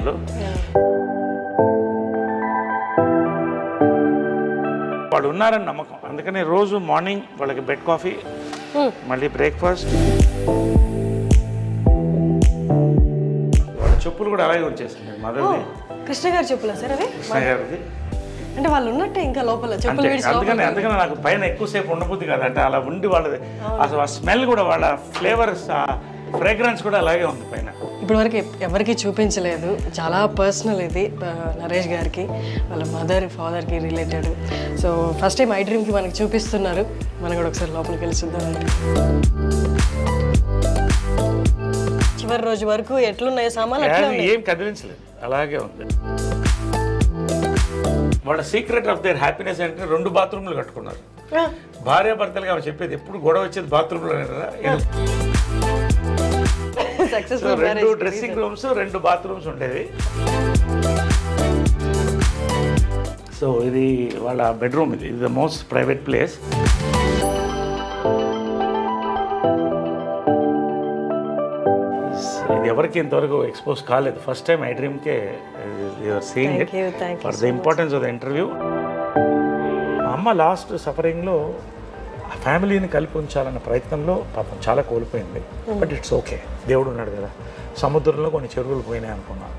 వాళ్ళు. వాళ్ళు ఉన్నారని నమ్మకం, అందుకని రోజు మార్నింగ్ వాళ్ళకి బెడ్ కాఫీ, మళ్ళీ బ్రేక్ఫాస్ట్. వాళ్ళ చెప్పులు కూడా అలాగే వచ్చేసింది మదర్ది. కృష్ణ గారి చెప్పులా సార్ అవి? కృష్ణ గారిది. అంటే వాళ్ళు ఉన్నట్టే ఇంకా లోపల చెప్పులు అందుకని నాకు పైన ఎక్కువసేపు ఉండబుద్ది కాదంటే అలా ఉండి వాళ్ళది అసలు ఆ స్మెల్ కూడా వాళ్ళ ఫ్లేవర్స్ ఆ ఫ్రేగ్రెన్స్ కూడా అలాగే ఉంది పైన. ఇప్పటి వరకు ఎవరికి చూపించలేదు, చాలా పర్సనల్ ఇది నరేష్ గారికి వాళ్ళ మదర్ ఫాదర్కి రిలేటెడ్. సో ఫస్ట్ టైం ఐ డ్రీమ్కి మనకి చూపిస్తున్నారు, మనం కూడా ఒకసారి లోపలికి వెళ్ళి చూద్దాం. చివరి రోజు వరకు ఎట్లున్నాయి సామాన్లు? ఏం కదిలించలేదు, అలాగే ఉంది. వాళ్ళ సీక్రెట్ ఆఫ్ దేర్ హ్యాపీనెస్ అంటే 2 బాత్రూమ్లు కట్టుకున్నారు. భార్యాభర్తలుగా ఆమె చెప్పేది ఎప్పుడు గొడవ వచ్చేది బాత్రూంలో. 2 డ్రెస్సింగ్ రూమ్స్ 2 బాత్రూమ్స్ ఉండేవి. సో ఇది వాళ్ళ బెడ్రూమ్, ఇది ద మోస్ట్ ప్రైవేట్ ప్లేస్. ఇది ఎవరికి ఇంతవరకు ఎక్స్పోజ్ కాలేదు, ఫస్ట్ టైం ఐ డ్రీమ్కే seeing it for the importance of the interview. మా అమ్మ లాస్ట్ సఫరింగ్లో ఆ ఫ్యామిలీని కలిపి ఉంచాలన్న ప్రయత్నంలో పాపం చాలా కోల్పోయింది. బట్ ఇట్స్ ఓకే, దేవుడు ఉన్నాడు కదా. సముద్రంలో కొన్ని చెరువులు పోయినాయి అనుకున్నాను.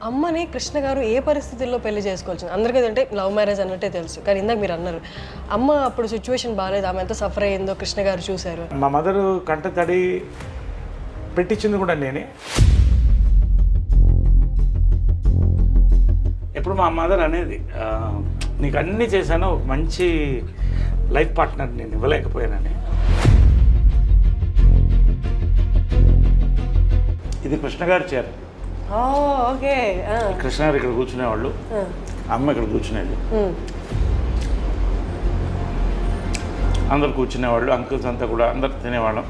అమ్మని కృష్ణ గారు ఏ పరిస్థితుల్లో పెళ్లి చేసుకోవాల్సింది? అందరికీ అంటే లవ్ మ్యారేజ్ అన్నట్టే తెలుసు, కానీ ఇందాక మీరు అన్నారు అమ్మ అప్పుడు సిచ్యువేషన్ బాగాలేదు, ఆమె ఎంత సఫర్ అయ్యిందో కృష్ణ గారు చూశారు. మా మదరు కంట తడి పెట్టించింది కూడా నేనే. ఎప్పుడు మా మదర్ అనేది నీకు అన్నీ చేశాను, ఒక మంచి లైఫ్ పార్ట్నర్ నేను ఇవ్వలేకపోయానని. ఇది కృష్ణ గారి చీర. ఓకే, కృష్ణ గారు ఇక్కడ కూర్చునేవాళ్ళు, అమ్మ ఇక్కడ కూర్చునేది, అందరు కూర్చునేవాళ్ళు, అంకుల్స్ అంతా కూడా అందరు తినేవాళ్ళం.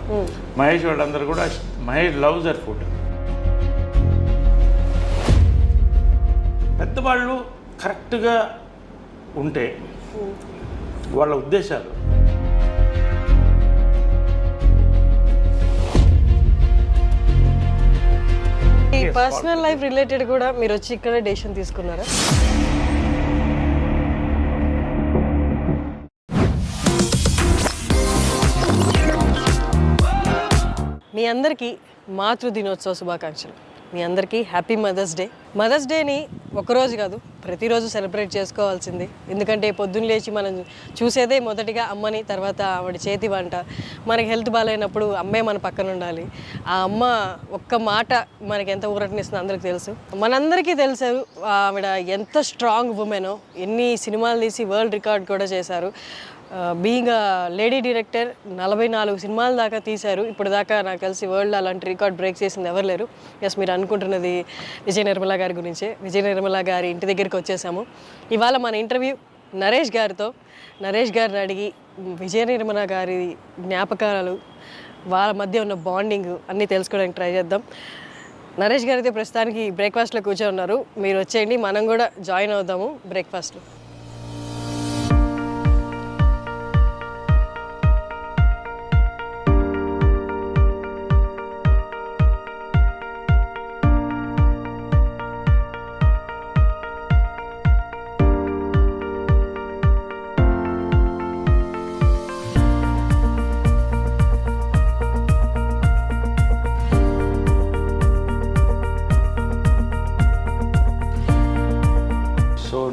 మహేష్ వాళ్ళందరూ కూడా, మహేష్ లవ్స్ దర్ ఫుడ్. పెద్దవాళ్ళు కరెక్ట్గా ఉంటే వాళ్ళ ఉద్దేశాలు ఈ పర్సనల్ లైఫ్ రిలేటెడ్ కూడా మీరు వచ్చి ఇక్కడ డెసిషన్ తీసుకున్నారా? మీ అందరికీ మాతృ దినోత్సవ శుభాకాంక్షలు. మీ అందరికీ హ్యాపీ మదర్స్ డే. మదర్స్ డేని ఒకరోజు కాదు, ప్రతిరోజు సెలబ్రేట్ చేసుకోవాల్సింది. ఎందుకంటే పొద్దున్న లేచి మనం చూసేదే మొదటిగా అమ్మని, తర్వాత ఆవిడ చేతి వంట. మనకి హెల్త్ బాగాలేనప్పుడు అమ్మే మన పక్కన ఉండాలి. ఆ అమ్మ ఒక్క మాట మనకి ఎంత ఊరటనిస్తుందో అందరికీ తెలుసు. మనందరికీ తెలుసు ఆవిడ ఎంత స్ట్రాంగ్ ఉమెనో. ఎన్ని సినిమాలు తీసి వరల్డ్ రికార్డ్ కూడా చేశారు. బీయింగ్ లేడీ డైరెక్టర్ 44 సినిమాల దాకా తీశారు. ఇప్పుడు దాకా నాకు తెలిసి వరల్డ్ అలాంటి రికార్డ్ బ్రేక్ చేసింది ఎవరు లేరు. ఎస్, మీరు అనుకుంటున్నది విజయ నిర్మల గారి గురించే. విజయ నిర్మల గారి ఇంటి దగ్గరికి వచ్చేసాము. ఇవాళ మన ఇంటర్వ్యూ నరేష్ గారితో. నరేష్ గారిని అడిగి విజయ నిర్మల గారి జ్ఞాపకాలు, వాళ్ళ మధ్య ఉన్న బాండింగ్ అన్నీ తెలుసుకోవడానికి ట్రై చేద్దాం. నరేష్ గారు అయితే ప్రస్తుతానికి బ్రేక్ఫాస్ట్లో కూర్చొని ఉన్నారు. మీరు వచ్చేయండి, మనం కూడా జాయిన్ అవుదాము బ్రేక్ఫాస్ట్లో.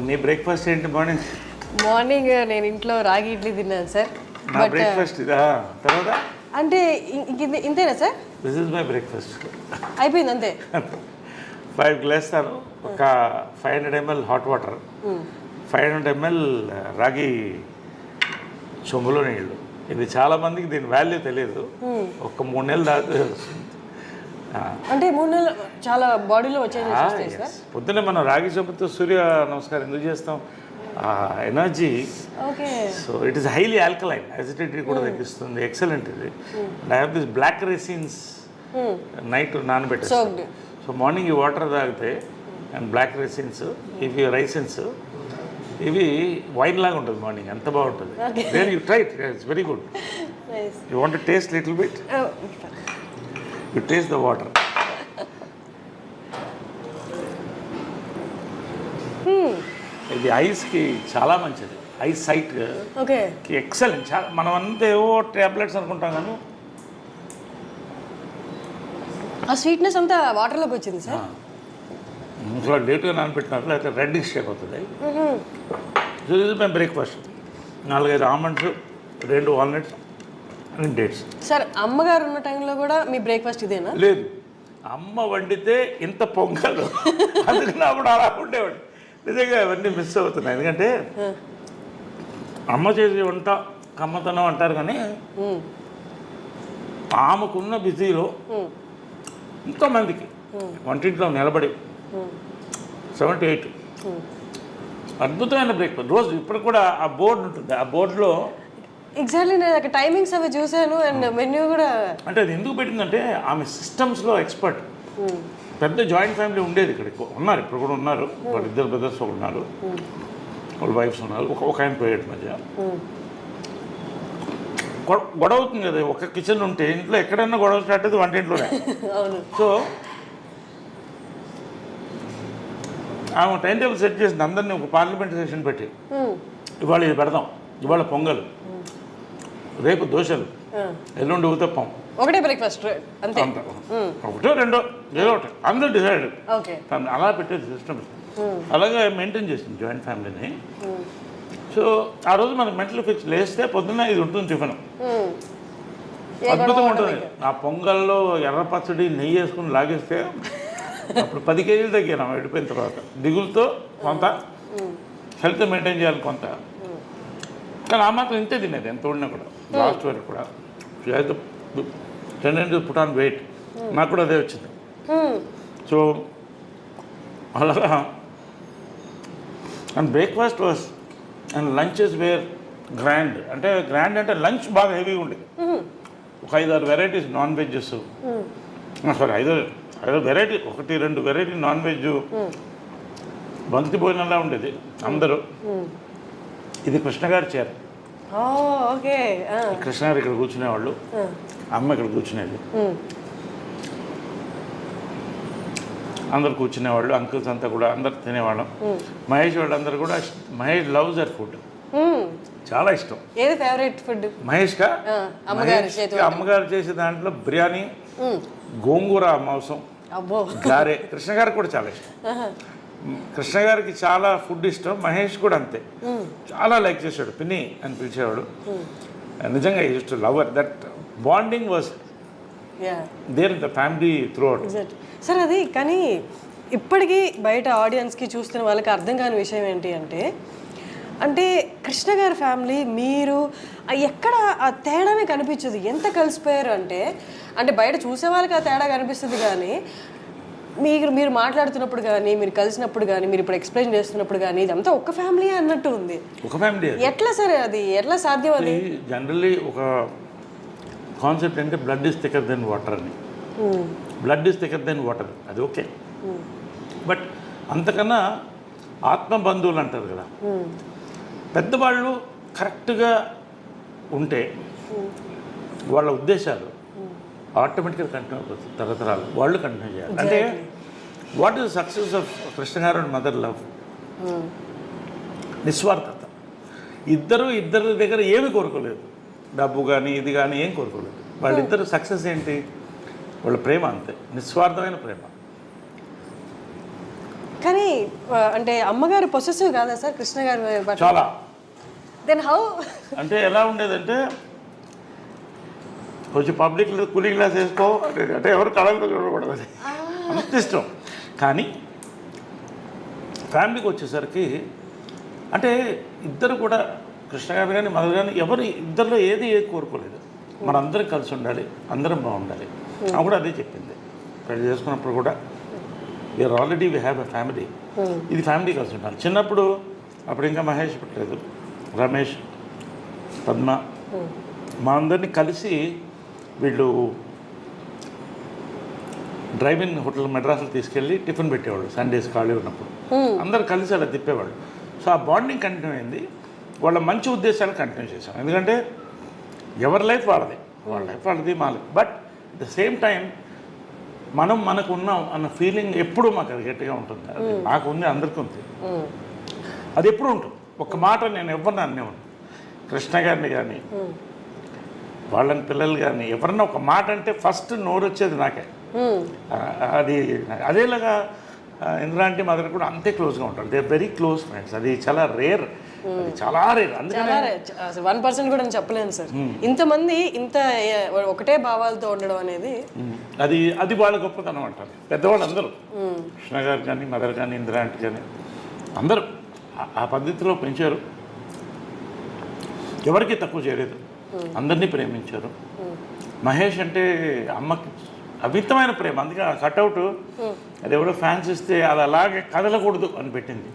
నీ బ్రేక్ఫాస్ట్ ఏంటి? మార్నింగ్ నేను ఇంట్లో రాగి ఇడ్లీ తిన్నాను సార్. నా బ్రేక్ఫాస్ట్ ఇదా? తర్వాత అంటే ఇంతేనా sir? This is my breakfast. అయిపోయింది అంతే. 5 గ్లాసులు, ఒక 500 ml హాట్ వాటర్, 500 ml రాగి చెంబులో నీళ్ళు. ఇది చాలా మందికి దీని వాల్యూ తెలియదు. ఒక 3 నెలలు దాకా అంటే 3 నెలలు చాలా బాడీలో వచ్చేది. పొద్దున్నే మనం రాగి చెంబుతో సూర్య నమస్కారం ఎందుకు చేస్తాం? Energy. So it is highly alkaline, acidity కూడా తగ్గిస్తుంది. ఎక్సలెంట్ ఇది. I have this black raisins night నానబెట్టేస్తాను. సో మార్నింగ్ ఈ వాటర్ తాగితే అండ్ బ్లాక్ రైసిన్స్, ఇవి రైసిన్స్, ఇవి వైన్ లాగా ఉంటుంది మార్నింగ్, ఎంత బాగుంటుంది. Then you try it, it's very good. You want to taste little bit? You taste the water. ఇది ఐస్కి చాలా మంచిది, ఐస్ సైట్ ఓకే ఎక్సలెంట్. చాలా మనం అంతా ఏవో ట్యాబ్లెట్స్ అనుకుంటాం కానీ ఆ స్వీట్నెస్ అంతా వాటర్లోకి వచ్చింది సార్. ఇంట్లో లేట్గా నానబెట్టినట్లు లేకపోతే రెడ్డిష్ షేప్ అవుతుంది. సో ఇది మేము breakfast 4-5 almonds, 2 walnuts and dates. Sir అమ్మగారు ఉన్న టైంలో కూడా మీ బ్రేక్ఫాస్ట్ ఇదేనా? లేదు, అమ్మ వండితే ఇంత పొంగలు అందుకని అప్పుడు అలా ఉండేవాడు. నిజంగా అవన్నీ మిస్ అవుతున్నాయి. ఎందుకంటే అమ్మ చేసే వంట కమ్మతనం అంటారు కానీ ఆమెకున్న బిజీలో ఎంతోమందికి వంటింట్లో నిలబడి 7-8 అద్భుతమైన బ్రేక్ఫాస్ట్ రోజు. ఇప్పుడు కూడా ఆ బోర్డు ఉంటుంది, ఆ బోర్డులో ఎగ్జాక్ట్లీ నేను అక్కడ టైమింగ్స్ అవి చూశాను అండ్ మెన్యూ కూడా. అంటే అది ఎందుకు పెట్టిందంటే ఆమె సిస్టమ్స్లో ఎక్స్పర్ట్. పెద్ద జాయింట్ ఫ్యామిలీ ఉండేది ఇక్కడ, ఉన్నారు ఇప్పుడు కూడా ఉన్నారు. వాళ్ళ 2 బ్రదర్స్ ఉన్నారు, వాళ్ళ వైఫ్స్ ఉన్నారు, ఒక ఆయన పోయాడు మధ్య. గొడవ అవుతుంది కదా, ఒక కిచెన్ ఉంటే ఇంట్లో ఎక్కడైనా గొడవ స్టార్ట్ అయితే వంటింట్లోనే. సో ఆమె టైం టేబుల్ సెట్ చేసింది, అందరినీ ఒక పార్లమెంట్ సెషన్ పెట్టి ఇవాళ ఇది పెడదాం, ఇవాళ పొంగల్, రేపు దోశలు, ఎల్లుండి ఊతప్పం, ఒకటే బ్రేక్ఫాస్ట్ అంతే, ఒకటో రెండో ఏదో ఒకటి అందరూ డిసైడ్. ఓకే అలా పెట్టేది సిస్టమ్. అలాగే మెయింటైన్ చేసింది జాయింట్ ఫ్యామిలీని. సో ఆ రోజు మనకు మెంటల్ ఫిక్స్ లేస్తే పొద్దున్న ఇది ఉంటుంది టిఫిన్, అద్భుతంగా ఉంటుంది. ఆ పొంగల్లో ఎర్ర పచ్చడి నెయ్యి వేసుకుని లాగేస్తే అప్పుడు 10 కేజీలు తగ్గాను వెళ్ళిపోయిన తర్వాత. దిగులతో కొంత, హెల్త్ మెయింటైన్ చేయాలి కొంత, కానీ ఆ మాత్రం ఇంతే తినేది ఎంత ఉడినా కూడా. లాస్ట్ వరకు కూడా టెండెంట్ పుట్ ఆన్ వెయిట్, నాకు కూడా అదే వచ్చింది. సో అలాగా and breakfast was and lunches were grand. అంటే గ్రాండ్ అంటే లంచ్ బాగా హెవీగా ఉండేది. ఒక 5-6 varieties non vegs, sorry 5 variety, 1-2 variety non veg, బంతి భోజనంలా ఉండేది అందరూ. ఇది కృష్ణ గారి చీర. ఓకే కృష్ణ గారు ఇక్కడ కూర్చునేవాళ్ళు, అమ్మ ఇక్కడ కూర్చునేది, అందరు కూర్చునేవాళ్ళు, అంకుల్స్ అంతా కూడా అందరు తినేవాళ్ళం. మహేష్ వాళ్ళందరూ కూడా, మహేష్ లవ్స్ దర్ ఫుడ్, చాలా ఇష్టం. ఏది ఫేవరెట్ ఫుడ్ మహేష్గా? అమ్మగారు చేసే దాంట్లో బిర్యానీ, గోంగూర మాంసం, గారే. కృష్ణ గారికి కూడా చాలా ఇష్టం. కృష్ణ గారికి చాలా ఫుడ్ ఇష్టం, మహేష్ కూడా అంతే, చాలా లైక్ చేశాడు. పిన్ని అని పిలిచేవాడు. నిజంగా used to love that bonding was there in the family throughout. Sir అది కానీ ఇప్పటికీ బయట ఆడియన్స్కి చూస్తున్న వాళ్ళకి అర్థం కాని విషయం ఏంటి అంటే కృష్ణ గారి ఫ్యామిలీ మీరు ఎక్కడ ఆ తేడానే కనిపించదు. ఎంత కలిసిపోయారు అంటే బయట చూసే వాళ్ళకి ఆ తేడా కనిపిస్తుంది, కానీ మీరు మాట్లాడుతున్నప్పుడు కానీ, మీరు కలిసినప్పుడు కానీ, మీరు ఇప్పుడు ఎక్స్ప్లెయిన్ చేస్తున్నప్పుడు కానీ ఇదంతా ఒక ఫ్యామిలీ అన్నట్టు ఉంది. ఒక ఫ్యామిలీ ఎట్లా సరే అది ఎట్లా సాధ్యం? అది జనరల్లీ ఒక కాన్సెప్ట్ అంటే blood is thicker than water అని. Blood is thicker than water, అది ఓకే. బట్ అంతకన్నా ఆత్మ బంధువులు అంటారు కదా, పెద్దవాళ్ళు కరెక్ట్గా ఉంటే వాళ్ళ ఉద్దేశాలు ఆటోమేటిక్గా కంటిన్యూ అయిపోతుంది. తరతరాలు వాళ్ళు కంటిన్యూ చేయాలి. అంటే what is success of Krishna గారు అండ్ మదర్ లవ్? నిస్వార్థత. ఇద్దరి దగ్గర ఏమి కోరుకోలేదు, డబ్బు కానీ ఇది కానీ ఏం కోరుకోలేదు. వాళ్ళిద్దరు సక్సెస్ ఏంటి? వాళ్ళ ప్రేమ అంతే, నిస్వార్థమైన ప్రేమ. కానీ అంటే అమ్మగారు పొసెసివ్ కాదా సార్ కృష్ణ గారు? చాలా. Then how? అంటే ఎలా ఉండేదంటే కొంచెం పబ్లిక్లో కూలింగ్ గ్లాస్ వేసుకో అంటే ఎవరు కళంతో చూడకూడదు, అంత ఇష్టం. కానీ ఫ్యామిలీకి వచ్చేసరికి అంటే ఇద్దరు కూడా, కృష్ణ గారు కానీ మదర్ కానీ, ఎవరు ఇద్దరిలో ఏది కోరుకోలేదు. మనందరం కలిసి ఉండాలి, అందరం బాగుండాలి. ఆమె కూడా అదే చెప్పింది పెళ్లి చేసుకున్నప్పుడు కూడా. We are already we have a family, ఇది ఫ్యామిలీ కలిసి ఉండాలి. చిన్నప్పుడు అప్పుడు ఇంకా మహేష్ పుట్టలేదు, రమేష్, పద్మ, మా అందరినీ కలిసి వీళ్ళు డ్రైవ్ ఇన్ హోటల్ మెడ్రాస్లో తీసుకెళ్ళి టిఫిన్ పెట్టేవాళ్ళు సండేస్ ఖాళీ ఉన్నప్పుడు. అందరు కలిసి అలా తిప్పేవాళ్ళు. సో ఆ బాండింగ్ కంటిన్యూ అయింది. వాళ్ళ మంచి ఉద్దేశాలు కంటిన్యూ చేశాం. ఎందుకంటే ఎవరి లైఫ్ వాళ్ళది, వాళ్ళ లైఫ్ వాళ్ళది, మా life. But at the same time మనకు ఉన్నాం అన్న ఫీలింగ్ ఎప్పుడూ మాకు అది గట్టిగా ఉంటుంది. అది నాకు ఉంది, అందరికీ ఉంది. అది ఎప్పుడు ఉంటుంది. ఒక మాట నేను ఎవరిని అనేవాడు, కృష్ణ గారిని కానీ వాళ్ళని పిల్లలు కానీ ఎవరన్నా ఒక మాట అంటే ఫస్ట్ నోరు వచ్చేది నాకే. అది అదేలాగా ఇంద్రా ఆంటీ మదర్ కూడా అంతే క్లోజ్గా ఉంటారు. They very close friends. అది చాలా రేర్, అది చాలా రేర్. అందుకనే 1% కూడా నేను చెప్పలేను సార్. ఇంతమంది ఇంత ఒకటే భావాలతో ఉండడం అనేది అది వాళ్ళ గొప్పతనం అంటారు పెద్దవాళ్ళు అందరూ. కృష్ణ గారు కానీ మదర్ కానీ ఇందిరా ఆంటీ కానీ అందరూ ఆ పద్ధతిలో పెంచారు. ఎవరికి తక్కువ చేయలేదు, అందరినీ ప్రేమించారు. మహేష్ అంటే అమ్మకి అమితమైన ప్రేమ. అందుకే ఆ కట్అవుట్ అది ఎవడో ఫ్యాన్స్ ఇస్తే అది అలాగే కదలకూడదు అని పెట్టింది.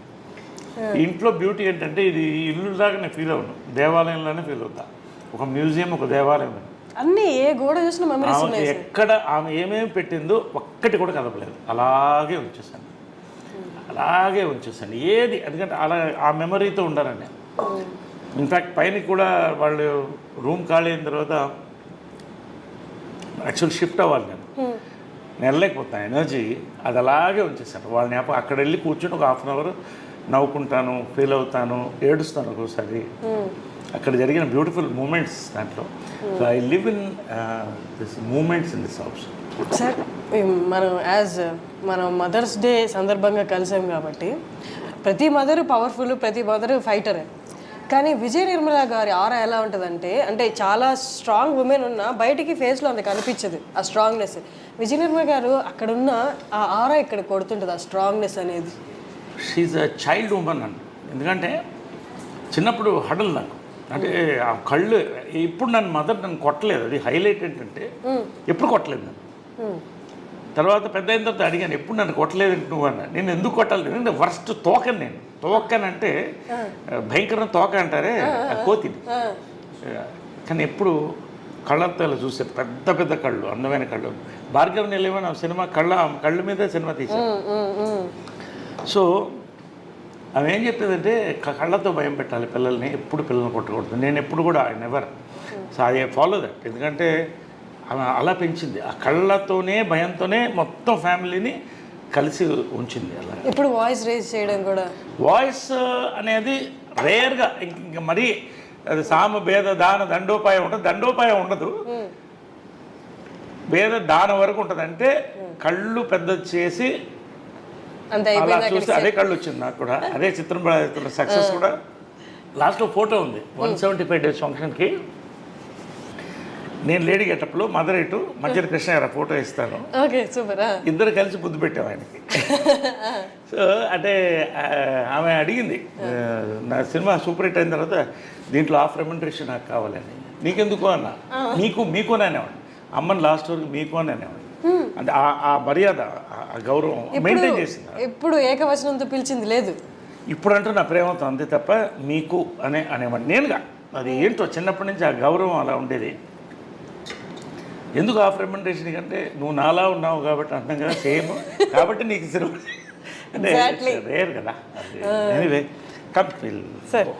ఇంట్లో బ్యూటీ ఏంటంటే ఇది ఇల్లులాగా నేను ఫీల్ అవును, దేవాలయంలోనే ఫీల్ అవుతా. ఒక మ్యూజియం, ఒక దేవాలయం. అన్ని ఏ గోడ చూసిన మెమరీస్ ఉన్నాయి. ఎక్కడ ఆమె ఏమేమి పెట్టిందో ఒక్కటి కూడా కదపలేదు, అలాగే ఉంచేసాను, అలాగే ఉంచేసాను ఏది. ఎందుకంటే అలా ఆ మెమరీతో ఉండాలని. ఇన్ఫ్యాక్ట్ పైన కూడా వాళ్ళు రూమ్ ఖాళీ అయిన తర్వాత యాక్చువల్ షిఫ్ట్ అవ్వాలి, నేను వెళ్ళలేకపోతాను. ఎనర్జీ అది అలాగే ఉంచేసాను. వాళ్ళని అక్కడ వెళ్ళి కూర్చొని ఒక 1/2 అవర్ నవ్వుకుంటాను, ఫీల్ అవుతాను, ఏడుస్తాను ఒక్కోసారి. అక్కడ జరిగిన బ్యూటిఫుల్ మూమెంట్స్ దాంట్లో. So I live in this moments in this house. Sir మనం మదర్స్ డే సందర్భంగా కలిసాం కాబట్టి ప్రతి మదర్ పవర్ఫుల్, ప్రతి మదర్ ఫైటరే. కానీ విజయ నిర్మల గారి ఆరా ఎలా ఉంటుందంటే, అంటే చాలా స్ట్రాంగ్ ఉమెన్ ఉన్నా బయటికి ఫేస్లో అంత కనిపించదు ఆ స్ట్రాంగ్నెస్. విజయ నిర్మల గారు అక్కడ ఉన్న ఆ ఆరా ఇక్కడ కొడుతుంటుంది, ఆ స్ట్రాంగ్నెస్ అనేది. షీఈ్ అ చైల్డ్ ఉమెన్ అండి. ఎందుకంటే చిన్నప్పుడు హడల్ నాకు, అంటే ఆ కళ్ళు ఇప్పుడు నన్ను కొట్టలేదు. అది హైలైట్ ఏంటంటే ఎప్పుడు కొట్టలేదు నన్ను. తర్వాత పెద్ద అయిన తర్వాత అడిగాను, ఎప్పుడు నన్ను కొట్టలేదు నువ్వు అన్న. నేను ఎందుకు కొట్టాలి, ఎందుకంటే వర్స్ట్ తోకని నేను. తోకనంటే భయంకరమైన తోక అంటారే, కోతిని. కానీ ఎప్పుడు కళ్ళతో చూసే పెద్ద పెద్ద కళ్ళు, అందమైన కళ్ళు. భార్గవ్ నిలయమని సినిమా కళ్ళు మీద సినిమా తీశాను. సో ఆమె ఏం చెప్పేదంటే కళ్ళతో భయం పెట్టాలి పిల్లల్ని, ఎప్పుడు పిల్లల్ని కొట్టకూడదు. నేను ఎప్పుడు కూడా never. So I follow that. ఎందుకంటే ఆమె అలా పెంచింది, ఆ కళ్ళతోనే భయంతోనే మొత్తం ఫ్యామిలీని కలిసి ఉంచింది. అలా ఇప్పుడు వాయిస్ రేజ్ చేయడం కూడా, వాయిస్ అనేది రేర్గా, ఇంకా మరీ అది సామ భేద దాన దండోపాయం ఉంటుంది. దండోపాయం ఉండదు, భేద దాన వరకు ఉంటుంది. అంటే కళ్ళు పెద్ద చేసి అలా చూస్తే అదే కళ్ళు వచ్చింది నాకు కూడా. అదే చిత్రం సక్సెస్ కూడా. లాస్ట్లో ఫోటో ఉంది 175 days ఫంక్షన్కి. నేను లేడీ గెటప్లో, మదర్ ఇటు, మధ్యలో కృష్ణ గారు ఫోటో ఇస్తాను. ఇద్దరు కలిసి బుద్ధి పెట్టాం ఆయనకి. సో అంటే ఆమె అడిగింది, నా సినిమా సూపర్ హిట్ అయిన తర్వాత దీంట్లో ఆఫ్ రెమ్యునరేషన్ నాకు కావాలని. నీకెందుకు అన్న, మీకు అని అనేవాడు. అమ్మని లాస్ట్ వరకు మీకు అని అనేవాడు. అంటే ఆ మర్యాద, ఆ గౌరవం మెయింటైన్ చేసింది. ఎప్పుడు ఏకవచనంతో పిలిచింది లేదు. ఇప్పుడు అంటూ నా ప్రేమతో అంతే తప్ప మీకు అనేవాడు నేనుగా. అది ఏంటో చిన్నప్పటి నుంచి ఆ గౌరవం అలా ఉండేది. ఎందుకు ఆఫ్ రెమ్యునరేషన్ కంటే నువ్వు నాలా ఉన్నావు కాబట్టి అంటాం కదా, సేమ్ కాబట్టి నీకు సినిమా అంటే రేర్ కదా. Anyway come sir.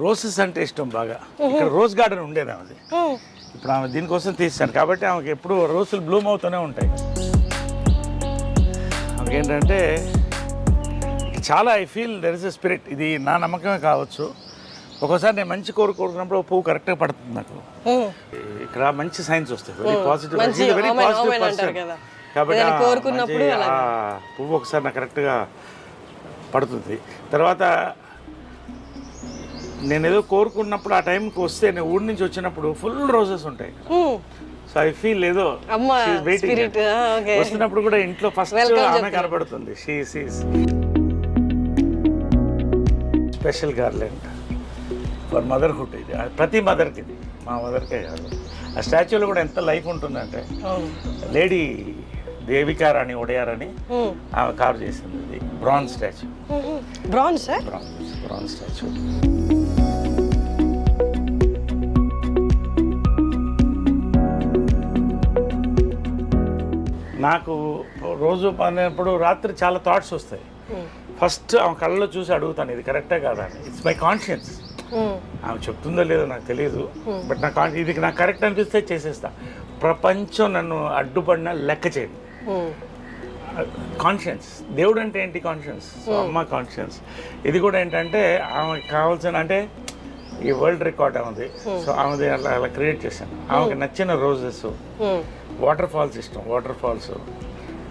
రోసెస్ అంటే ఇష్టం బాగా. ఇక్కడ రోజ్ గార్డెన్ ఉండేది ఆమెది. ఇప్పుడు ఆమె దీనికోసం తీస్తాను కాబట్టి ఆమెకి ఎప్పుడు రోజులు బ్లూమ్ అవుతూనే ఉంటాయి. ఆమెకేంటంటే చాలా I feel there is a spirit. ఇది నా నమ్మకమే కావచ్చు. ఒక్కోసారి నేను మంచి కోరుకున్నప్పుడు పువ్వు కరెక్ట్గా పడుతుంది నాకు. ఇక్కడ మంచి సైన్స్ వస్తాయి, very positive, very positive person. కాబట్టి పువ్వు ఒకసారి నాకు కరెక్ట్గా పడుతుంది. తర్వాత నేను ఏదో కోరుకున్నప్పుడు ఆ టైంకి వస్తే, నేను ఊరి నుంచి వచ్చినప్పుడు ఫుల్ రోజెస్ ఉంటాయి. సో ఐ ఫీల్ ఏదో వెయిటింగ్. వస్తున్నప్పుడు కూడా ఇంట్లో ఫస్ట్ ఆమె కనపడుతుంది. Special garland for motherhood. ఇది ప్రతి మదర్కి, ఇది మా మదర్కే కాదు. ఆ స్టాచ్యూలో కూడా ఎంత లైఫ్ ఉంటుందంటే, లేడీ దేవికారాణి ఒడయార్ అని ఆమె కారు చేసింది. ఇది బ్రాంజ్ స్టాచ్యూ. Bronze statue. నాకు రోజు పడినప్పుడు రాత్రి చాలా థాట్స్ వస్తాయి. ఫస్ట్ ఆమె కళ్ళలో చూసి అడుగుతాను, ఇది కరెక్టే కాదా అని. It's my conscience. ఆమె చెప్తుందో లేదో నాకు తెలియదు, బట్ ఇది నాకు కరెక్ట్ అనిపిస్తే చేసేస్తా. ప్రపంచం నన్ను అడ్డుపడినా లెక్క చేయదు. కాన్షియన్స్, దేవుడు అంటే ఏంటి? కాన్షియన్స్. సో అమ్మ కాన్షియన్స్. ఇది కూడా ఏంటంటే ఆమెకి కావాల్సిన, అంటే ఈ వరల్డ్ రికార్డ్ ఆమెది. సో ఆమెది అలా క్రియేట్ చేశాను. ఆమెకి నచ్చిన రోజెస్, వాటర్ ఫాల్స్ ఇష్టం, వాటర్ ఫాల్స్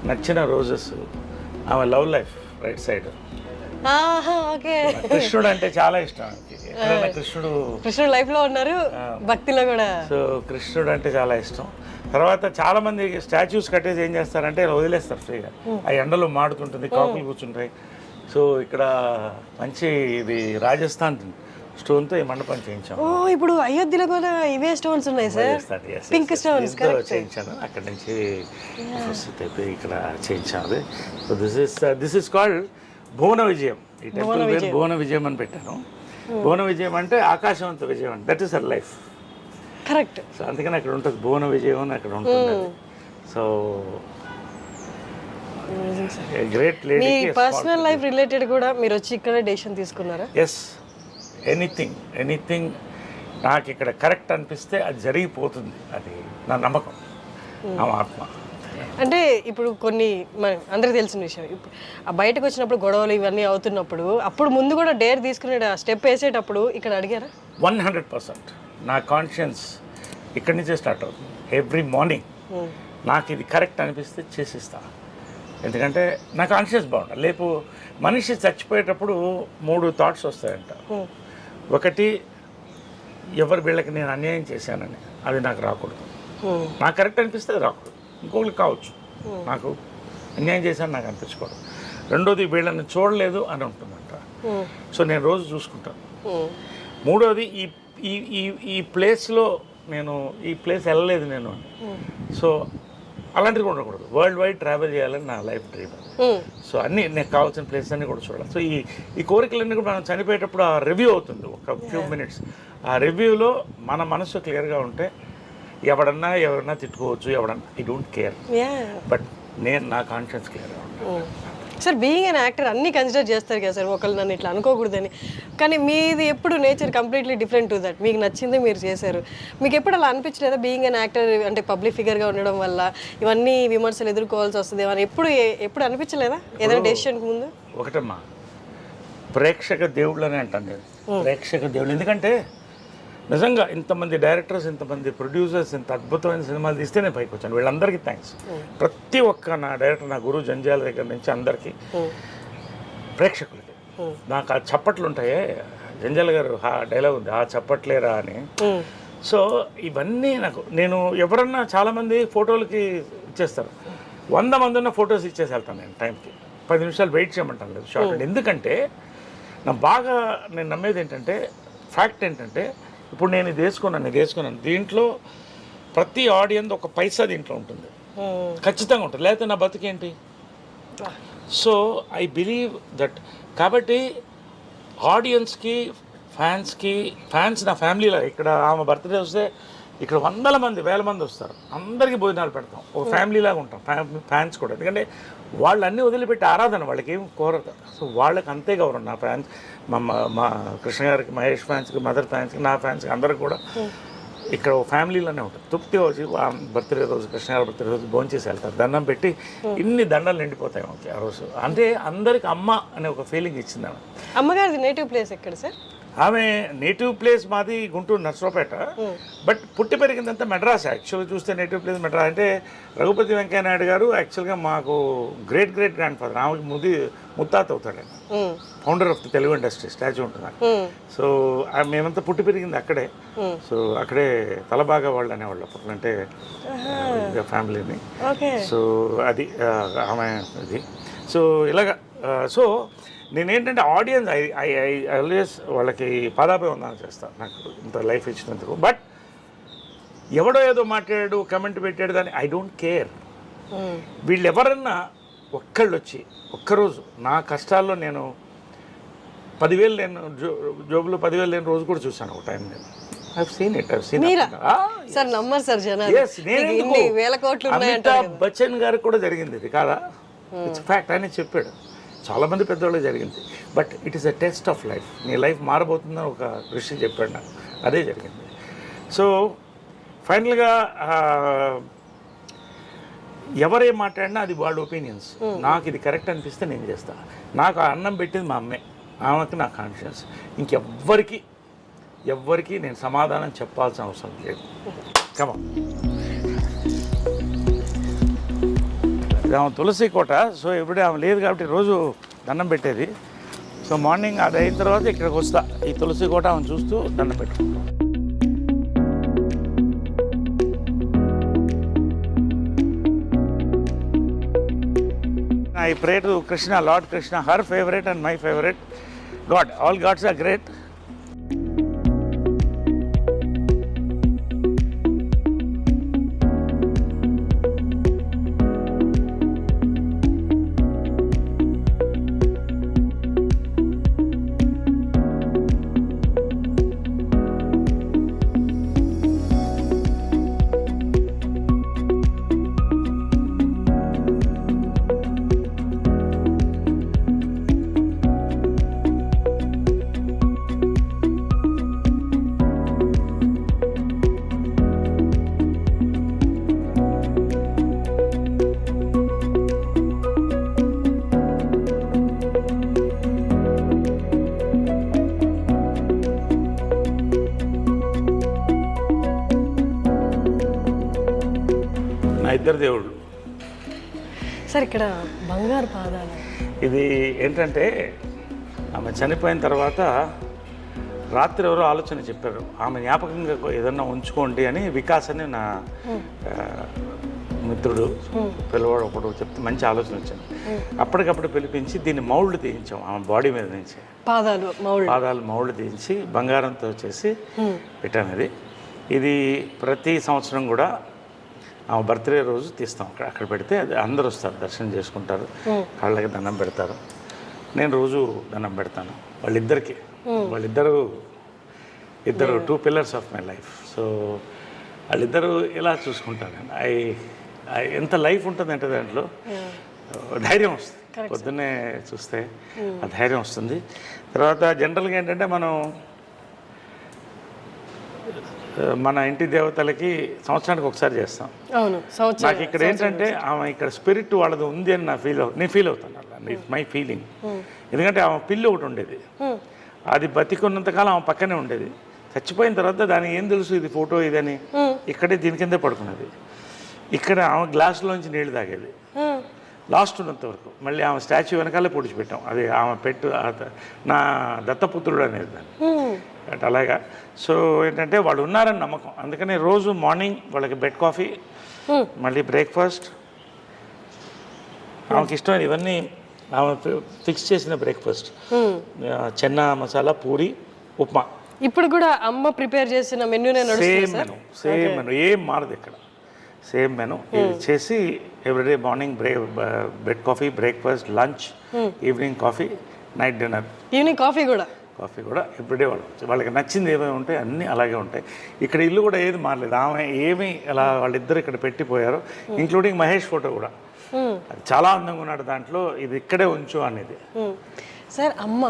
నచ్చిన రోజెస్, ఆమె లవ్ లైఫ్ రైట్ సైడ్. కృష్ణుడు అంటే చాలా ఇష్టం. కృష్ణుడు లైఫ్ లో ఉన్నారు, భక్తిలో కూడా. సో కృష్ణుడు అంటే చాలా ఇష్టం. తర్వాత చాలా మంది స్టాచ్యూస్ కట్టేసి ఏం చేస్తారంటే వదిలేస్తారు ఫ్రీగా. ఆ ఎండలో మాడుతుంటుంది, కాకులు కూర్చుంటాయి. సో ఇక్కడ మంచి ఇది రాజస్థాన్ స్టోన్తో ఈ మండపం చేయించాం. ఇప్పుడు అయోధ్యలో కూడా ఇవే స్టోన్స్ ఉన్నాయి సార్, పింక్ స్టోన్స్ చేయించాను. అక్కడ నుంచి ఇక్కడ చేయించాను. సో దిస్ ఇస్ కాల్డ్ భువన విజయం. ఈ టెంపుల్ పేరు భువన విజయం అని పెట్టాను. భువన విజయం అంటే ఆకాశవంత విజయం అంటే that is our life. Correct. So అందుకని అక్కడ ఉంటుంది భువన విజయం అని అక్కడ ఉంటుంది. So great lady. మీ పర్సనల్ లైఫ్ రిలేటెడ్ కూడా మీరు వచ్చి ఇక్కడ డెసిషన్ తీసుకున్నారా? ఎస్, ఎనీథింగ్ నాకు ఇక్కడ కరెక్ట్ అనిపిస్తే అది జరిగిపోతుంది. అది నా నమ్మకం, నా ఆత్మ. అంటే ఇప్పుడు కొన్ని అందరికి తెలిసిన విషయం, ఇప్పుడు ఆ బయటకు వచ్చినప్పుడు గొడవలు ఇవన్నీ అవుతున్నప్పుడు అప్పుడు ముందు కూడా డేర్ తీసుకునే స్టెప్ వేసేటప్పుడు ఇక్కడ అడిగారా? 100%. నా కాన్షియన్స్ ఇక్కడి నుంచే స్టార్ట్ అవుతుంది. ఎవ్రీ మార్నింగ్ నాకు ఇది కరెక్ట్ అనిపిస్తే చేసిస్తా. ఎందుకంటే నా కాన్షియస్ బాగుంటుంది. లేపు మనిషి చచ్చిపోయేటప్పుడు 3 థాట్స్ వస్తాయంట. ఒకటి, ఎవరు వీళ్ళకి నేను అన్యాయం చేశానని, అది నాకు రాకూడదు. నాకు కరెక్ట్ అనిపిస్తే అది రాకూడదు. ఇంకొకరికి కావచ్చు, నాకు అన్యాయం చేశాను నాకు అనిపించకూడదు. రెండోది, వీళ్ళని చూడలేదు అని ఉంటుందంట. సో నేను రోజు చూసుకుంటాను. మూడోది, ఈ ప్లేస్లో నేను ఈ ప్లేస్ వెళ్ళలేదు నేను. సో అలాంటిది కూడా ఉండకూడదు. వరల్డ్ వైడ్ ట్రావెల్ చేయాలని నా లైఫ్ డ్రీమ్. సో అన్నీ నాకు కావాల్సిన ప్లేస్ అన్నీ కూడా చూడాలి. సో ఈ కోరికలన్నీ కూడా మనం చనిపోయేటప్పుడు ఆ రివ్యూ అవుతుంది ఒక ఫ్యూ మినిట్స్. ఆ రివ్యూలో మన మనసు క్లియర్గా ఉంటే ఎవరన్నా తిట్టుకోవచ్చు, ఎవడన్నా, ఐ డోంట్ కేర్. బట్ నా కాన్షియన్స్ క్లియర్గా ఉంటాను. సార్ బీయింగ్ అన్ యాక్టర్ అన్నీ కన్సిడర్ చేస్తారు కదా సార్, ఒకళ్ళు నన్ను ఇట్లా అనుకోకూడదని. కానీ మీది ఎప్పుడు nature completely different to that. మీకు నచ్చింది మీరు చేశారు. మీకు ఎప్పుడు అలా అనిపించలేదా బీయింగ్ అన్ యాక్టర్ అంటే పబ్లిక్ ఫిగర్గా ఉండడం వల్ల ఇవన్నీ విమర్శలు ఎదుర్కోవాల్సి వస్తుంది అని ఎప్పుడు అనిపించలేదా ఏదైనా డెసిషన్కి ముందు? ఒకటమ్మా, ప్రేక్షక దేవుళ్ళు అని అంటాను నేను. ప్రేక్షక దేవుళ్ళు ఎందుకంటే నిజంగా ఇంతమంది డైరెక్టర్స్, ఇంతమంది ప్రొడ్యూసర్స్, ఇంత అద్భుతమైన సినిమాలు తీస్తే నేను పైకి వచ్చాను. వీళ్ళందరికీ థ్యాంక్స్. ప్రతి ఒక్క నా డైరెక్టర్, నా గురువు జంజాల దగ్గర నుంచి అందరికీ, ప్రేక్షకులకి. నాకు ఆ చప్పట్లు ఉంటాయే, జంజాల గారు ఆ డైలాగ్ ఉంది, ఆ చప్పట్లేరా అని. సో ఇవన్నీ నేను ఎవరన్నా చాలామంది ఫోటోలకి ఇచ్చేస్తారు. 100 మంది ఉన్న ఫొటోస్ ఇచ్చేసి వెళ్తాను నేను టైంకి. 10 నిమిషాలు వెయిట్ చేయమంటాను లేదు షార్ట్. ఎందుకంటే నేను నమ్మేది ఏంటంటే, ఫ్యాక్ట్ ఏంటంటే, ఇప్పుడు నేను ఇది వేసుకున్నాను, దీంట్లో ప్రతి ఆడియన్స్ ఒక పైసా దీంట్లో ఉంటుంది, ఖచ్చితంగా ఉంటుంది. లేకపోతే నా బతుకేంటి? So I believe that. కాబట్టి ఆడియన్స్కి, ఫ్యాన్స్ నా ఫ్యామిలీలో. ఇక్కడ ఆమె బర్త్డే వస్తే ఇక్కడ 100 మంది, 1000 మంది వస్తారు. అందరికీ భోజనాలు పెడతాం, ఒక ఫ్యామిలీలాగా ఉంటాం. ఫ్యాన్స్ కూడా, ఎందుకంటే వాళ్ళు అన్నీ వదిలిపెట్టి ఆరాధన, వాళ్ళకి ఏం కోరదు. సో వాళ్ళకి అంతే గౌరవం. నా ఫ్యాన్స్, మా కృష్ణ గారికి, మహేష్ ఫ్యాన్స్కి, మదర్ ఫ్యాన్స్కి, నా ఫ్యాన్స్కి, అందరికి కూడా ఇక్కడ ఒక ఫ్యామిలీలోనే ఉంటుంది. తృప్తి రోజు బర్త్డే రోజు, కృష్ణ గారి బర్త్డే రోజు భోంచేసి వెళ్తారు, దండం పెట్టి ఇన్ని దండాలు నిండిపోతాయి ఓకే ఆ రోజు. అంటే అందరికి అమ్మ అనే ఒక ఫీలింగ్ ఇచ్చింది ఆమె. అమ్మగారి నేటివ్ ప్లేస్ ఎక్కడ సార్? ఆమె నేటివ్ ప్లేస్ మాది గుంటూరు నర్సరావుపేట, బట్ పుట్టి పెరిగిందంతా మెడ్రాస్. యాక్చువల్గా చూస్తే నేటివ్ ప్లేస్ మెడ్రాస్. అంటే రఘుపతి వెంకయ్య నాయుడు గారు యాక్చువల్గా మాకు గ్రేట్ గ్రాండ్ ఫాదర్. ఆమెకి ముత్తాత అవుతాడు ఆయన, founder of the Telugu industry. Statue ఉంటుంది. సో మేమంతా పుట్టి పెరిగింది అక్కడే. సో అక్కడే తలబాగా వాళ్ళు అనేవాళ్ళు అప్పట్లో, అంటే ఫ్యామిలీని. సో అది ఆమె ఇది. సో ఇలాగా. సో నేనేంటంటే ఆడియన్స్ ఐ ఆల్వేస్ వాళ్ళకి పాదాభివందనం చేస్తాను, నాకు ఇంత లైఫ్ ఇచ్చినందుకు. బట్ ఎవడో ఏదో మాట్లాడాడు, కమెంట్ పెట్టాడు, దాన్ని ఐ డోంట్ కేర్. వీళ్ళు ఎవరన్నా ఒక్కళ్ళు వచ్చి ఒక్కరోజు నా కష్టాల్లో నేను 10,000 లేను జోబులో 10,000 లేని రోజు కూడా చూసాను ఒక టైం. నేను అమితాబ్ బచ్చన్ గారికి కూడా జరిగింది ఇది కాదా? It's fact. ఆయన చెప్పాడు. చాలామంది పెద్దవాళ్ళకి జరిగింది. But it is a test of life. నీ లైఫ్ మారబోతుందని ఒక విషయం చెప్పాడు నాకు, అదే జరిగింది. సో ఫైనల్గా ఎవరేం మాట్లాడినా అది వాళ్ళ ఒపీనియన్స్. నాకు ఇది కరెక్ట్ అనిపిస్తే నేను చేస్తాను. నాకు ఆ అన్నం పెట్టింది మా అమ్మే, ఆమెకి నా కాన్షియన్స్. ఎవ్వరికి నేను సమాధానం చెప్పాల్సిన అవసరం లేదు. కమా ఆమె తులసి కోట. సో ఎప్పుడే ఆమె లేదు కాబట్టి రోజు దండం పెట్టేది. సో మార్నింగ్ అది అయిన తర్వాత ఇక్కడికి వస్తా, ఈ తులసి కోట ఆమె చూస్తూ దండం పెట్టుకుంటాం. I pray to Krishna, Lord Krishna, her favorite and my favorite God. All gods are great. ఇద్దరు దేవుళ్ళు సార్. ఇక్కడ బంగారు పాదాలు, ఇది ఏంటంటే ఆమె చనిపోయిన తర్వాత రాత్రి ఎవరో ఆలోచన చెప్పారు, ఆమె జ్ఞాపకంగా ఏదన్నా ఉంచుకోండి అని. వికాస్ అని నా మిత్రుడు పిల్లవాడు ఒకడు చెప్తే మంచి ఆలోచన వచ్చింది. అప్పటికప్పుడు పిలిపించి దీన్ని మౌల్డ్ తీయించాం ఆమె బాడీ మీద నుంచి. పాదాలు మౌల్డ్ తీయించి బంగారంతో చేసి పెట్టాను. ఇది ప్రతి సంవత్సరం కూడా ఆమె బర్త్డే రోజు తీస్తాం. అక్కడ పెడితే అది అందరూ వస్తారు, దర్శనం చేసుకుంటారు, కాళ్ళకి దండం పెడతారు. నేను రోజు దండం పెడతాను వాళ్ళిద్దరు 2 pillars of my life. So వాళ్ళిద్దరూ ఇలా చూసుకుంటాను. ఎంత లైఫ్ ఉంటుందంటే దాంట్లో ధైర్యం వస్తుంది. పొద్దున్నే చూస్తే ఆ ధైర్యం వస్తుంది. తర్వాత జనరల్గా ఏంటంటే మన ఇంటి దేవతలకి సంవత్సరానికి ఒకసారి చేస్తాం. నాకు ఇక్కడ ఏంటంటే ఆమె ఇక్కడ స్పిరిట్ వాళ్ళది ఉంది అని నేను ఫీల్ అవుతాను. అలా ఇట్స్ మై ఫీలింగ్. ఎందుకంటే ఆమె పిల్లి ఒకటి ఉండేది, అది బతికున్నంతకాలం ఆమె పక్కనే ఉండేది. చచ్చిపోయిన తర్వాత దానికి ఏం తెలుసు ఇది ఫోటో ఇదని, ఇక్కడే దీని కిందే పడుకున్నది. ఇక్కడ ఆమె గ్లాసులోంచి నీళ్ళు తాగేది లాస్ట్ ఉన్నంత వరకు. మళ్ళీ ఆమె స్టాచ్యూ వెనకాలే పొడిచిపెట్టాం. అది ఆమె నా దత్తపుత్రుడు అనేది దాన్ని అంటే అలాగా. సో ఏంటంటే వాళ్ళు ఉన్నారని నమ్మకం. అందుకని రోజు మార్నింగ్ వాళ్ళకి బెడ్ కాఫీ, మళ్ళీ బ్రేక్ఫాస్ట్. ఆమెకి ఇష్టమైన ఇవన్నీ ఆమె ఫిక్స్ చేసిన బ్రేక్ఫాస్ట్, చెన్నా మసాలా, పూరి, ఉప్మా. ఇప్పుడు కూడా అమ్మ ప్రిపేర్ చేసిన మెనూ సేమ్ మెనూ ఏం మారదు ఇక్కడ. సేమ్ మెనూ చేసి everyday morning bed coffee, breakfast, lunch, evening coffee, night dinner. Evening coffee కూడా ఎవ్రీడే వాళ్ళకి నచ్చింది ఏమేమి ఉంటాయి అన్నీ అలాగే ఉంటాయి. ఇక్కడ ఇల్లు కూడా ఏది మారలేదు. ఆమె ఏమి అలా వాళ్ళిద్దరు ఇక్కడ పెట్టిపోయారు, ఇంక్లూడింగ్ మహేష్ ఫోటో కూడా. చాలా అందంగా ఉన్నాడు దాంట్లో, ఇది ఇక్కడే ఉంచు అనేది. సార్ అమ్మ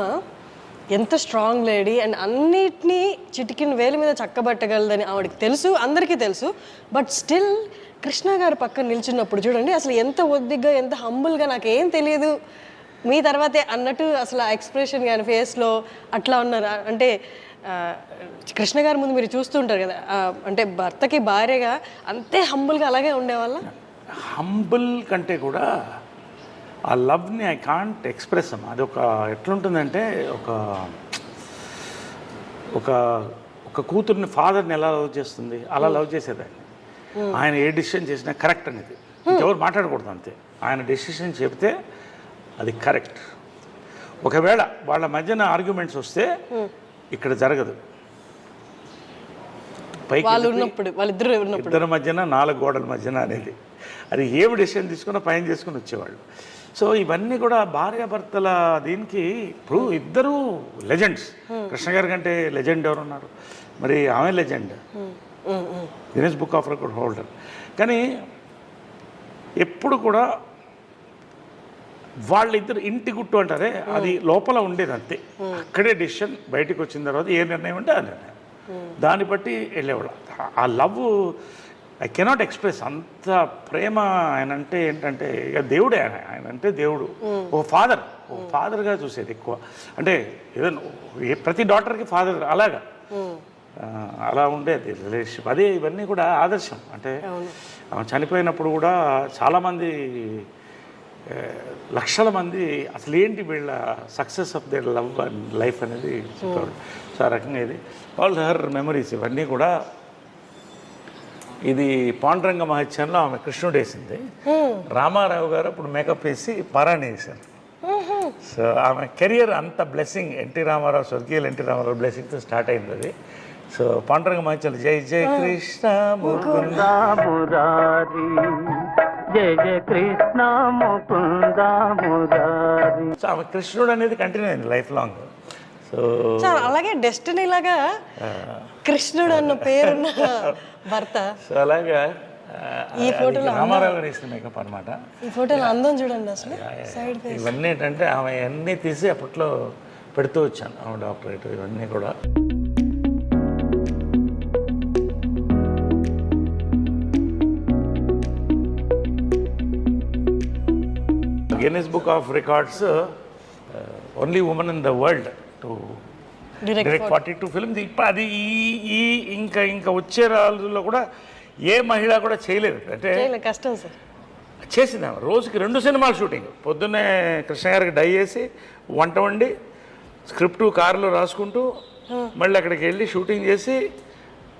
ఎంత స్ట్రాంగ్ లేడీ అండ్ అన్నిటినీ చిటికిన వేలు మీద చక్కబట్టగలదని ఆవిడకి తెలుసు, అందరికీ తెలుసు. బట్ స్టిల్ కృష్ణ గారు పక్కన నిల్చున్నప్పుడు చూడండి అసలు ఎంత ఒద్దిగ్గా, ఎంత హంబుల్గా, నాకేం తెలియదు మీ తర్వాతే అన్నట్టు అసలు ఆ ఎక్స్ప్రెషన్ కానీ ఫేస్లో అట్లా ఉన్నారు. అంటే కృష్ణ గారి ముందు మీరు చూస్తుంటారు కదా, అంటే భర్తకి భార్యగా అంతే హంబుల్గా అలాగే ఉండేవాళ్ళ. హంబుల్ కంటే కూడా ఆ లవ్ని ఐ కాంట్ ఎక్స్ప్రెస్. అది ఒక ఎట్లుంటుందంటే ఒక కూతుర్ని ఫాదర్ని ఎలా లవ్ చేస్తుంది అలా లవ్ చేసేదాన్ని. ఆయన ఏ డెసిషన్ చేసినా కరెక్ట్ అనేది, ఎవరు మాట్లాడకూడదు అంతే. ఆయన డెసిషన్ చెప్తే అది కరెక్ట్. ఒకవేళ వాళ్ళ మధ్యన ఆర్గ్యుమెంట్స్ వస్తే ఇక్కడ జరగదు. పైకి ఇద్దరి మధ్యన 4 గోడల మధ్యన అనేది, అది ఏమి డెసిషన్ తీసుకున్నా పైన చేసుకుని వచ్చేవాళ్ళు. సో ఇవన్నీ కూడా భార్యాభర్తల దీనికి. ఇప్పుడు ఇద్దరు లెజెండ్స్. కృష్ణ గారి కంటే లెజెండ్ ఎవరున్నారు? మరి ఆమె legend, Guinness book of record holder. కానీ ఎప్పుడు కూడా వాళ్ళిద్దరు ఇంటి గుట్టు అంటారే అది లోపల ఉండేది అంతే. అక్కడే డెసిషన్ బయటకు వచ్చిన తర్వాత ఏ నిర్ణయం అంటే ఆ నిర్ణయం, దాన్ని బట్టి వెళ్ళేవాళ్ళు. ఆ లవ్ ఐ కెనాట్ ఎక్స్ప్రెస్. అంత ప్రేమ ఆయన అంటే ఏంటంటే ఇక దేవుడే, ఆయన అంటే దేవుడు. ఒక ఫాదర్గా చూసేది ఎక్కువ. అంటే ఏదైనా ప్రతి డాటర్కి ఫాదర్ అలాగా అలా ఉండేది రిలేషన్షిప్. అదే ఇవన్నీ కూడా ఆదర్శం. అంటే ఆమె చనిపోయినప్పుడు కూడా చాలామంది లక్షల మంది అసలు ఏంటి వీళ్ళ success of their love and life అనేది చెప్పారు. సో ఆ రకంగా ఇది ఆల్ హర్ మెమరీస్ ఇవన్నీ కూడా. ఇది పాండురంగ మహత్యంలో ఆమె కృష్ణుడు వేసింది. రామారావు గారు అప్పుడు మేకప్ వేసి పారాయణ వేశారు. సో ఆమె కెరియర్ అంత బ్లెస్సింగ్ ఎన్టీ రామారావు, స్వర్గీయులు ఎన్టీ రామారావు బ్లెస్సింగ్తో స్టార్ట్ అయింది అది. సో పాండురంగ మహత్యంలో జై జై కృష్ణ ముకుంద మురారి, జయ జయ కృష్ణ ముకుంద మురారి. సో ఆమె కృష్ణుడు అనేది కంటిన్యూ అయింది లైఫ్ లాంగ్. సో అలాగే డెస్టినీ లాగా కృష్ణుడు అన్న పేరున్న భర్త. సో అలాగా ఈ ఫోటోలో రామారావు గారు వేసిన మేకప్ అనమాట. ఈ ఫోటోలో అందం చూడండి అసలు. సైడ్ ఫేస్ ఇవన్నీ ఏంటంటే ఆమె అన్నీ తీసి అప్పట్లో పెడుతూ వచ్చాను ఆమె డాక్టరేట్ ఇవన్నీ కూడా. Guinness book of records only women in the world to direct 42 films. ఇప్పుడు అది ఈ ఇంకా వచ్చే రోజుల్లో కూడా ఏ మహిళ కూడా చేయలేదు. అంటే కష్టం సార్. చేసింది ఆమె రోజుకి 2 సినిమాలు షూటింగ్. పొద్దున్నే కృష్ణ గారికి డై చేసి వంట వండి స్క్రిప్ట్ కారులో రాసుకుంటూ మళ్ళీ అక్కడికి వెళ్ళి షూటింగ్ చేసి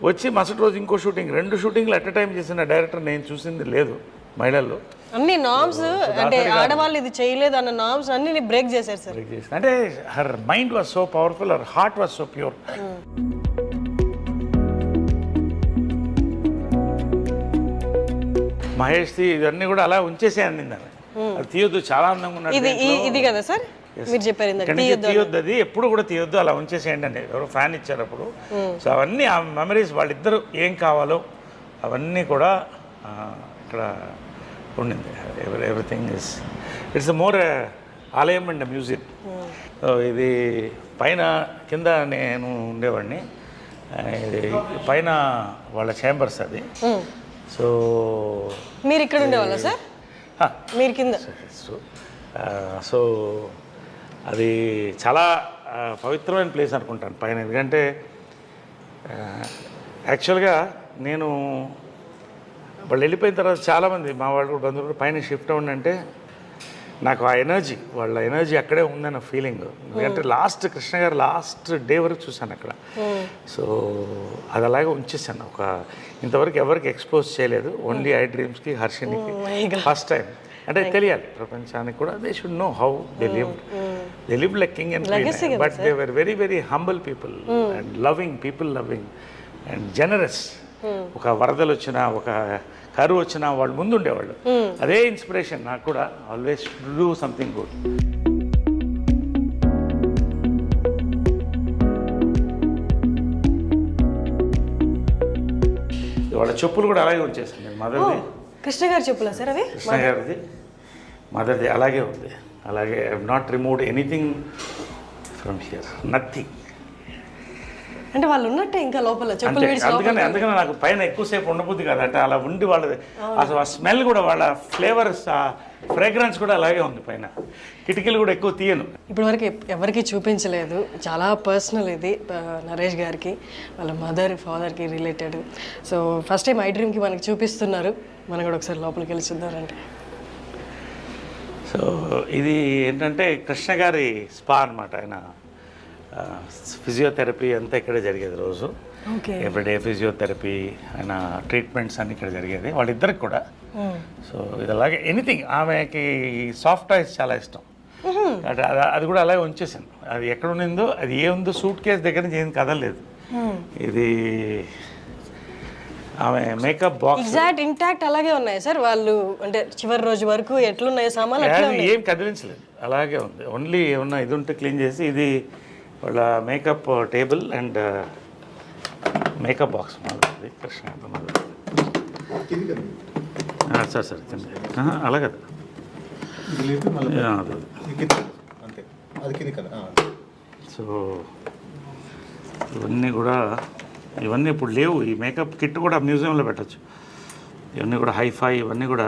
వచ్చి మరుసటి రోజు ఇంకో షూటింగ్. 2 షూటింగ్లు అట్ ఎ టైం చేసిన డైరెక్టర్ నేను చూసింది లేదు మహిళల్లో. అన్ని నామ్స్ అంటే ఆడవాళ్ళు ఇది చేయలేదు అన్న నామ్స్ అన్ని బ్రేక్ చేశారు సార్. అంటే her mind was so powerful, her heart was so pure. Mahesh ఇవన్నీ కూడా అలా ఉంచేసే అందింది ఆమె. అది తీయొద్దు, చాలా అందంగా ఉన్నది. ఇది కదా సార్ మీరు చెప్పారు తీయొద్దు, అది ఎప్పుడు కూడా తీయొద్దు, అలా ఉంచేసేయండి అండి. ఎవరో ఫ్యాన్ ఇచ్చారు అప్పుడు. సో అవన్నీ ఆ మెమరీస్ వాళ్ళిద్దరు ఏం కావాలో అవన్నీ కూడా ఇక్కడ ఉండింది. ఎవ్రీథింగ్ ఇస్ ఇట్స్ మోర్ ఆలయం అండ్ మ్యూజియం. సో ఇది పైన కింద నేను ఉండేవాడిని, ఇది పైన వాళ్ళ ఛాంబర్స్ అది. సో మీరు ఇక్కడ ఉండేవాళ్ళ సార్? మీరు కింద. సో అది చాలా పవిత్రమైన ప్లేస్ అనుకుంటాను పైన. ఎందుకంటే యాక్చువల్గా నేను వాళ్ళు వెళ్ళిపోయిన తర్వాత చాలామంది మా వాళ్ళు కూడా బంధువులు పైన షిఫ్ట్ అవ్వండి అంటే నాకు ఆ ఎనర్జీ, వాళ్ళ ఎనర్జీ అక్కడే ఉందన్న ఫీలింగ్. ఎందుకంటే లాస్ట్ కృష్ణ గారు లాస్ట్ డే వరకు చూశాను అక్కడ. సో అది అలాగే ఉంచేసాను. ఇంతవరకు ఎవరికి ఎక్స్పోజ్ చేయలేదు, ఓన్లీ ఐ డ్రీమ్స్కి హర్షినికి ఫస్ట్ టైం. అంటే తెలియాలి ప్రపంచానికి కూడా, they should know how they live like king and queen. But they were very very humble people and loving people, loving and generous. ఒక వరదలు వచ్చినా, ఒక కరువు వచ్చినా వాళ్ళు ముందు ఉండేవాళ్ళు. అదే ఇన్స్పిరేషన్ నాకు కూడా, ఆల్వేస్ డూ సంథింగ్ గుడ్. వాళ్ళ చెప్పులు కూడా అలాగే వచ్చేసింది. మదర్ది కృష్ణ గారి చెప్పులా సార్ అవి? కృష్ణ గారిది మదర్ది అలాగే ఉంది. అలాగే I have not removed anything from here, nothing. అంటే వాళ్ళు ఉన్నట్టే ఇంకా లోపల చెప్పులు. అందుకని నాకు పైన ఎక్కువసేపు ఉండబుద్ది కాదు. అంటే అలా ఉండి వాళ్ళది అసలు ఆ స్మెల్ కూడా, వాళ్ళ ఫ్లేవర్స్, ఆ ఫ్రేగ్రెన్స్ కూడా అలాగే ఉంది పైన. కిటికీలు కూడా ఎక్కువ తీయను. ఇప్పటివరకు ఎవరికి చూపించలేదు, చాలా పర్సనల్ ఇది నరేష్ గారికి, వాళ్ళ మదర్ ఫాదర్కి రిలేటెడ్. సో ఫస్ట్ టైం ఐ డ్రీమ్కి మనకి చూపిస్తున్నారు. మనం కూడా ఒకసారి లోపలికి వెళ్ళి చూద్దామంటే. సో ఇది ఏంటంటే కృష్ణ గారి స్పా అనమాట. ఆయన ఫిజియోథెరపీ అంతా ఇక్కడే జరిగేది రోజు. ఎవ్రీడే ఫిజియోథెరపీ, ఆయన ట్రీట్మెంట్స్ అన్నీ ఇక్కడ జరిగేది వాళ్ళిద్దరికి కూడా. సో ఇది అలాగే ఎనీథింగ్. ఆమెకి సాఫ్ట్ టాయ్స్ చాలా ఇష్టం. అది కూడా అలాగే ఉంచేసాను. అది ఎక్కడ ఉన్నిందో, అది ఏముందో సూట్ కేసు దగ్గర నుంచి ఏం కదలలేదు. ఇది ఆమె మేకప్ బాక్స్ ఎగ్జాక్ట్ ఇంటాక్ట్ అలాగే ఉన్నాయి సార్. వాళ్ళు అంటే చివరి రోజు వరకు ఎట్లున్నాయో సామాన్లు ఏం కదిలించలేదు, అలాగే ఉంది. ఓన్లీ ఏమన్నా ఇది ఉంటే క్లీన్ చేసి, ఇది వాళ్ళ makeup table and makeup box మాది కృష్ణ. సార్ తింది అలా కదా. ఇది లేపి మళ్ళీ అది. ఇది కింద అంతే, అది కింది కదా. సో ఇవన్నీ ఇప్పుడు లేవు. ఈ మేకప్ కిట్ కూడా మ్యూజియంలో పెట్టచ్చు. ఇవన్నీ కూడా హైఫై, ఇవన్నీ కూడా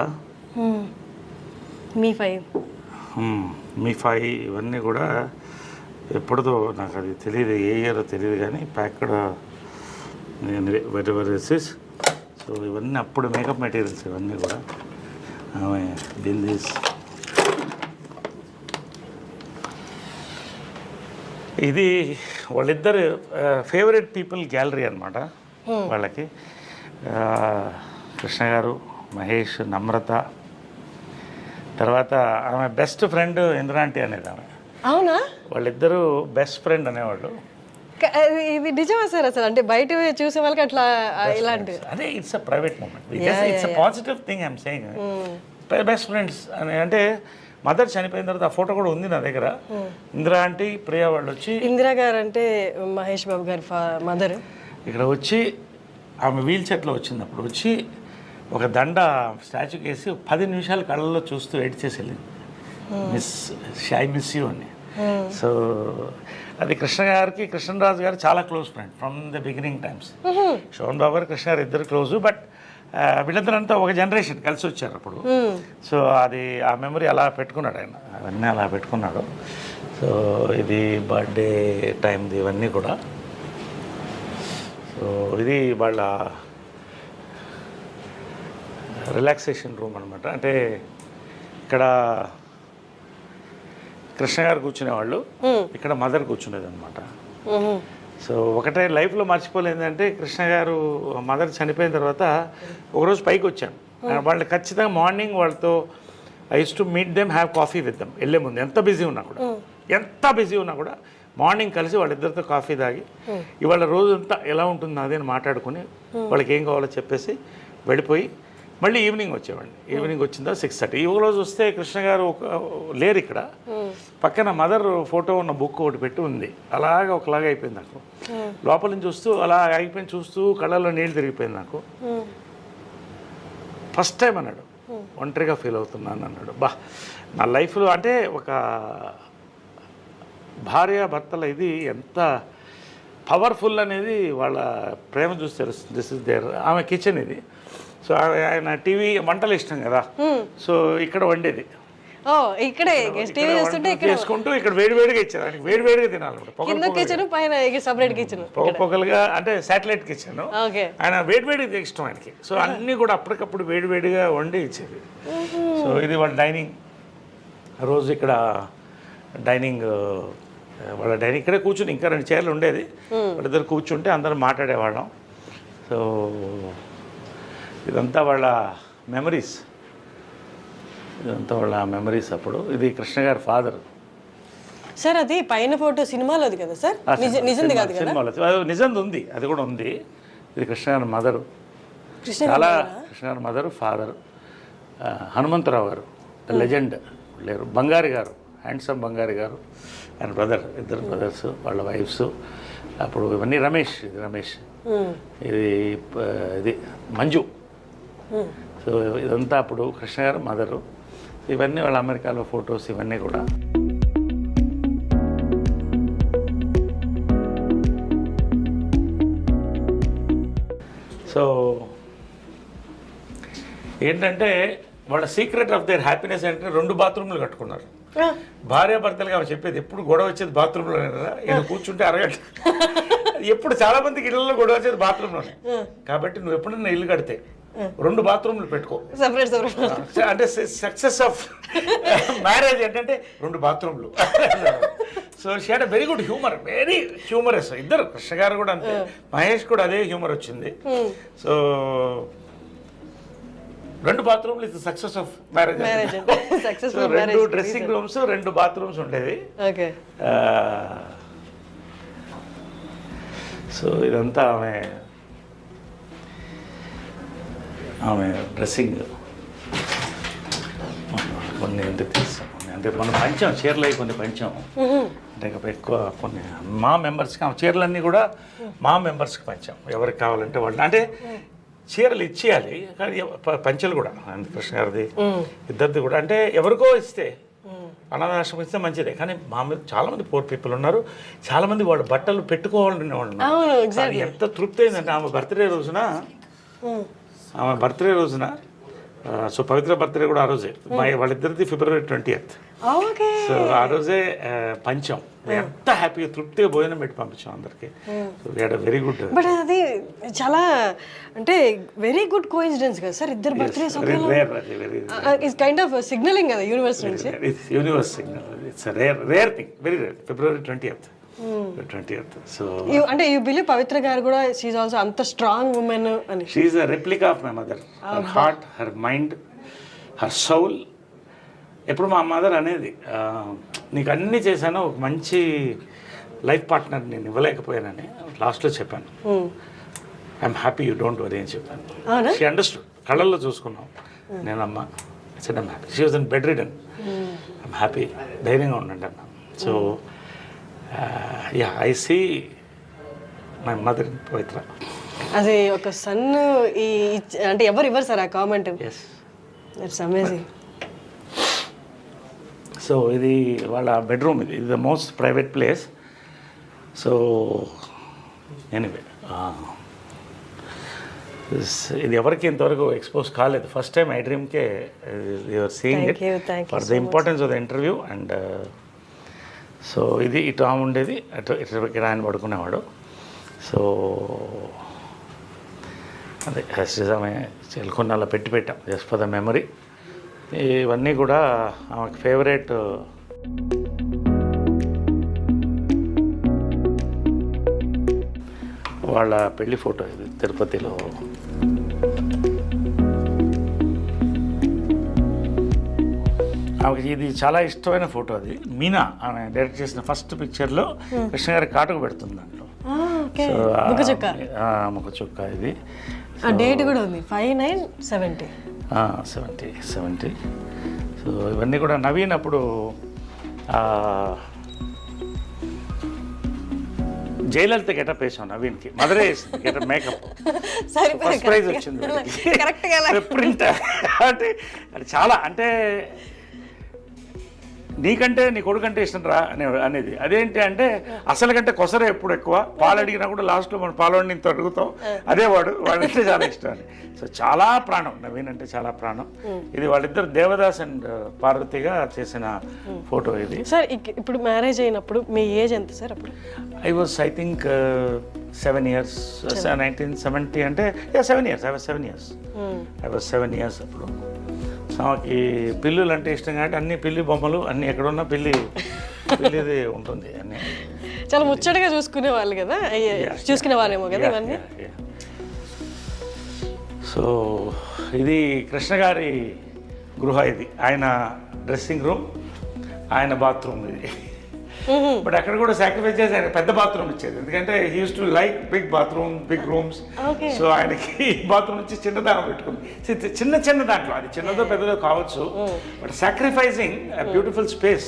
మీ ఫై ఇవన్నీ కూడా ఎప్పుడుదో నాకు అది తెలియదు, ఏ ఇయర్ తెలియదు, కానీ ప్యాక్డ్ వెరీ దిస్. సో ఇవన్నీ అప్పుడు మేకప్ మెటీరియల్స్ ఇవన్నీ కూడా. ఆమె దిస్ ఇది వాళ్ళిద్దరు ఫేవరెట్ పీపుల్ గ్యాలరీ అనమాట వాళ్ళకి. కృష్ణ గారు, మహేష్, నమ్రత, తర్వాత ఆమె బెస్ట్ ఫ్రెండ్ ఇంద్రాంటి అనేది ఆమె. అవునా? వాళ్ళిద్దరూ బెస్ట్ ఫ్రెండ్ అనేవాళ్ళు. ఇది నిజమా సార్? అసలు అంటే బయట చూసే వాళ్ళకి అట్లా ఇలాంటి అదే it's a private moment, it's a positive thing I'm saying. Best friends అని అంటే మదర్ చనిపోయిన తర్వాత ఆ ఫోటో కూడా ఉంది నా దగ్గర. ఇందిరా ఆంటీ, ప్రియా వాళ్ళు వచ్చి, ఇందిరా గారు అంటే మహేష్ బాబు గారి మదర్, ఇక్కడ వచ్చి ఆమె వీల్ చైర్లో వచ్చింది. అప్పుడు వచ్చి ఒక దండ స్టాచ్యూకి వేసి 10 నిమిషాలు కళ్ళల్లో చూస్తూ ఎడిట్ చేసి వెళ్ళింది, మిస్ యూ అని. సో అది కృష్ణ గారికి, కృష్ణరాజు గారు చాలా close friend from the beginning times. Sobhan Babu గారు, కృష్ణ గారు ఇద్దరు క్లోజు. బట్ వీళ్ళందరంతా ఒక జనరేషన్ కలిసి వచ్చారు అప్పుడు. సో అది ఆ మెమరీ అలా పెట్టుకున్నాడు ఆయన, అవన్నీ అలా పెట్టుకున్నాడు. సో ఇది బర్త్డే టైంది ఇవన్నీ కూడా. సో ఇది వాళ్ళ రిలాక్సేషన్ రూమ్ అనమాట. అంటే ఇక్కడ కృష్ణ గారు కూర్చునేవాళ్ళు, ఇక్కడ మదర్ కూర్చునేది అనమాట. సో ఒకటే లైఫ్లో మర్చిపోలేదంటే కృష్ణ గారు మదర్ చనిపోయిన తర్వాత ఒకరోజు పైకి వచ్చాను. వాళ్ళు ఖచ్చితంగా మార్నింగ్ వాళ్ళతో I use to meet them, have coffee with them. వెళ్ళే ముందు ఎంత బిజీ ఉన్నా కూడా మార్నింగ్ కలిసి వాళ్ళిద్దరితో కాఫీ తాగి ఇవాళ రోజంతా ఎలా ఉంటుందో అదే మాట్లాడుకుని వాళ్ళకి ఏం కావాలో చెప్పేసి వెళ్ళిపోయి మళ్ళీ ఈవినింగ్ వచ్చేవాడిని. ఈవినింగ్ వచ్చిందా 6:30. ఈ రోజు వస్తే కృష్ణ గారు లేరు ఇక్కడ. పక్కన మదర్ ఫోటో ఉన్న బుక్ ఒకటి పెట్టి ఉంది. అలాగా ఒకలాగా అయిపోయింది నాకు. లోపల నుంచి చూస్తూ అలా అయిపోయింది, చూస్తూ కళ్ళల్లో నీళ్ళు తిరిగిపోయింది నాకు. ఫస్ట్ టైం అన్నాడు ఒంటరిగా ఫీల్ అవుతున్నాను అన్నాడు. నా లైఫ్లో అంటే ఒక భార్య భర్తల ఇది ఎంత పవర్ఫుల్ అనేది వాళ్ళ ప్రేమ చూసి తెలుస్తుంది. This is there. ఆమె కిచెన్ ఇది. సో ఆయన టీవీ వంటలు ఇష్టం కదా, సో ఇక్కడ వండేది. ఇక్కడే టీవీ చూస్తుంటే చేసుకుంటూ ఇక్కడ వేడివేడిగా ఇచ్చారు. ఆయనకి వేడివేడిగా తినాలి. పొగలుగా అంటే శాటిలైట్ కిచెన్. ఆయన వేడివేడిగా ఇష్టం ఆయనకి. సో అన్నీ కూడా అప్పటికప్పుడు వేడివేడిగా వండి ఇచ్చేది. సో ఇది వాళ్ళ డైనింగ్. రోజు ఇక్కడ డైనింగ్, వాళ్ళ డైనింగ్ ఇక్కడే కూర్చుని, ఇంకా 2 చైర్లు ఉండేది. వాళ్ళిద్దరు కూర్చుంటే అందరం మాట్లాడేవాళ్ళం. సో ఇదంతా వాళ్ళ మెమరీస్, అప్పుడు. ఇది కృష్ణ గారి ఫాదర్ సార్. అది పైన ఫోటో సినిమాలోది కదా సార్? నిజంది కాదు కదా? సినిమాలో నిజంది ఉంది, అది కూడా ఉంది. ఇది కృష్ణ గారి మదరు, చాలా కృష్ణ గారి మదరు, ఫాదర్. హనుమంతరావు గారు లెజెండ్ లేరు. బంగారి గారు, హ్యాండ్సమ్ బంగారి గారు, ఆయన బ్రదర్, ఇద్దరు బ్రదర్స్, వాళ్ళ వైఫ్స్. అప్పుడు ఇవన్నీ రమేష్, ఇది మంజు. సో ఇదంతా అప్పుడు కృష్ణ గారు మదరు. ఇవన్నీ వాళ్ళ అమెరికాలో ఫొటోస్ ఇవన్నీ కూడా. సో ఏంటంటే వాళ్ళ సీక్రెట్ ఆఫ్ దేర్ హ్యాపీనెస్ అంటే 2 బాత్రూమ్లు కట్టుకున్నారు. భార్యాభర్తలుగా చెప్పేది ఎప్పుడు గొడవ వచ్చేది బాత్రూంలోనే కదా. ఈయన కూర్చుంటే అరగంట. ఎప్పుడు చాలా మందికి ఇళ్లలో గొడవ వచ్చేది బాత్రూంలోనే. కాబట్టి నువ్వు ఎప్పుడన్నా ఇల్లు కడితే 2 బాత్రూమ్లు పెట్టుకో. అంటే సక్సెస్ ఆఫ్ మ్యారేజ్ ఏంటంటే 2 బాత్రూమ్లు. So she had a very good humour, very humorous. ఇద్దరు, కృష్ణ గారు కూడా అంతే, మహేష్ కూడా అదే హ్యూమర్ వచ్చింది. సో 2 బాత్రూమ్లు is success of marriage. 2 dressing rooms, 2 bathrooms ఉండేవి. సో ఇదంతా ఆమె డ్రెస్సింగ్. కొన్ని ఎందుకు తీస్తాం అంటే మనం పంచాం, చీరలు అవి కొన్ని పంచాం. అంటే ఎక్కువ కొన్ని మా మెంబర్స్కి, ఆ చీరలన్నీ కూడా మా మెంబర్స్కి పంచాం. ఎవరికి కావాలంటే వాళ్ళు. అంటే చీరలు ఇచ్చేయాలి, కానీ పంచెలు కూడా కృష్ణ గారిది ఇద్దరిది కూడా, అంటే ఎవరికో ఇస్తే అనాథాశ్రమం ఇస్తే మంచిదే, కానీ మామూలు చాలామంది పూర్ పీపుల్ ఉన్నారు, చాలామంది వాళ్ళు బట్టలు పెట్టుకోవాలని వాళ్ళు ఉన్నారు. ఎంత తృప్తి అయిందంటే ఆమె బర్త్డే రోజున సో పవిత్ర బర్త్డే కూడా ఆ రోజే, వాళ్ళిద్దరిది February 20th. సో ఆ రోజే పంచం, ఎంత హ్యాపీగా తృప్తిగా భోజనం పెట్టి పంపించాం అందరికి. So we had a very good. But అది చాలా అంటే వెరీ గుడ్ కోఇన్సిడెన్స్ కదా సార్, ఇద్దరు birthdays it's kind of signaling కదా యూనివర్స్ నుంచి. Universe signal, it's rare thing, very rare. February 20th. So అంటే యూ బిలీవ్ పవిత్ర గారు కూడా షీఈ్ ఆల్సో అంత స్ట్రాంగ్ ఉమెన్ అని? She's a replica of my mother. Her heart, her mind, her soul. ఎప్పుడు మా mother అనేది, నీకు అన్నీ చేశాను, ఒక మంచి లైఫ్ పార్ట్నర్ నేను ఇవ్వలేకపోయానని లాస్ట్లో చెప్పాను. I'm happy, you don't worry అని చెప్పాను. షీ అండర్స్టూడ్, కళ్ళల్లో చూసుకున్నాం నేను అమ్మ. Said I'm happy. She was in bedridden. I'm happy, ధైర్యంగా ఉండండి అన్న. So yeah, I see my mother in Pavitra. అది ఒక సన్ అంటే ఎవరు ఇవ్వరు సార్ ఆ comment. Yes, it's amazing. So ఇది వాళ్ళ బెడ్రూమ్, ఇది the most private place. So anyway, ఇది ఎవరికి ఇంతవరకు ఎక్స్పోజ్ కాలేదు. ఫస్ట్ టైం ఐ డ్రీమ్కే you're seeing it for the importance of the interview. And so ఇది ఇటు ఆమె ఉండేది, అటు ఇటు ఆయన పడుకునేవాడు. సో అదే ఆమె చెల్కొన్నాళ్ళ పెట్టాం జస్ట్ ఫర్ ద మెమరీ. ఇవన్నీ కూడా ఆమెకు ఫేవరెట్. వాళ్ళ పెళ్లి ఫోటో ఇది తిరుపతిలో. ఆమెకి ఇది చాలా ఇష్టమైన ఫోటో. అది మీనా ఆమె డైరెక్ట్ చేసిన ఫస్ట్ పిక్చర్లో కృష్ణ గారి కాటుకు పెడుతుంది దాంట్లో. ముఖ చుక్క. ఇది డేట్ కూడా ఉంది 5/9/70. 70. సో ఇవన్నీ కూడా నవీన్ అప్పుడు జయలలిత గెటప్ వేసాం నవీన్కి. మదరే వేసింది గెటప్, మేకప్. ఫస్ట్ ప్రైజ్ వచ్చింది ప్రింట్. అంటే అది చాలా, అంటే నీకంటే నీ కొడుకంటే ఇష్టం రా అనేది. అదేంటి అంటే అసలు కంటే కొసరే ఎప్పుడు ఎక్కువ. పాలు అడిగినా కూడా లాస్ట్లో మనం పాలవాడిని ఇంత అడుగుతాం, అదే వాడంటే చాలా ఇష్టం అని. సో చాలా ప్రాణం, నవీన్ అంటే చాలా ప్రాణం. ఇది వాళ్ళిద్దరు దేవదాస్ అండ్ పార్వతిగా చేసిన ఫోటో ఇది. సార్ ఇప్పుడు మ్యారేజ్ అయినప్పుడు మీ ఏజ్ ఎంత సార్ అప్పుడు? I was I think 7 years, 1970. అంటే 7 years. I was 7 years. I was 7 years అప్పుడు. ఆమెకి పిల్లులు అంటే ఇష్టం కాబట్టి అన్ని పిల్లి బొమ్మలు అన్ని ఎక్కడున్నా పిల్లిది ఉంటుంది. అన్నీ చాలా ముచ్చటగా చూసుకునే వాళ్ళు కదా, చూసుకునే వాళ్ళేమో కదా ఇవన్నీ. సో ఇది కృష్ణ గారి గృహ. ఇది ఆయన డ్రెస్సింగ్ రూమ్, ఆయన బాత్రూమ్ ఇది. బట్ అక్కడ కూడా సాక్రిఫైస్ చేసి ఆయన పెద్ద బాత్రూమ్ ఇచ్చేది, ఎందుకంటే he used to like big bathroom, big rooms. So ఆయనకి బాత్రూమ్ నుంచి చిన్న దానం పెట్టుకుంది. చిన్న దాంట్లో, అది చిన్నదో పెద్దదో కావచ్చు, but sacrificing beautiful space.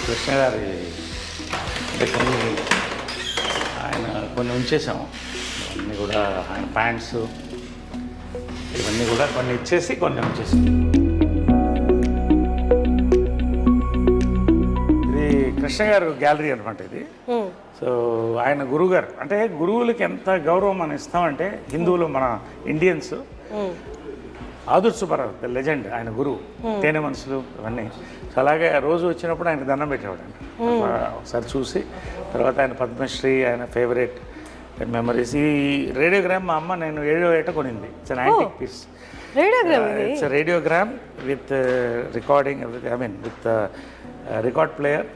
Krishna గారి ఆయన కొన్ని ఉంచేసాము, అన్నీ కూడా ఆయన ప్యాంట్స్ ఇవన్నీ కూడా కొన్ని ఇచ్చేసి కొన్ని ఉంచేసి. ఇది కృష్ణ గారు గ్యాలరీ అనమాట ఇది. సో ఆయన గురువుగారు, అంటే గురువులకి ఎంత గౌరవం మనం ఇస్తామంటే, హిందువులు మన ఇండియన్స్, ఆదుర్ సుబ్బారావు ద లెజెండ్, ఆయన గురువు, తేనె మనసులు ఇవన్నీ. సో అలాగే రోజు వచ్చినప్పుడు ఆయన దండం పెట్టేవాడు. ఒకసారి చూసి తర్వాత ఆయన పద్మశ్రీ, ఆయన ఫేవరెట్ మెమరీస్. ఈ రేడియోగ్రామ్ మా అమ్మ నేను 7వ ఏట కొనింది. It's an antique piece. It's radiogram with recording everything, I mean with record player.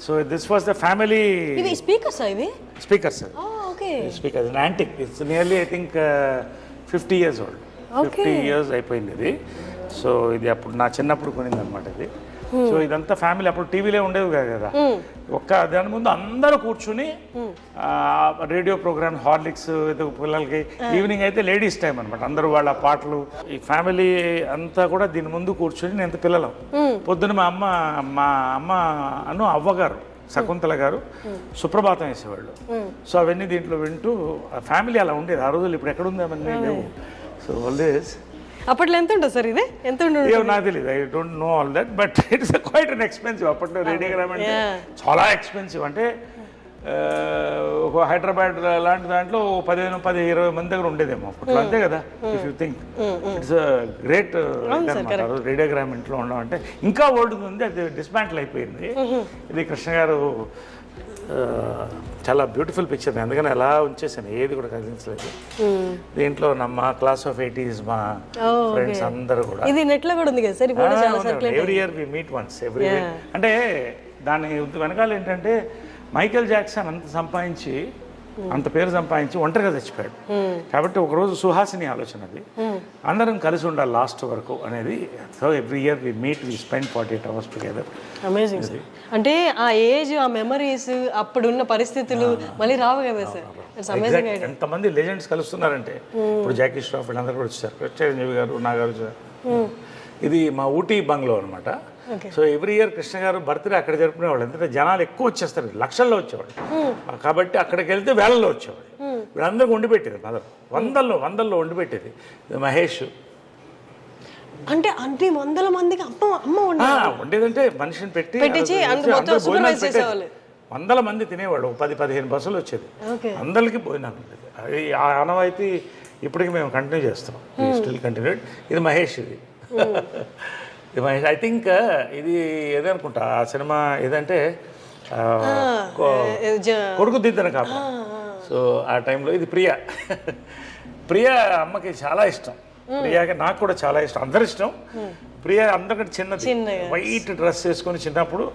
So this was the family speakers. Speakers antique. It's nearly I think 50 years old. 50 years అయిపోయింది ఇది. So ఇది అప్పుడు నా చిన్నప్పుడు కొనింది అనమాట ఇది. సో ఇదంతా family, అప్పుడు టీవీలే ఉండేవి కదా, ఒక్క దాని ముందు అందరూ కూర్చుని రేడియో ప్రోగ్రామ్ హార్లిక్స్ పిల్లలకి, ఈవినింగ్ అయితే లేడీస్ టైం అనమాట, అందరూ వాళ్ళ పాటలు, ఈ ఫ్యామిలీ అంతా కూడా దీని ముందు కూర్చుని నేను పిల్లలం. పొద్దున మా అమ్మ అవ్వగారు శకుంతల గారు సుప్రభాతం వేసేవాళ్ళు. సో అవన్నీ దీంట్లో వింటూ ఫ్యామిలీ అలా ఉండేది ఆ రోజులు. ఇప్పుడు ఎక్కడ ఉంది అవన్నీ లేవు. సో ఆల్వేస్ అప్పట్లో ఎంత ఉంటుంది సార్ ఇది? ఎంత ఏమో నాకు తెలియదు, I don't know all that, but it's quite an expensive. అప్పట్లో రేడియోగ్రామ్ అంటే చాలా ఎక్స్పెన్సివ్. అంటే ఒక హైదరాబాద్ లాంటి దాంట్లో 15-20 మంది దగ్గర ఉండేదేమో అప్పట్లో, అంతే కదా. If you think it's great radiogram ఇంట్లో ఉండడం అంటే. ఇంకా ఓల్డ్ ఉంది, అది డిస్మాంటిల్ అయిపోయింది. ఇది కృష్ణ గారు చాలా బ్యూటిఫుల్ పిక్చర్, అందుకని అలా ఉంచేసాను, ఏది కూడా కదిలించలేదు. దీంట్లో మా క్లాస్ ఆఫ్ 80s మా ఫ్రెండ్స్ అందరూ కూడా. ఇది నెట్ లో కూడా ఉంది కదా sir? Every year we meet once every year. అంటే దాని వెనకాల ఏంటంటే మైకేల్ జాక్సన్ అంత పేరు సంపాదించి ఒంటరిగా చచ్చిపోయాడు. కాబట్టి ఒకరోజు సుహాసిని ఆలోచన అది, అందరం కలిసి ఉండాలి లాస్ట్ వరకు అనేది. So every year we meet, we spend 48 hours together. Amazing sir. అంటే ఆ ఏజ్, ఆ మెమరీస్, అప్పుడున్న పరిస్థితులు మళ్ళీ రావు కదా సార్? ఎంతమంది లెజెండ్స్ కలుస్తున్నారంటే, ఇప్పుడు జాకీ ష్రాఫ్ వీళ్ళందరూ కూడా వచ్చారు, చిరంజీవి గారు, నాగార్జున. ఇది మా ఊటీ బంగ్లో అనమాట. సో ఎవ్రీ ఇయర్ కృష్ణ గారు బర్త్డే అక్కడ జరుపుకునేవాళ్ళు. ఎందుకంటే జనాలు ఎక్కువ వచ్చేస్తారు, లక్షల్లో వచ్చేవాళ్ళు. కాబట్టి అక్కడికి వెళ్తే వేళల్లో వచ్చేవాళ్ళు. వీళ్ళందరికీ వండి పెట్టేది మదర్, వందల్లో వండి పెట్టేది. మహేష్ అంటే అన్ని వందల మందికి అమ్మ వండేదంటే మనిషిని పెట్టి వందల మంది తినేవాళ్ళు. 10-15 బస్సులు వచ్చేది, అందరికీ భోజనాలు ఉండేది. అది ఆ ఆనవాయితీ ఇప్పటికి మేము కంటిన్యూ చేస్తాం, స్టిల్ కంటిన్యూడ్. ఇది మహేష్, ఇది మహేష్. ఐ థింక్ ఇది ఏదనుకుంటా ఆ సినిమా ఏదంటే కొడుకు దిద్దన కాపు. సో ఆ టైంలో ఇది ప్రియా అమ్మకి చాలా ఇష్టం. ప్రియాకి నాకు కూడా చాలా ఇష్టం, అందరి ఇష్టం. ప్రియా అందరికంటే చిన్నది, వైట్ డ్రెస్ వేసుకొని చిన్నప్పుడు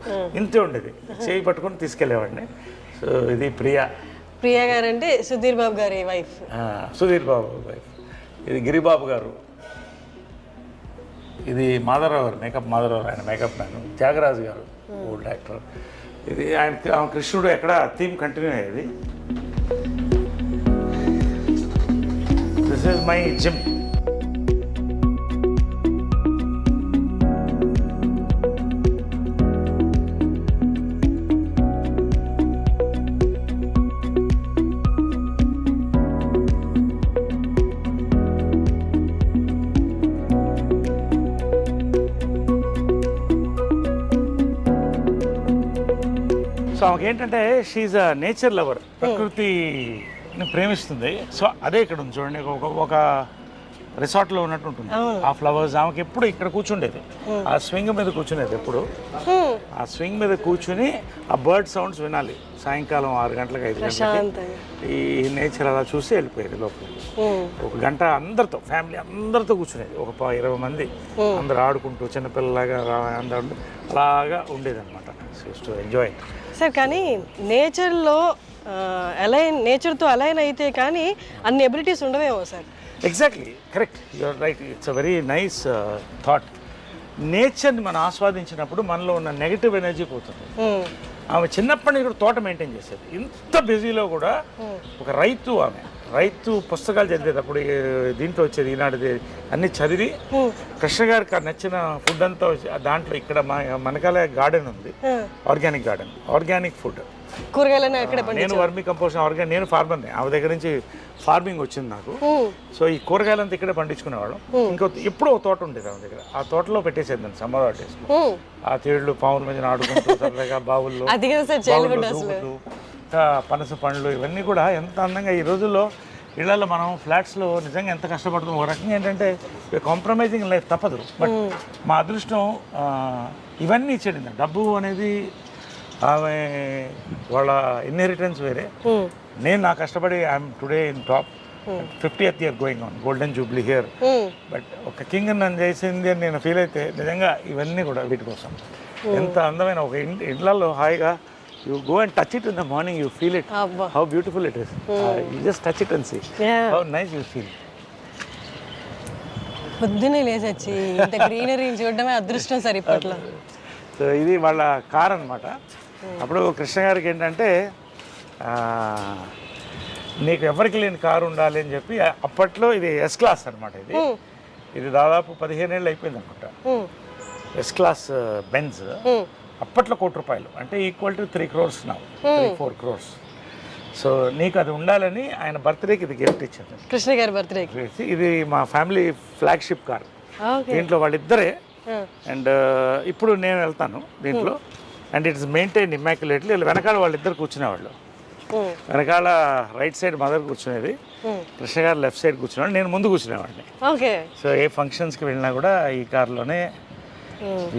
ఇంతే ఉండేది, చేయి పట్టుకొని తీసుకెళ్లేవాడిని. సో ఇది ప్రియా గారు అంటే సుధీర్ బాబు గారి వైఫ్. సుధీర్ బాబు వైఫ్. ఇది గిరిబాబు గారు. ఇది మాధవరావు గారు, మాధవరావు, ఆయన మేకప్ మ్యాన్. త్యాగరాజు గారు ఓల్డ్ యాక్టర్. ఇది ఆయన కృష్ణుడు ఎక్కడ థీమ్ కంటిన్యూ అయ్యేది. This is my gym. So ఆమెకి ఏంటంటే షీఈ్ అ నేచర్ లవర్, ప్రకృతిని ప్రేమిస్తుంది. సో అదే ఇక్కడ ఉంది చూడండి, ఒక రిసార్ట్లో ఉన్నట్టు ఉంటుంది ఆ ఫ్లవర్స్. ఆమెకి ఎప్పుడు ఇక్కడ కూర్చుండేది, ఆ స్వింగ్ మీద కూర్చునేది ఎప్పుడు. ఆ స్వింగ్ మీద కూర్చుని ఆ బర్డ్ సౌండ్స్ వినాలి సాయంకాలం 6 గంటలకు 5 గంటలకి. ఈ నేచర్ అలా చూసి వెళ్ళిపోయేది లోపలికి. 1 గంట అందరితో, ఫ్యామిలీ అందరితో కూర్చునేది. ఒక 20 మంది అందరు ఆడుకుంటూ చిన్నపిల్లలాగా అందరూ అలాగా ఉండేది అనమాట. To enjoy sir. కానీ నేచర్తో అలైన్ అయితే కానీ అన్ని ఎబిలిటీస్ ఉండవేమో sir? Exactly correct, you're right. It's a very nice thought. నేచర్ని మనం ఆస్వాదించినప్పుడు మనలో ఉన్న నెగిటివ్ ఎనర్జీ పోతుంది. ఆమె చిన్నప్పటి నుంచి కూడా తోట మెయింటైన్ చేసేది. ఇంత బిజీలో కూడా ఒక రైతు పుస్తకాలు చదివేది. అప్పుడు దీంట్లో వచ్చేది ఈనాడు అన్ని చదివి కృష్ణ గారికి నచ్చిన ఫుడ్ అంతా దాంట్లో. ఇక్కడ మనకాల గార్డెన్ ఉంది, ఆర్గానిక్ ఫుడ్. నేను వర్మీ కంపోస్ట్ నేను ఫార్మర్ని. ఆమె దగ్గర నుంచి ఫార్మింగ్ వచ్చింది నాకు. సో ఈ కూరగాయలంతా ఇక్కడే పండించుకునేవాళ్ళం. ఎప్పుడో ఒక తోట ఉండేది ఆమె దగ్గర, ఆ తోటలో పెట్టేసేది దాన్ని సమ్మర్ హాలిడేస్. ఆ తేళ్లు పావుల మధ్యన ఆడుకుంటూ సరదాగా బావుల్లో దూకుతూ పనస పండ్లు ఇవన్నీ కూడా ఎంత అందంగా. ఈ రోజుల్లో ఇళ్లలో మనం ఫ్లాట్స్లో నిజంగా ఎంత కష్టపడుతున్నాం. ఒక రకంగా ఏంటంటే కాంప్రమైజింగ్ లైఫ్ తప్పదు. బట్ మా అదృష్టం ఇవన్నీ ఇచ్చేది. డబ్బు అనేది ఆమె వాళ్ళ ఇన్హెరిటెన్స్ వేరే. నేను నా కష్టపడి I'm today in top. 50th year going on, golden Jubilee here. But ఒక కింగ్ నన్ను చేసింది అని నేను ఫీల్ అయితే నిజంగా ఇవన్నీ కూడా వీటి కోసం. ఎంత అందమైన ఒక ఇళ్లలో హాయిగా you go and touch it in the morning, you feel it, how beautiful it is. You just touch it and see how nice you feel. పొద్దునే లేచొచ్చి ఇంత గ్రీనరీ చూడడమే అదృష్టం సార్ ఇప్పట్లో. సో ఇది వాళ్ళ కార్ అనమాట. అప్పుడు కృష్ణ గారికి ఏంటంటే నీకు ఎవరికి లేని కారు ఉండాలి అని చెప్పి అప్పట్లో ఇది ఎస్ క్లాస్ అనమాట. ఇది దాదాపు 15 ఏళ్ళు అయిపోయింది అనుకుంటా. ఎస్ క్లాస్ బెంజ్ అప్పట్లో ₹1,00,00,000 అంటే ఈక్వల్ టు 3 crores నా 3-4 crores. సో నీకు అది ఉండాలని ఆయన బర్త్డేకి ఇది గిఫ్ట్ ఇచ్చారు, కృష్ణ గారి బర్త్డేకి. ఇది మా ఫ్యామిలీ ఫ్లాగ్షిప్ కార్. దీంట్లో వాళ్ళిద్దరే. అండ్ ఇప్పుడు నేను వెళ్తాను దీంట్లో. And it is maintain immaculately. వెనకాల వాళ్ళిద్దరు కూర్చునేవాళ్ళు. వెనకాల రైట్ సైడ్ మదర్ కూర్చునేది, కృష్ణ గారు లెఫ్ట్ సైడ్ కూర్చునేవాడు, నేను ముందు కూర్చునేవాడిని. సో ఏ ఫంక్షన్స్కి వెళ్ళినా కూడా ఈ కార్లోనే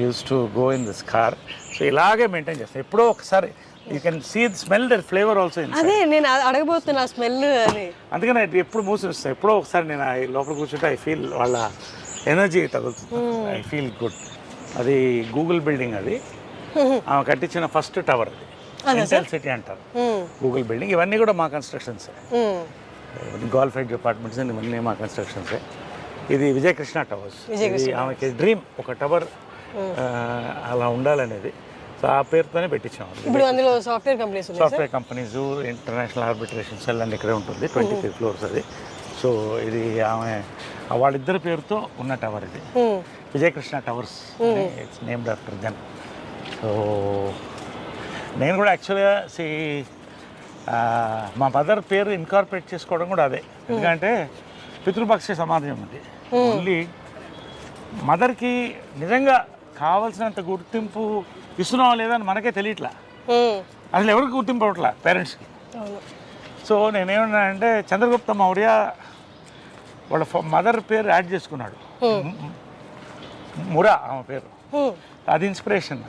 use to go in this car. So ఇలాగే మెయింటైన్ చేస్తాను. ఎప్పుడో ఒకసారి you can see smell that flavour also. అదే నేను అడగబోతున్నా స్మెల్ అని. అందుకని ఎప్పుడు మూసిస్తాను. ఎప్పుడో ఒకసారి నేను లోపల కూర్చుంటే ఐ ఫీల్ వాళ్ళ ఎనర్జీ తగులుతుంది. I feel good. అది గూగుల్ బిల్డింగ్, అది ఆమె కట్టించిన ఫస్ట్ టవర్. అది ఇంటెల్ సిటీ అంటారు గూగుల్ బిల్డింగ్. ఇవన్నీ కూడా మా కన్స్ట్రక్షన్స్. గోల్ఫ్ ఎడ్ అపార్ట్మెంట్స్ అని ఇవన్నీ మా కన్స్ట్రక్షన్సే. ఇది విజయకృష్ణ టవర్స్. ఇది ఆమెకి డ్రీమ్, ఒక టవర్ అలా ఉండాలనేది. సో ఆ పేరుతోనే పెట్టించాము. ఇప్పుడు అందులో software companies, international arbitration cell అని ఇక్కడే ఉంటుంది. 23 floors అది. సో ఇది ఆమె వాళ్ళిద్దరి పేరుతో ఉన్న టవర్ ఇది, Vijayakrishna towers. It's named after them. So నేను కూడా యాక్చువల్గా మా మదర్ పేరు ఇన్కార్పొరేట్ చేసుకోవడం కూడా అదే. ఎందుకంటే పితృపక్ష సమాజం ఉంది. ఓన్లీ మదర్కి నిజంగా కావాల్సినంత గుర్తింపు ఇస్తున్నావా లేదా అని మనకే తెలియట్లా. అసలు ఎవరికి గుర్తింపు అవ్వట్లా పేరెంట్స్కి. సో నేనేమన్నా అంటే చంద్రగుప్త మౌర్య వాళ్ళ మదర్ పేరు యాడ్ చేసుకున్నాడు, మురా ఆమె పేరు. అది ఇన్స్పిరేషన్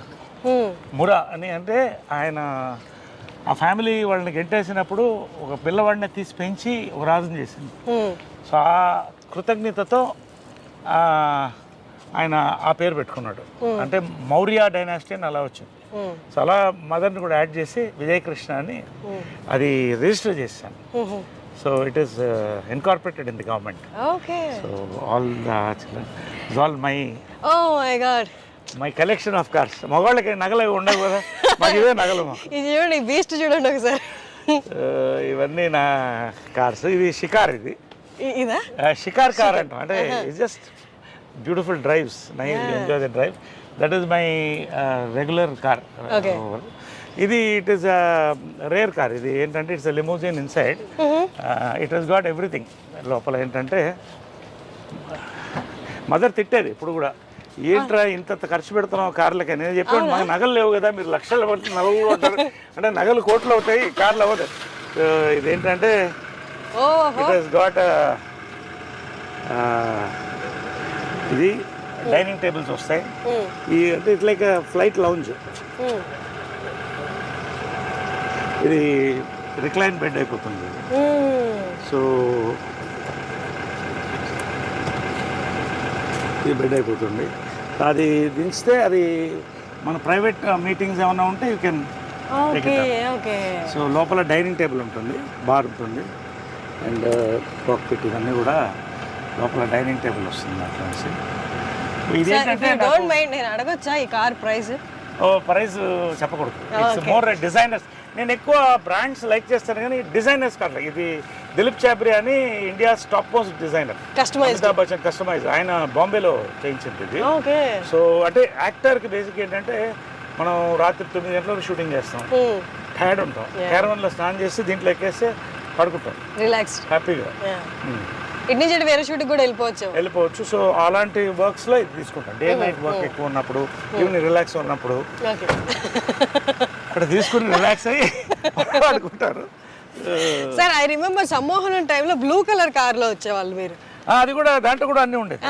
మురా అని. అంటే ఆయన ఆ ఫ్యామిలీ వాళ్ళని గెంటేసినప్పుడు ఒక పిల్లవాడిని తీసి పెంచి ఒక రాజుని చేసింది. సో ఆ కృతజ్ఞతతో ఆయన ఆ పేరు పెట్టుకున్నాడు. అంటే మౌర్య డైనాసిటీ అని అలా వచ్చింది. సో అలా మదర్ని కూడా యాడ్ చేసి విజయకృష్ణ అని అది రిజిస్టర్ చేశాను. So it is incorporated in the government. So all all my collection of cars. మగవాళ్ళకి నగలు ఉండవు కదా, మాకు ఇవే నగలు. ఇది చూడండి, బీస్ట్ చూడండి ఒకసారి. ఇవన్నీ నా కార్స్. ఇది షికార్. ఇది షికార్ కార్ అంటాం. అంటే it's just beautiful drives, nice enjoy the drive. That is my regular car. ఇది ఇట్ ఈస్ రేర్ కార్. ఇది ఏంటంటే it's limousine inside. It has got everything. లోపల ఏంటంటే మదర్ తిట్టేది ఇప్పుడు కూడా, ఏంట్రా ఇంత ఖర్చు పెడుతున్నావు కార్లకి. నేను చెప్పాను మాకు నగలు లేవు కదా, మీరు లక్షలు పడుతుంది నగలు కూడా ఉంటారు అంటే నగలు కోట్లు అవుతాయి, కార్లు అవ్వదు. ఇదేంటంటే ఇట్ హస్ గాట్ ఇది డైనింగ్ టేబుల్స్ వస్తాయి. ఈ అంటే ఇట్స్ లైక్ ఫ్లైట్ లౌంజ్. ఇది రిక్లైన్ బెడ్ అయిపోతుంది. సో ఇది బెడ్ అయిపోతుంది. అది దించితే అది మన ప్రైవేట్ మీటింగ్స్ ఏమైనా ఉంటే యూ కెన్. సో లోపల డైనింగ్ టేబుల్ ఉంటుంది, బార్ ఉంటుంది, అండ్ కాక్పిట్ ఇవన్నీ కూడా లోపల డైనింగ్ టేబుల్ వస్తుంది. అట్లా ఇది ఏంటంటే నేను అడగొచ్చా ఈ కార్ ప్రైస్? ప్రైస్ చెప్పకూడదు. It's more designers. నేను ఎక్కువ బ్రాండ్స్ లైక్ చేస్తాను కానీ డిజైనర్స్ కాదు. ఇది దిలీప్ చాబ్రి అని India's top most designer, Amitabh Bachchan customize. ఆయన బాంబేలో చేయించింది ఇది. సో అంటే యాక్టర్కి బేసిక్ ఏంటంటే మనం రాత్రి 9 గంటలకు షూటింగ్ చేస్తాం, టైర్డ్ ఉంటాం, క్యారవన్లో స్నానం చేసి దీంట్లో ఎక్కేస్తే పడుకుంటాం రిలాక్స్ హ్యాపీగా. ఇటు నుంచి వేరే షూట్కి కూడా వెళ్ళిపోవచ్చు. సో అలాంటి వర్క్స్లో ఇది తీసుకుంటాం. డే నైట్ వర్క్ ఎక్కువ ఉన్నప్పుడు, ఈవినింగ్ రిలాక్స్ ఉన్నప్పుడు అక్కడ తీసుకుని రిలాక్స్ అయ్యి ఆడుకుంటారు. సార్ ఐ రిమెంబర్ సమ్మోహనం టైంలో బ్లూ కలర్ కార్లో వచ్చేవాళ్ళు మీరు. అది కూడా దాంట్లో కూడా అన్నీ ఉండేది.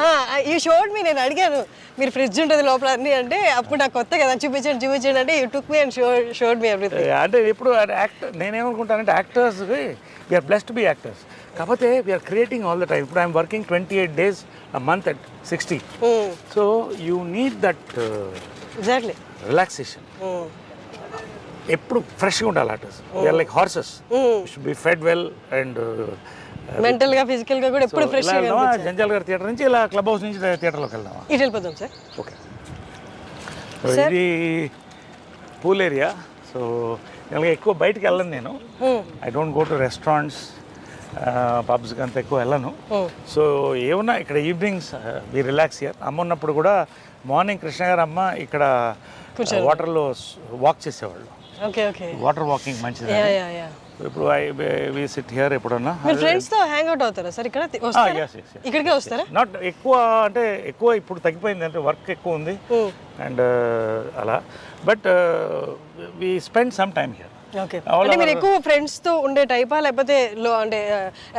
ఈ షోడ్ మీ నేను అడిగాను మీరు ఫ్రిడ్జ్ ఉంటుంది లోపల అన్నీ అంటే, అప్పుడు నాకు కొత్త కదా చూపించండి అంటే you took me and showed me everything. అంటే ఇప్పుడు యాక్టర్ నేనేమనుకుంటానంటే actors we're blessed to be actors. కాకపోతే we're creating all the time. ఇప్పుడు I'm working 28 days a month at 60. So you need that exactly relaxation. ఎప్పుడు ఫ్రెష్గా ఉండాలి artist. We're like horses, should be fed well and mental గా physical గా కూడా ఎప్పుడు fresh గా. జంజాల్ గారి థియేటర్ నుంచి ఇలా క్లబ్ హౌస్ నుంచి థియేటర్లోకి వెళ్దామా? ఇటు వెళ్ళిపోదాం సార్. ఓకే. ఇది పూల్ ఏరియా. సో నేను ఎక్కువ బయటికి వెళ్ళను నేను. I don't go to restaurants, పబ్స్కి అంత ఎక్కువ వెళ్ళను. సో ఏమన్నా ఇక్కడ ఈవినింగ్స్ వి రిలాక్స్ హియర్. అమ్మ ఉన్నప్పుడు కూడా మార్నింగ్ కృష్ణ గారు అమ్మ ఇక్కడ వాటర్లో వాక్ చేసేవాళ్ళు. ఓకే ఓకే, వాటర్ వాకింగ్ మంచిది. ఇప్పుడు వి సిట్ హియర్. ఎప్పుడన్నా ఫ్రెండ్స్ తో హ్యాంగ్ అవుట్ అవుతారా సార్ ఇక్కడ? ఇక్కడికే వస్తారా? నాట్ ఎక్కువ, అంటే ఎక్కువ ఇప్పుడు తగ్గిపోయింది, అంటే వర్క్ ఎక్కువ ఉంది అండ్ అలా. But we spend some time here. Okay, అంటే మీరు ఎక్కువ ఫ్రెండ్స్ తో ఉండే టైపా, లేకపోతే అంటే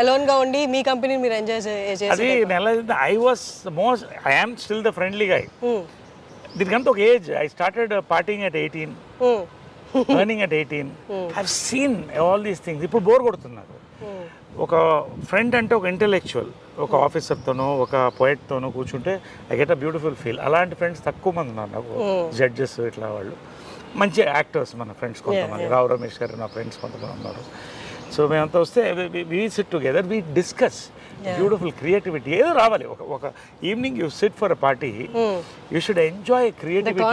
అలోన్ గా ఉండి మీ కంపెనీని మీరు ఎంజాయ్ చేసే? అది I was most, I am still the friendly guy. దీనికంతా ఒక age. I started partying at 18, earning at 18. I seen all these things. ఇప్పుడు బోర్ కొడుతున్నారు. ఒక ఫ్రెండ్ అంటే ఒక ఇంటెలెక్చువల్, ఒక ఆఫీసర్తోనో ఒక పోయిట్తోనో కూర్చుంటే I get a beautiful feel. అలాంటి ఫ్రెండ్స్ తక్కువ మంది ఉన్నారు నాకు. జడ్జెస్ ఇట్లా వాళ్ళు మంచి యాక్టర్స్ మన ఫ్రెండ్స్ కొంతమంది. రావు రమేష్ గారు నా ఫ్రెండ్స్ కొంతమంది ఉన్నారు. సో మేమంతా వస్తే we sit together, we discuss beautiful creativity. ఏదో రావాలి. ఒక evening you sit for a party, you should enjoy creativity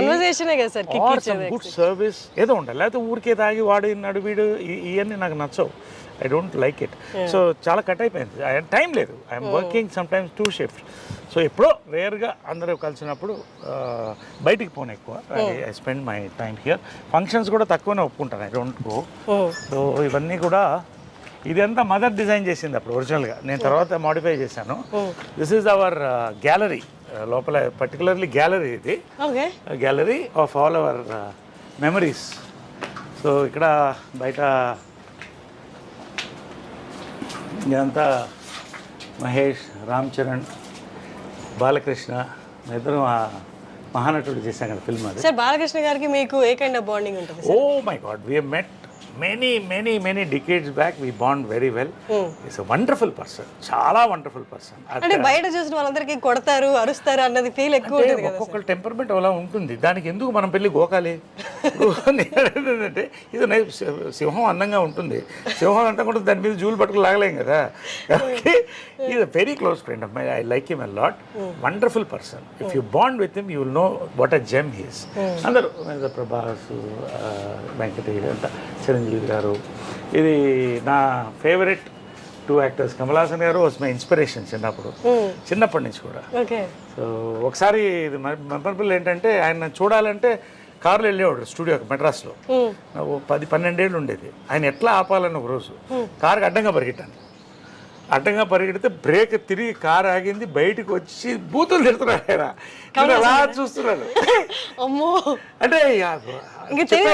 or some good service ఏదో ఉండాలి. లేకపోతే ఊరికే తాగి వాడు నాడు వీడు ఇవన్నీ నాకు నచ్చవు. I don't like it. So చాలా కట్ అయిపోయింది. టైం లేదు. I'm working some times 2 shifts. So ఎప్పుడో రేర్గా అందరూ కలిసినప్పుడు బయటికి పోను ఎక్కువ. I spend my time here. Functions కూడా తక్కువనే ఒప్పుకుంటాను. I don't go. సో ఇవన్నీ కూడా ఇదంతా మదర్ డిజైన్ చేసింది అప్పుడు ఒరిజినల్గా. నేను తర్వాత మాడిఫై చేశాను. This is our gallery. లోపల పర్టికులర్లీ గ్యాలరీ ఇది. Gallery of all our memories. So ఇక్కడ బయట ఇదంతా మహేష్, రామ్ చరణ్, బాలకృష్ణ ఇద్దరు మహానటుడు చేశాం కదా ఫిల్మ్. అది సార్ బాలకృష్ణ గారికి మీకు ఏ కైండ్ ఆఫ్ బాండింగ్ ఉంటుంది? Oh my god, we have met many decades back. We bond very well. He's a wonderful person. చాలా వండర్ఫుల్ పర్సన్. అంటే బయట చూసిన వాళ్ళందరికీ కొడతారు, అరుస్తారు అన్నది ఫీల్ ఎక్కువ ఉంటుంది కదా. ఒక్కొక్క టెంపర్మెంట్ అలా ఉంటుంది. దానికి ఎందుకు మనం పెళ్ళి గోకాలి? ఏంటంటే ఇది సింహం అందంగా ఉంటుంది. సింహం అంతా కూడా దాని మీద జూలు పట్టుకుని లాగలేం కదా. Is a very close friend of my. I like him a lot. Wonderful person. If you bond with him you will know what a gem he is. అందరూ ప్రభాస్, వెంకటేష్ అంతా, చిరంజీవి గారు. ఇది నా ఫేవరెట్ 2 యాక్టర్స్. కమల్ హాసన్ గారు వాజ్ మై ఇన్స్పిరేషన్ చిన్నప్పటి నుంచి కూడా. So ఒకసారి ఇది మెమరబుల్ ఏంటంటే, ఆయన చూడాలంటే కారులో వెళ్ళేవాడు స్టూడియోకి మెడ్రాస్లో. 10-12 ఏళ్ళు ఉండేది. ఆయన ఎట్లా ఆపాలని ఒక రోజు కారుకి అడ్డంగా పరిగెట్టాను. అడ్డంగా పరిగెడితే బ్రేక్ తిరిగి కారు ఆగింది. బయటకు వచ్చి బూతులు తిడుతున్నాడు ఆయన. అలా చూస్తున్నాడు. అంటే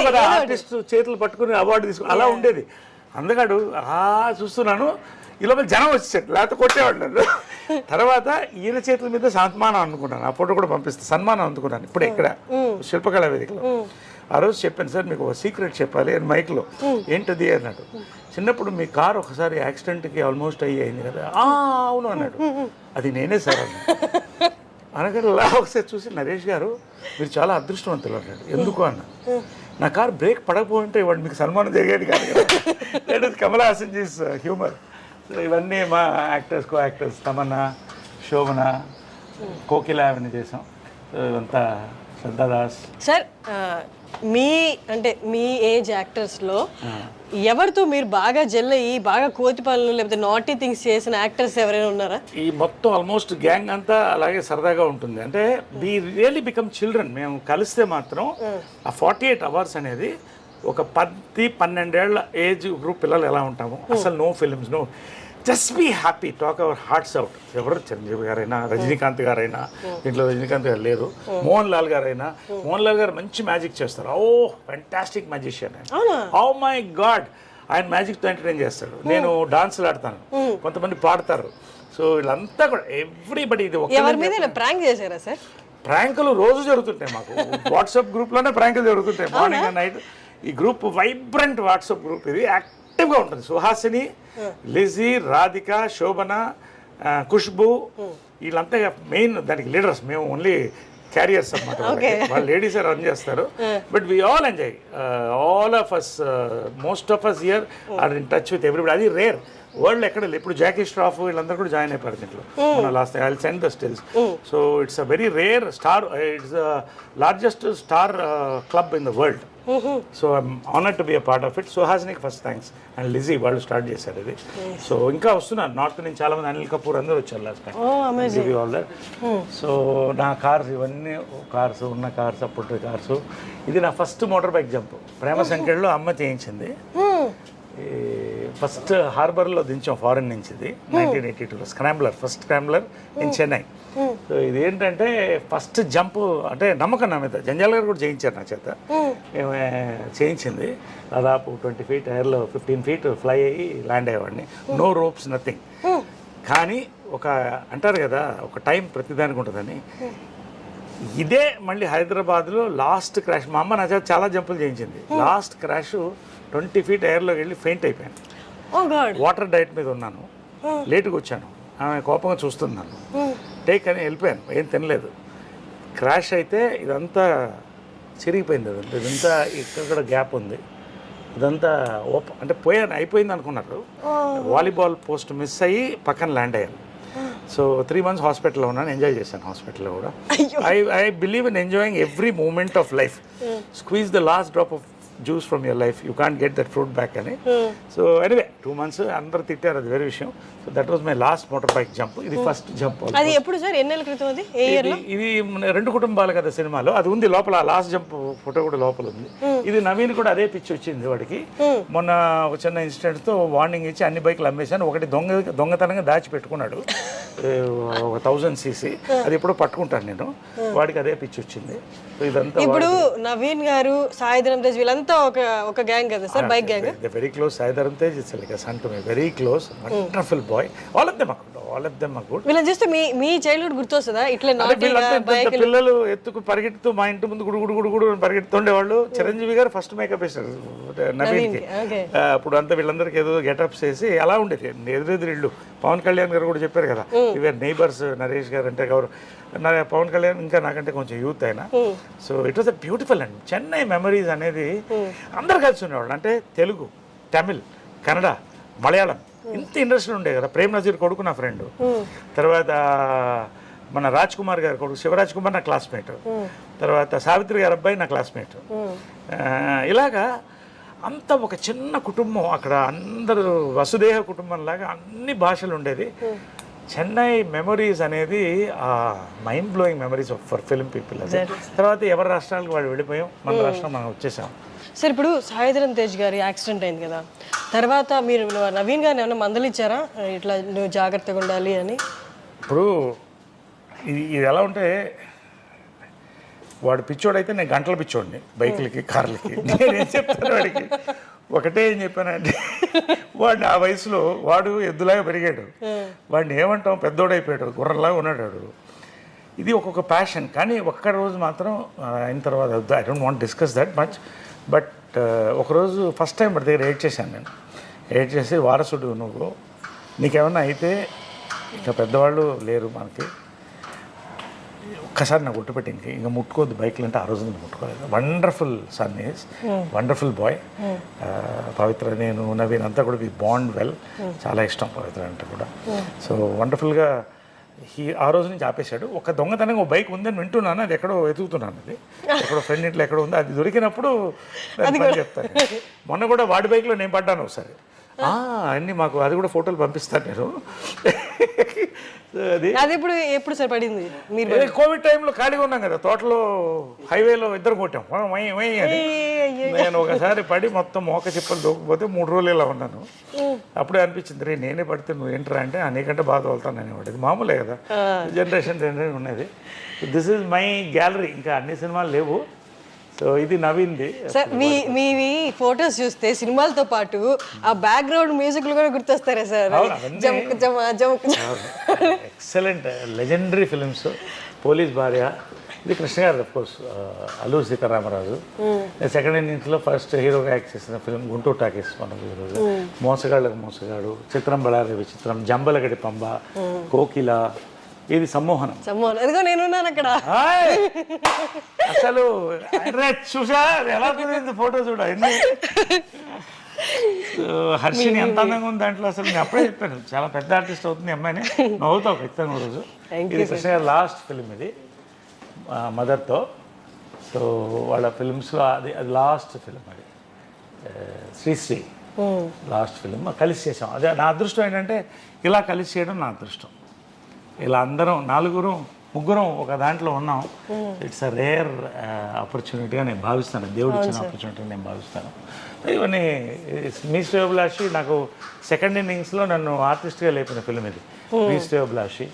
కదా ఆర్టిస్ట్ చేతులు పట్టుకుని అవార్డు తీసుకుని అలా ఉండేది. అందగాడు చూస్తున్నాను. ఈ లోపల జనం వచ్చేసాడు, లేకపోతే కొట్టేవాడు నన్ను. తర్వాత ఈయన చేతుల మీద సన్మానం అనుకున్నాను. ఆ ఫోటో కూడా పంపిస్తాను. సన్మానం అందుకున్నాను ఇప్పుడు ఇక్కడ శిల్పకళా వేదికలో. ఆ రోజు చెప్పాను, సార్ మీకు ఒక సీక్రెట్ చెప్పాలి అని మైక్లో. ఏంటది అన్నాడు. చిన్నప్పుడు మీ కారు ఒకసారి యాక్సిడెంట్కి ఆల్మోస్ట్ అయింది కదా. అవును అన్నాడు. అది నేనే సార్ అన్నాడు. అనగానే అలా ఒకసారి చూసి, నరేష్ గారు మీరు చాలా అదృష్టవంతులు అన్నాడు. ఎందుకు అన్నా. నా కారు బ్రేక్ పడకపోయింటే ఇవాడు మీకు సన్మానం జరిగేది కాదు కదా. That is Kamal Haasan Gs humour. So ఇవన్నీ మా యాక్టర్స్, కో యాక్టర్స్ తమన్నా, శోభన, కోకిల అవన్నీ చేసాం. సో ఇవంతా శ్రద్ధాదాస్. సార్ మీ ఏజ్ యాక్టర్స్లో ఎవరితో మీరు బాగా జెల్ అయ్యి బాగా కోతి పనులు లేకపోతే నాటీ థింగ్స్ చేసిన యాక్టర్స్ ఎవరైనా ఉన్నారా? ఈ మొత్తం ఆల్మోస్ట్ గ్యాంగ్ అంతా అలాగే సరదాగా ఉంటుంది. అంటే వి రియల్లీ బికమ్ చిల్డ్రన్. మేము కలిస్తే మాత్రం ఆ 48 అవర్స్ అనేది ఒక 10-12 ఏళ్ల ఏజ్ గ్రూప్ పిల్లలు ఎలా ఉంటాము. అసలు no films, no, just be happy, talk our hearts out. ఎవరు చిరంజీవి గారైనా, రజనీకాంత్ గారైనా, దీంట్లో రజనీకాంత్ గారు లేరు, మోహన్ లాల్ గారైనా. మోహన్ లాల్ గారు మంచి మ్యాజిక్ చేస్తారు. ఓ ఫ్యాంటాస్టిక్ మ్యాజిషియన్ ఆయన. ఓ మై గాడ్, ఆయన మ్యాజిక్తో ఎంటర్టైన్ చేస్తాడు. నేను డాన్సులు ఆడతాను, కొంతమంది పాడతారు. సో వీళ్ళంతా కూడా ఎవ్రీబడి. ఇది ప్రాంక్ చేశారా సార్? ప్రాంకులు రోజు జరుగుతుంటాయి మాకు. వాట్సాప్ గ్రూప్లోనే ప్రాంకులు జరుగుతుంటాయి మార్నింగ్ అండ్ నైట్. ఈ గ్రూప్ వైబ్రెంట్ వాట్సాప్ గ్రూప్. ఇది యాక్టివ్గా ఉంటుంది. సుహాసిని, లిజీ, రాధిక, శోభన, ఖుష్బు వీళ్ళంతా మెయిన్ దానికి లీడర్స్. మేము ఓన్లీ క్యారియర్స్ అన్నమాట. వాళ్ళు లేడీస్ రన్ చేస్తారు. But we all enjoy. All of us, most of us here are in touch with everybody. అది రేర్. వరల్డ్ ఎక్కడ లేదు. ఇప్పుడు జాకీ ష్రాఫ్ వీళ్ళందరూ కూడా జాయిన్ అయిపోయారు దీంట్లో. మన last I will send the stills. So it's a very rare star, it's the largest star club in the world. So I'm honoured to be a part of it. సుహాసినికి first thanks and Lizzy వాళ్ళు start చేశారు ఇది. So ఇంకా వస్తున్నారు north నుంచి చాలా మంది, అనిల్ కపూర్ అందరూ వచ్చారు last time all that. So నా కార్స్ ఇవన్నీ కార్స్ ఉన్న కార్స్, అప్పుడు కార్స్. ఇది నా ఫస్ట్ మోటార్ బైక్ జంప్ ప్రేమ సంఖ్యలో అమ్మ చేయించింది. ఫస్ట్ హార్బర్లో దించాం ఫారెన్ నుంచి. ఇది 1982లో scrambler, first scrambler in Chennai. So ఇది ఏంటంటే ఫస్ట్ జంప్ అంటే నమ్మకం నా మీద. జంజాల్ గారు కూడా చేయించారు నా చేత. మేము చేయించింది దాదాపు 20 feet ఎయిర్లో 15 feet ఫ్లై అయ్యి ల్యాండ్ అయ్యేవాడిని. No ropes, nothing. కానీ ఒక అంటారు కదా ఒక టైం ప్రతిదానికి ఉంటుందని. ఇదే మళ్ళీ హైదరాబాద్లో లాస్ట్ క్రాష్. మా అమ్మ నా చేత చాలా జంపులు చేయించింది. లాస్ట్ క్రాష్ 20 feet ఎయిర్లోకి వెళ్ళి ఫెయింట్ అయిపోయాను. వాటర్ డైట్ మీద ఉన్నాను, లేటుగా వచ్చాను. ఆమె కోపంగా చూస్తున్నాను. టేక్ అని వెళ్ళిపోయాను, ఏం తినలేదు. క్రాష్ అయితే ఇదంతా చిరిగిపోయింది. అదంతా ఇదంతా ఇక్కడ గ్యాప్ ఉంది. ఇదంతా అంటే పోయాను, అయిపోయింది అనుకున్నారు. వాలీబాల్ పోస్ట్ మిస్ అయ్యి పక్కన ల్యాండ్ అయ్యాను. సో 3 months హాస్పిటల్లో ఉన్నాను. ఎంజాయ్ చేశాను హాస్పిటల్లో కూడా. I believe in enjoying every moment of life. Squeeze the last drop of juice from your life, you can't get that fruit back అని. సో ఎనీవే 2 months అందరూ తిట్టారు, అది వేరే విషయం. So that was my last motor bike jump. ఇది first jump. అది ఎప్పుడు sir, ఎన్నేళ్ళ క్రితం? అది ఏ ఇయర్ లో? ఇది 2 కుటుంబాలు కదా సినిమాలో, అది ఉంది లోపల. లాస్ట్ జంప్ ఫోటో కూడా లోపల ఉంది. ఇది నవీన్ కూడా అదే పిచ్చి వచ్చింది వాడికి. మొన్న ఒక చిన్న ఇన్సిడెంట్తో వార్నింగ్ ఇచ్చి అన్ని బైక్లు అమ్మేశాను. ఒకటి దొంగతనంగా దాచిపెట్టుకున్నాడు, 1000cc. అది ఎప్పుడో పట్టుకుంటాను నేను. వాడికి అదే పిచ్చి వచ్చింది. ఇదంతా ఇప్పుడు నవీన్ గారు, సాయిధరం తేజ్ వీళ్ళంతా ఒక గ్యాంగ్ కదా sir, bike gang. Very close. Sai Dharam Tej it's like sun to me, very close, wonderful bye. All of them are good. వీళ్ళని చూస్తే మీ చైల్డ్హుడ్ గుర్తొస్తుందా? ఇట్లా పిల్లలు ఎత్తుకు పరిగెడుతూ మా ఇంటి ముందు గుడు పరిగెడుతుండేవాళ్ళు. చిరంజీవి గారు ఫస్ట్ మేకప్ వేశారు నవీన్కి. అప్పుడు అంతా వీళ్ళందరికీ ఏదో గెటప్స్ వేసి అలా ఉండేది. ఎదురెదురు ఇళ్ళు. పవన్ కళ్యాణ్ గారు కూడా చెప్పారు కదా, ఇవర్ నైబర్స్. నరేష్ గారు అంటే ఎవరు, పవన్ కళ్యాణ్ ఇంకా నాకంటే కొంచెం యూత్ అయినా. So it was a beautiful and Chennai memories అనేది. అందరు కలిసి ఉండేవాళ్ళు. అంటే తెలుగు, తమిళ్, కన్నడ, మలయాళం, ఇంత ఇండస్ట్రీ ఉండే కదా. ప్రేమ్ నజీర్ కొడుకు నా ఫ్రెండ్. తర్వాత మన రాజ్ కుమార్ గారి కొడుకు శివరాజ్ కుమార్ నా క్లాస్మేట్. తర్వాత సావిత్రి గారి అబ్బాయి నా క్లాస్మేట్. ఇలాగా అంత ఒక చిన్న కుటుంబం అక్కడ. అందరూ వసుదేహ కుటుంబంలాగా అన్ని భాషలు ఉండేది. చెన్నై మెమరీస్ అనేది mind blowing memories for film people. అది తర్వాత ఎవరి రాష్ట్రాలకు వాళ్ళు వెళ్ళిపోయాం, మన రాష్ట్రం మనం వచ్చేసాం. సార్ ఇప్పుడు సాయిధరం తేజ్ గారి యాక్సిడెంట్ అయింది కదా, తర్వాత మీరు నవీన్ గారిని ఏమైనా మందలిచ్చారా, ఇట్లా నువ్వు జాగ్రత్తగా ఉండాలి అని? ఇప్పుడు ఇది ఎలా ఉంటే, వాడు పిచ్చోడైతే నేను గంటల పిచ్చోడిని బైకులకి, కార్లకి. నేనేం చెప్తాను వాడికి, ఒకటే ఏం చెప్పానంటే, వాడు ఆ వయసులో వాడు ఎద్దులాగా పెరిగాడు. వాడిని ఏమంటాం, పెద్దోడైపోయాడు, గుర్రంలాగా ఉన్నాడు. ఇది ఒక్కొక్క ప్యాషన్. కానీ ఒక్క రోజు మాత్రం అయిన తర్వాత, I don't want discuss that much, but ఒకరోజు ఫస్ట్ టైం వాడి దగ్గర ఎయిట్ చేశాను నేను. ఎయిట్ చేసి, వారసుడు నువ్వు, నీకేమన్నా అయితే ఇంకా పెద్దవాళ్ళు లేరు మనకి, ఒక్కసారి నాకు గుర్తుపెట్టింది, ఇంకా ముట్టుకోవద్దు బైక్లు అంటే. ఆ రోజు నేను ముట్టుకోలేదు. Wonderful son is, wonderful boy. Pavitra, నేను, నవీన్ అంతా కూడా వి బాండ్ వెల్. చాలా ఇష్టం పవిత్ర అంటే కూడా. సో వండర్ఫుల్గా ఆ రోజు నుంచి ఆపేశాడు. ఒక దొంగతనంగా ఒక బైక్ ఉందని వింటున్నాను, అది ఎక్కడో వెతుకుతున్నాను. అది ఎక్కడో ఫ్రెండ్ ఇంట్లో ఎక్కడో ఉంది. అది దొరికినప్పుడు చెప్తాను. మొన్న కూడా వాడి బైక్లో నేను పడ్డాను ఒకసారి. అన్నీ మాకు అది కూడా ఫోటోలు పంపిస్తాను నేను. అది ఎప్పుడు సార్ పడింది? మీరు కోవిడ్ టైంలో ఖాళీగా ఉన్నాం కదా, తోటలో హైవేలో ఇద్దరు కొట్టాం అని. నేను ఒకసారి పడి మొత్తం మోక చిప్పలు దూకపోతే 3 రోజులు ఇలా ఉన్నాను. అప్పుడే అనిపించింది, రే నేనే పడితే నువ్వు ఏంట్రా అంటే, నీకంటే బాగా తోలుతాను అనేవాడు. ఇది మామూలే కదా, జనరేషన్ ఉన్నది. This is my gallery. ఇంకా అన్ని సినిమాలు లేవు. సో ఇది నవీన్ది. సార్ మీ ఫొటోస్ చూస్తే సినిమాలతో పాటు ఆ బ్యాక్గ్రౌండ్ మ్యూజిక్లు కూడా గుర్తొస్తారా sir? Excellent legendary films. Police భార్య, ఇది Krishna garu of course, Alluri Sitaramaraju. Second ఇన్నింగ్స్లో ఫస్ట్ హీరోగా యాక్ట్ చేసిన ఫిల్మ్ గుంటూరు టాకీస్ మనకు ఈరోజు. మోసగాళ్ళకు మోసగాడు, చిత్రం బళారి విచిత్రం, జంబలగడి పంబ, కోకిల, ఇది సమ్మోహనం. ఇదిగో నేనున్నాను అక్కడ. అసలు చూసా ఎలా కుదిరింది ఫోటో చూడ. హర్షిని ఎంత అందంగా ఉంది దాంట్లో అసలు నేను అప్పుడే చెప్పాను చాలా పెద్ద ఆర్టిస్ట్ అవుతుంది ఈ అమ్మాయిని నువ్వు అవుతావు ఖచ్చితంగా రోజు. ఇది కృష్ణ గారి లాస్ట్ ఫిలిం ఇది మదర్తో. సో వాళ్ళ ఫిల్మ్స్లో అది లాస్ట్ ఫిలిం అది శ్రీశ్రీ లాస్ట్ ఫిలిం కలిసి చేసాం. అదే నా అదృష్టం ఏంటంటే ఇలా కలిసి చేయడం నా అదృష్టం. ఇలా అందరం ముగ్గురం ఒక దాంట్లో ఉన్నాం. ఇట్స్ అ రేర్ ఆపర్చునిటీగా నేను భావిస్తాను, దేవుడు ఇచ్చిన ఆపర్చునిటీగా నేను భావిస్తాను. ఇవన్నీ మీ శ్రేయోభిలాషి నాకు సెకండ్ ఇన్నింగ్స్లో నన్ను ఆర్టిస్ట్గా లేపిన ఫిలిం ఇది. మీ శ్రేయోభిలాషి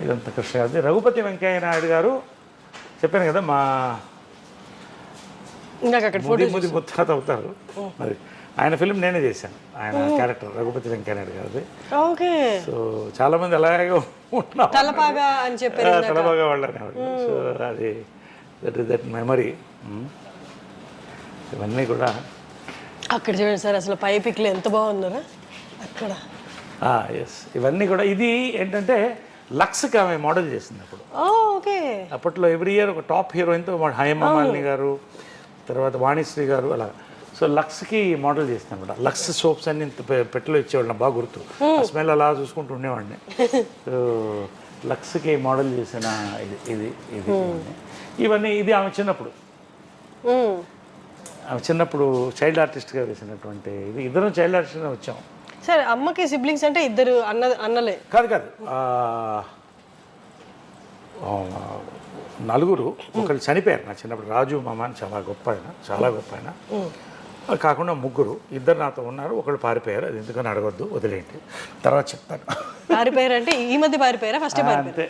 ఇదంతా కృష్ణ గారిది. రఘుపతి వెంకయ్య నాయుడు గారు చెప్పాను కదా మా ముది ముత్తాత అవుతారు మరి. ఆయన ఫిలిం నేనే చేశాను, ఆయన క్యారెక్టర్ రఘుపతి వెంకయ్య నాయుడు గారిది. సో చాలా మంది అలాగే తలపాగా అని చెప్పారు, తలపాగా వాళ్ళని. సో అది దట్ మెమరీ. ఇవన్నీ కూడా అక్కడ చూడండి సార్, అసలు పై పిక్లు ఎంత బాగున్నారా అక్కడ. ఎస్, ఇవన్నీ కూడా. ఇది ఏంటంటే లక్స్కి ఆమె మోడల్ చేసింది అప్పుడు. ఓకే. అప్పట్లో ఎవ్రీ ఇయర్ ఒక టాప్ హీరోయిన్తో హేమమాలిని గారు, తర్వాత వాణిశ్రీ గారు అలా. సో లక్స్కి మోడల్ చేసింది అనమాట. లక్స్ సోప్స్ అన్ని పెట్టెలో ఇచ్చేవాళ్ళు, నాకు బాగా గుర్తు. స్మెల్ అలా చూసుకుంటూ ఉండేవాడిని. సో లక్స్కి మోడల్ చేసిన ఇది ఇవన్నీ. ఇది ఆమె చిన్నప్పుడు చైల్డ్ ఆర్టిస్ట్గా వేసినటువంటి ఇది. ఇద్దరం చైల్డ్ ఆర్టిస్ట్గా వచ్చాం. సార్ అమ్మకి సిబ్లింగ్స్ అంటే ఇద్దరు అన్నలే? కాదు నలుగురు. ఒకళ్ళు చనిపోయారు నా చిన్నప్పుడు. రాజు మామ అని చాలా గొప్ప ఆయన. కాకుండా ముగ్గురు, ఇద్దరు నాతో ఉన్నారు, ఒకళ్ళు పారిపోయారు. అది ఎందుకని అడగొద్దు, వదిలేండి, తర్వాత చెప్తాను. పారిపోయారు అంటే ఈ మధ్య పారిపోయారా? ఫస్ట్ అంతే.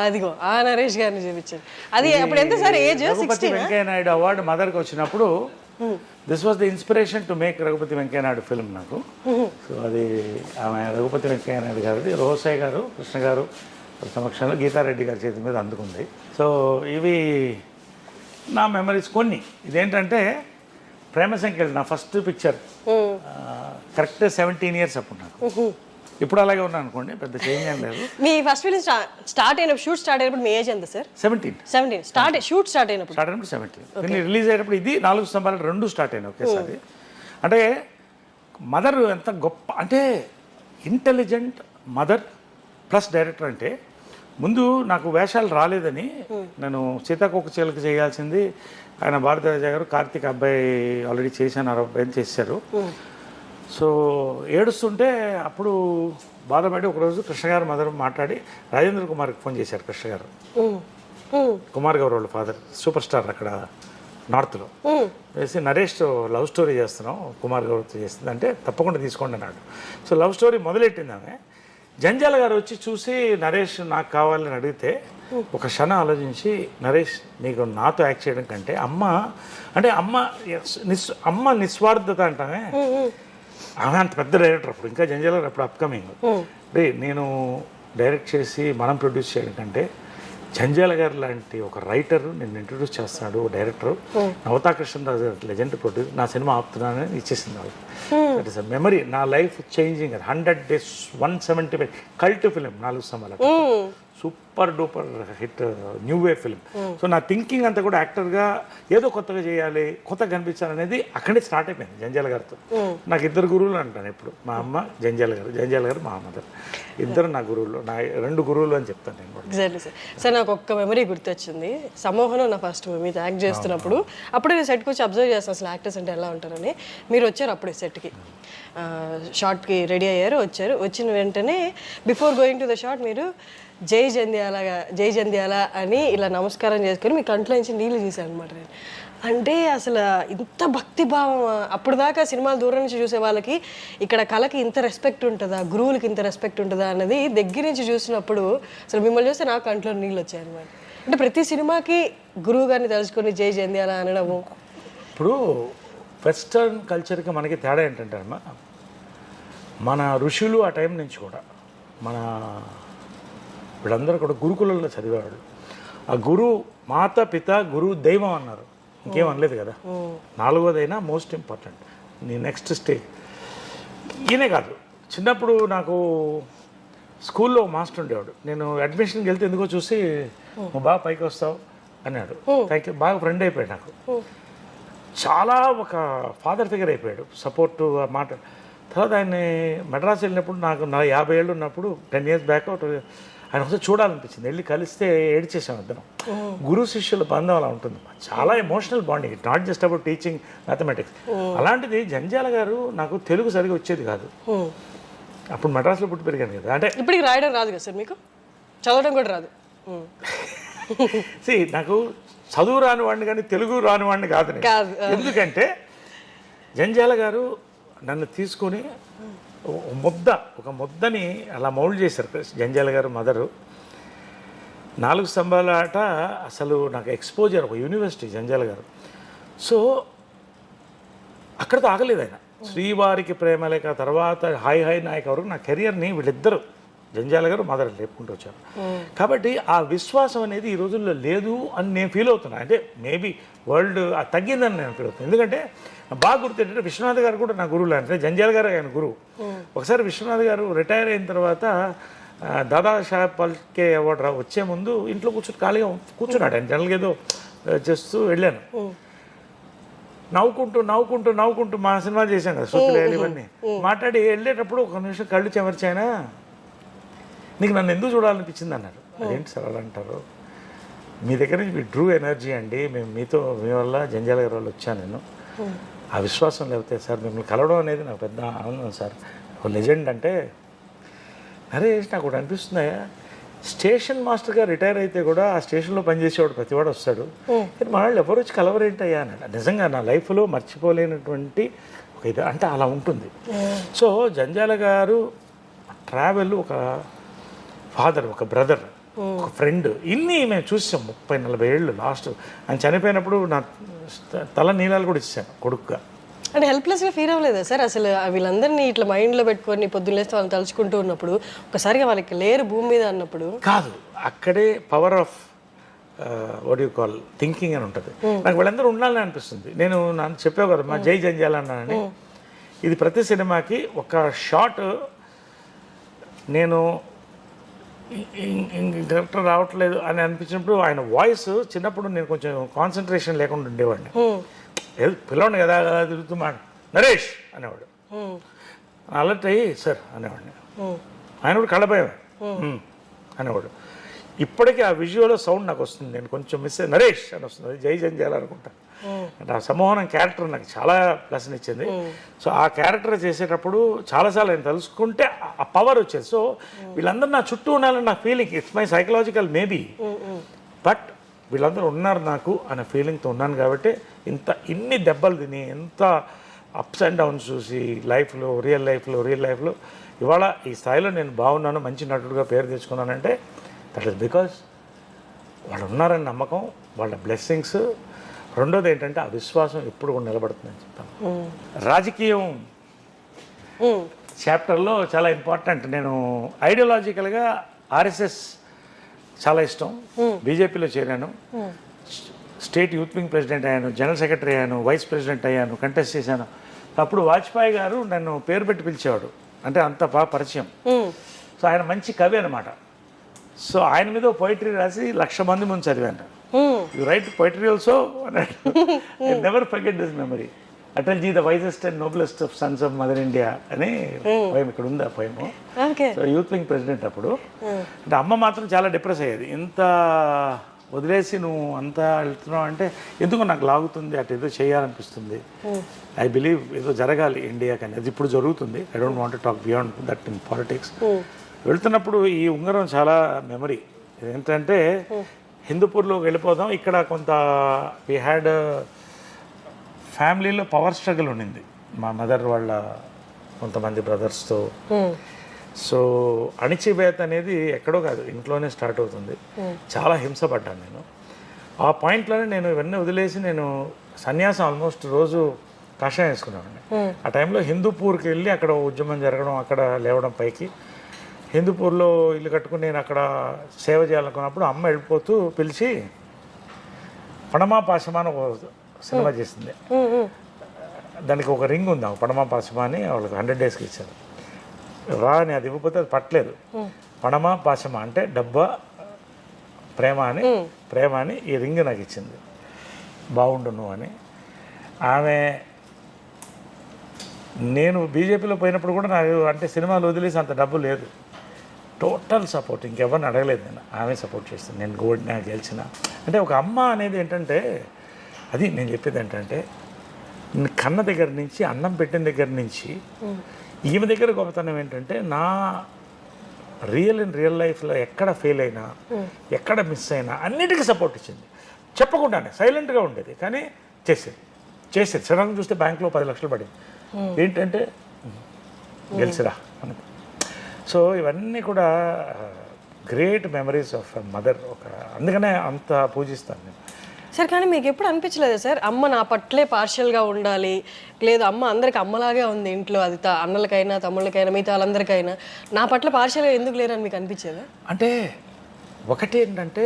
అదిగో ఆ నరేష్ గారిని చూపించారు. అది అప్పుడు ఎంత sir age? Raghupathi Venkaiah Naidu award మదర్కి వచ్చినప్పుడు this was the inspiration to make Raghupathi Venkaiah Naidu film నాకు. సో అది ఆమె రఘుపతి వెంకయ్య నాయుడు గారిది. రోసయ్య గారు, కృష్ణ గారు సమక్షంలో గీతారెడ్డి గారి చేతి మీద అందుకుంది. సో ఇవి నా మెమరీస్ కొన్ని. ఇదేంటంటే ప్రేమ సంఖ్యలు నా ఫస్ట్ పిక్చర్ కరెక్ట్ 17 years అప్పుడు నాకు. ఇప్పుడు అలాగే ఉన్నాను అనుకోండి, పెద్ద చేంజ్ ఏం లేదు. మీ ఫస్ట్ ఫిల్మ్ స్టార్ట్ అయినప్పుడు, షూట్ స్టార్ట్ అయినప్పుడు మీ ఏజ్ ఎంత సార్? 17 షూట్ స్టార్ట్ అయినప్పుడు 17. రిలీజ్ అయ్యేటప్పుడు ఇది 4 స్తంభాలు 2 స్టార్ట్ అయినాయి ఒకేసారి. అంటే మదర్ ఎంత గొప్ప అంటే ఇంటెలిజెంట్ మదర్ ప్లస్ డైరెక్టర్. అంటే ముందు నాకు వేషాలు రాలేదని నేను సీతాకోక చిలుక చేయాల్సింది. ఆయన భారతరాజ గారు కార్తీక్ అబ్బాయి ఆల్రెడీ చేశాను, అబ్బాయిని చేశారు. సో ఏడుస్తుంటే అప్పుడు బాధపడి ఒకరోజు కృష్ణ గారు మదర్ మాట్లాడి రాజేంద్ర కుమార్కి ఫోన్ చేశారు. కృష్ణ గారు కుమార్ గౌర్ వాళ్ళ ఫాదర్, సూపర్ స్టార్ అక్కడ నార్త్లో. వేసి నరేష్తో లవ్ స్టోరీ చేస్తున్నాం, కుమార్ గౌర్తో చేస్తుంది అంటే తప్పకుండా తీసుకోండి అన్నాడు. సో లవ్ స్టోరీ మొదలెట్టింది ఆమె. జంజాల గారు వచ్చి చూసి నరేష్ నాకు కావాలని అడిగితే ఒక క్షణం ఆలోచించి, నరేష్ నీకు నాతో యాక్ట్ చేయడం కంటే అమ్మ నిస్వార్థత అంటామే. ఆమె అంత పెద్ద డైరెక్టర్ అప్పుడు, ఇంకా జంజాల గారు అప్పుడు అప్కమింగ్. నేను డైరెక్ట్ చేసి మనం ప్రొడ్యూస్ చేయడం కంటే జంజాల గారు లాంటి ఒక రైటర్ నిన్ను ఇంట్రొడ్యూస్ చేస్తున్నాడు, director Navata Krishnaraju garu legend produce, నా సినిమా ఆపుతున్నానని ఇచ్చేసింది వాళ్ళు. That is a memory. నా life changing. 100 days 175 cult film 4 స్తంభాలు, super duper hit new way film. So నా థింకింగ్ అంతా కూడా యాక్టర్గా ఏదో కొత్తగా చేయాలి, కొత్తగా కనిపించాలనేది అక్కడే స్టార్ట్ అయిపోయింది జంజాల గారితో. నాకు 2 గురువులు అంటాను ఎప్పుడు, మా అమ్మ జంజాల గారు మా మదర్. ఇద్దరు నా గురువులు, నా 2 గురువులు అని చెప్తాను నేను కూడా. Exactly sir. సార్ నాకు ఒక్క మెమరీ గుర్తొచ్చింది. సమూహంలో నా ఫస్ట్ మీతో యాక్ట్ చేస్తున్నప్పుడు అప్పుడే నేను సెట్కి వచ్చి అబ్జర్వ్ చేస్తాను అసలు యాక్టర్స్ అంటే ఎలా ఉంటారని. మీరు వచ్చారు అప్పుడే సెట్కి, షార్ట్కి రెడీ అయ్యారు, వచ్చిన వెంటనే before going to the short మీరు జై జంధ్యాల అని ఇలా నమస్కారం చేసుకొని మీ కంట్లో నుంచి నీళ్ళు తీశాను అనమాట నేను. అంటే అసలు ఇంత భక్తిభావం, అప్పుడు దాకా సినిమాలు దూరం నుంచి చూసే వాళ్ళకి ఇక్కడ కళకి ఇంత రెస్పెక్ట్ ఉంటుందా, గురువులకి ఇంత రెస్పెక్ట్ ఉంటుందా అన్నది దగ్గర నుంచి చూసినప్పుడు అసలు మిమ్మల్ని చూస్తే నాకు కంట్లో నీళ్ళు వచ్చాయన్నమాట. అంటే ప్రతి సినిమాకి గురువు గారిని తలుచుకొని జై జంధ్యాల అనడము. ఇప్పుడు వెస్టర్న్ కల్చర్కి మనకి తేడా ఏంటంటే అమ్మా, మన ఋషులు ఆ టైం నుంచి కూడా మన వీళ్ళందరూ కూడా గురుకులంలో చదివేవాళ్ళు. ఆ గురు మాత పిత గురు దైవం అన్నారు, ఇంకేం అనలేదు కదా. 4వదైనా మోస్ట్ ఇంపార్టెంట్, నీ నెక్స్ట్ స్టేజ్. ఈయనే కాదు, చిన్నప్పుడు నాకు స్కూల్లో మాస్టర్ ఉండేవాడు. నేను అడ్మిషన్కి వెళ్తే ఎందుకో చూసి నువ్వు బాగా పైకి వస్తావు అన్నాడు. థ్యాంక్ యూ, బాగా ఫ్రెండ్ అయిపోయాడు నాకు. చాలా ఒక ఫాదర్ ఫిగర్ అయిపోయాడు, సపోర్ట్ మాట. తర్వాత ఆయన్ని మెడ్రాస్ వెళ్ళినప్పుడు నా 50 ఏళ్ళు ఉన్నప్పుడు 10 years బ్యాక్ ఆయన ఒకసారి చూడాలనిపించింది. వెళ్ళి కలిస్తే ఏడ్చేసాం ఇద్దరం. గురు శిష్యుల బంధం అలా ఉంటుంది, చాలా emotional bonding. It not just about teaching mathematics. అలాంటిది జంజాల గారు నాకు తెలుగు సరిగా వచ్చేది కాదు, అప్పుడు మెడ్రాస్లో పుట్టి పెరిగాను కదా. అంటే ఇప్పటికి రాయడం రాదు కదా సార్ మీకు, చదవడం కూడా రాదు. నాకు చదువు రానివాడిని కానీ తెలుగు రానివాడిని కాదు నేను. ఎందుకంటే జంజాల గారు నన్ను తీసుకొని ఒక ముద్దని అలా మౌల్డ్ చేశారు. జంజాల గారు మదరు 4 స్తంభాల ఆట అసలు నాకు ఎక్స్పోజర్, ఒక యూనివర్సిటీ జంజాల గారు. సో అక్కడితో ఆగలేదు ఆయన. శ్రీవారికి ప్రేమలేక తర్వాత హాయ్ హాయ్ నాయక్ వరకు నా కెరియర్ని వీళ్ళిద్దరు జంజాల గారు మదర్ లేపుకుంటూ వచ్చారు. కాబట్టి ఆ విశ్వాసం అనేది ఈ రోజుల్లో లేదు అని నేను ఫీల్ అవుతున్నాను. అంటే మేబీ వరల్డ్ తగ్గిందని నేను ఫీల్ అవుతున్నాను. ఎందుకంటే బాగా గుర్తు ఏంటంటే విశ్వనాథ్ గారు కూడా నా గురువులు, అంటే జంజాల గారు ఆయన గురువు. ఒకసారి విశ్వనాథ్ గారు రిటైర్ అయిన తర్వాత దాదాసాహెబ్ ఫాల్కే అవార్డు వచ్చే ముందు ఇంట్లో ఖాళీగా కూర్చున్నాడు. ఆయన జనరల్గా ఏదో చేస్తూ వెళ్ళాను. నవ్వుకుంటూ మా సినిమా చేశాం కదా, సూతులేయాలి ఇవన్నీ మాట్లాడి వెళ్ళేటప్పుడు ఒక నిమిషం కళ్ళు చెమర్చాయనా, నీకు నన్ను ఎందుకు చూడాలనిపించింది అన్నారు. అదేంటి సార్ అలా అంటారు, మీ దగ్గర నుంచి మీ డ్రూ ఎనర్జీ అండి, మీ వల్ల జంజాల గారి వల్ల వచ్చాను నేను. ఆ విశ్వాసం లేకపోతే సార్ మిమ్మల్ని కలవడం అనేది నాకు పెద్ద ఆనందం సార్. ఒక లెజెండ్ అంటే నరేష్ నాకు ఒకటి అనిపిస్తున్నాయా, స్టేషన్ మాస్టర్గా రిటైర్ అయితే కూడా ఆ స్టేషన్లో పనిచేసేవాడు ప్రతివాడు వస్తాడు, కానీ మా వాళ్ళు ఎవరు వచ్చి కలవరేంటయ్యా అన్నాడు. నిజంగా నా లైఫ్లో మర్చిపోలేనటువంటి ఒక ఇది అంటే అలా ఉంటుంది. సో జంజాల గారు ట్రావెల్, ఒక ఫాదర్, ఒక బ్రదర్, ఒక ఫ్రెండ్, ఇన్ని మేము చూసాం 30-40 ఏళ్ళు. లాస్ట్ ఆయన చనిపోయినప్పుడు నా తల నీలాలు కూడా ఇచ్చాను కొడుకుగా. అంటే హెల్ప్లెస్గా ఫీల్ అవ్వలేదా సార్ అసలు? వీళ్ళందరినీ ఇట్లా మైండ్లో పెట్టుకొని పొద్దున్న లేస్తే వాళ్ళని తలుచుకుంటూ ఉన్నప్పుడు ఒకసారిగా వాళ్ళకి లేరు భూమి మీద అన్నప్పుడు? కాదు, అక్కడే power of what you call thinking అని ఉంటుంది. నాకు వీళ్ళందరూ ఉండాలని అనిపిస్తుంది. నేను నన్ను చెప్పావు కదా మా జై జంజాల అన్నానని, ఇది ప్రతి సినిమాకి ఒక షాట్ నేను డైరెక్టర్ రావట్లేదు అని అనిపించినప్పుడు ఆయన వాయిస్, చిన్నప్పుడు నేను కొంచెం కాన్సన్ట్రేషన్ లేకుండా ఉండేవాడిని. పిల్లవాడిని కదా తిరుగుతున్నాడు, నరేష్ అనేవాడు, అలర్ట్ అయ్యి సార్ అనేవాడిని. ఆయన కూడా కళ్ళభయం అనేవాడు. ఇప్పటికీ ఆ విజువల్ సౌండ్ నాకు వస్తుంది, నేను కొంచెం మిస్ అయ్యి నరేష్ అని వస్తుంది, అది జై జంజాల అనుకుంటా. అంటే ఆ సమ్మోహనం క్యారెక్టర్ నాకు చాలా ప్లస్ని ఇచ్చింది. సో ఆ క్యారెక్టర్ చేసేటప్పుడు చాలాసార్లు నేను తెలుసుకుంటే ఆ పవర్ వచ్చేది. సో వీళ్ళందరూ నా చుట్టూ ఉన్నారని నా feeling, it's my psychological maybe, but వీళ్ళందరూ ఉన్నారు నాకు అనే ఫీలింగ్తో ఉన్నాను. కాబట్టి ఇన్ని దెబ్బలు తిని, ఎంత అప్స్ అండ్ డౌన్స్ చూసి రియల్ లైఫ్లో ఇవాళ ఈ స్థాయిలో నేను బాగున్నాను, మంచి నటుడుగా పేరు తెచ్చుకున్నానంటే దట్ ఈస్ బికాజ్ వాళ్ళు ఉన్నారని నమ్మకం, వాళ్ళ బ్లెస్సింగ్స్. రెండోది ఏంటంటే ఆ విశ్వాసం ఎప్పుడు కూడా నిలబడుతుందని చెప్తాను. రాజకీయం చాప్టర్లో చాలా ఇంపార్టెంట్. నేను ఐడియాలజికల్గా ఆర్ఎస్ఎస్ చాలా ఇష్టం, బీజేపీలో చేరాను, స్టేట్ యూత్ వింగ్ ప్రెసిడెంట్ అయ్యాను, జనరల్ సెక్రటరీ అయ్యాను, వైస్ ప్రెసిడెంట్ అయ్యాను, కంటెస్ట్ చేశాను. అప్పుడు వాజ్పేయి గారు నన్ను పేరు పెట్టి పిలిచేవాడు, అంటే అంత బాగా పరిచయం. సో ఆయన మంచి కవి అనమాట. సో ఆయన మీద పోయిటరీ రాసి 1,00,000 మంది ముందు చదివాను. యు రైట్ పోయిటరీ ఆల్సో అన్నాడు. I never forget this memory. Atalji the wisest and noblest of sons of mother India అని పోయం ఇక్కడ ఉంది. ఆ poem. So youth wing president అప్పుడు. అంటే అమ్మ మాత్రం చాలా డిప్రెస్ అయ్యేది, ఇంత వదిలేసి నువ్వు అంతా వెళ్తున్నావు అంటే ఎందుకు నాకు లాగుతుంది, అటు ఏదో చేయాలనిపిస్తుంది. ఐ బిలీవ్ ఏదో జరగాలి ఇండియాకి అనేది, ఇప్పుడు జరుగుతుంది. I don't want to talk beyond that in politics. వెళ్తున్నప్పుడు ఈ ఉంగరం చాలా మెమరీ. ఏంటంటే హిందూపూర్లో వెళ్ళిపోదాం, ఇక్కడ కొంత వీ హ్యాడ్ ఫ్యామిలీలో పవర్ స్ట్రగుల్ ఉండింది మా మదర్ వాళ్ళ కొంతమంది బ్రదర్స్తో. సో అణిచివేత అనేది ఎక్కడో కాదు, ఇంట్లోనే స్టార్ట్ అవుతుంది. చాలా హింసపడ్డాను నేను. ఆ పాయింట్లోనే నేను ఇవన్నీ వదిలేసి నేను సన్యాసం ఆల్మోస్ట్ రోజు కషాయం వేసుకున్నాను. ఆ టైంలో హిందూపూర్కి వెళ్ళి అక్కడ ఉద్యమం జరగడం, అక్కడ లేవడం పైకి, హిందూపూర్లో ఇల్లు కట్టుకుని నేను అక్కడ సేవ చేయాలనుకున్నప్పుడు అమ్మ వెళ్ళిపోతూ పిలిచి పడమా పాశమా అని ఒక సినిమా చేసింది. దానికి ఒక రింగ్ ఉంది, పడమా పాశమా అని వాళ్ళకి 100 daysకి ఇచ్చారు. రా అని అది ఇవ్వకపోతే అది పట్టలేదు. పడమా పాశమా అంటే డబ్బా ప్రేమ అని ఈ రింగ్ నాకు ఇచ్చింది, బాగుండు నువ్వు అని. ఆమె నేను బీజేపీలో పోయినప్పుడు కూడా నాకు అంటే సినిమాలు వదిలేసి అంత డబ్బు లేదు, టోటల్ సపోర్ట్, ఇంకెవరిని అడగలేదు నేను, ఆమె సపోర్ట్ చేస్తాను. నేను ఓడినా గెలిచిన అంటే ఒక అమ్మ అనేది ఏంటంటే, అది నేను చెప్పేది ఏంటంటే కన్న దగ్గర నుంచి అన్నం పెట్టిన దగ్గర నుంచి ఈమె దగ్గర గొప్పతనం ఏంటంటే, నా రియల్ లైఫ్లో ఎక్కడ ఫెయిల్ అయినా ఎక్కడ మిస్ అయినా అన్నిటికీ సపోర్ట్ ఇచ్చింది. చెప్పకుండానే సైలెంట్గా ఉండేది, కానీ చేసేది సడన్గా చూస్తే బ్యాంక్లో 10 లక్షలు పడింది, ఏంటంటే గెలిచిరా మనకు. సో ఇవన్నీ కూడా గ్రేట్ మెమరీస్ ఆఫ్ మదర్. అందుకనే అంత పూజిస్తాను నేను. సార్ కానీ మీకు ఎప్పుడు అనిపించలేదు సార్ అమ్మ నా పట్లే పార్షియల్గా ఉండాలి, లేదు అమ్మ అందరికి అమ్మలాగే ఉంది ఇంట్లో, అది అన్నలకైనా తమ్ముళ్ళకైనా మిగతా వాళ్ళందరికైనా నా పట్ల పార్షియల్గా ఎందుకు లేరని మీకు అనిపించేదా? అంటే ఒకటి ఏంటంటే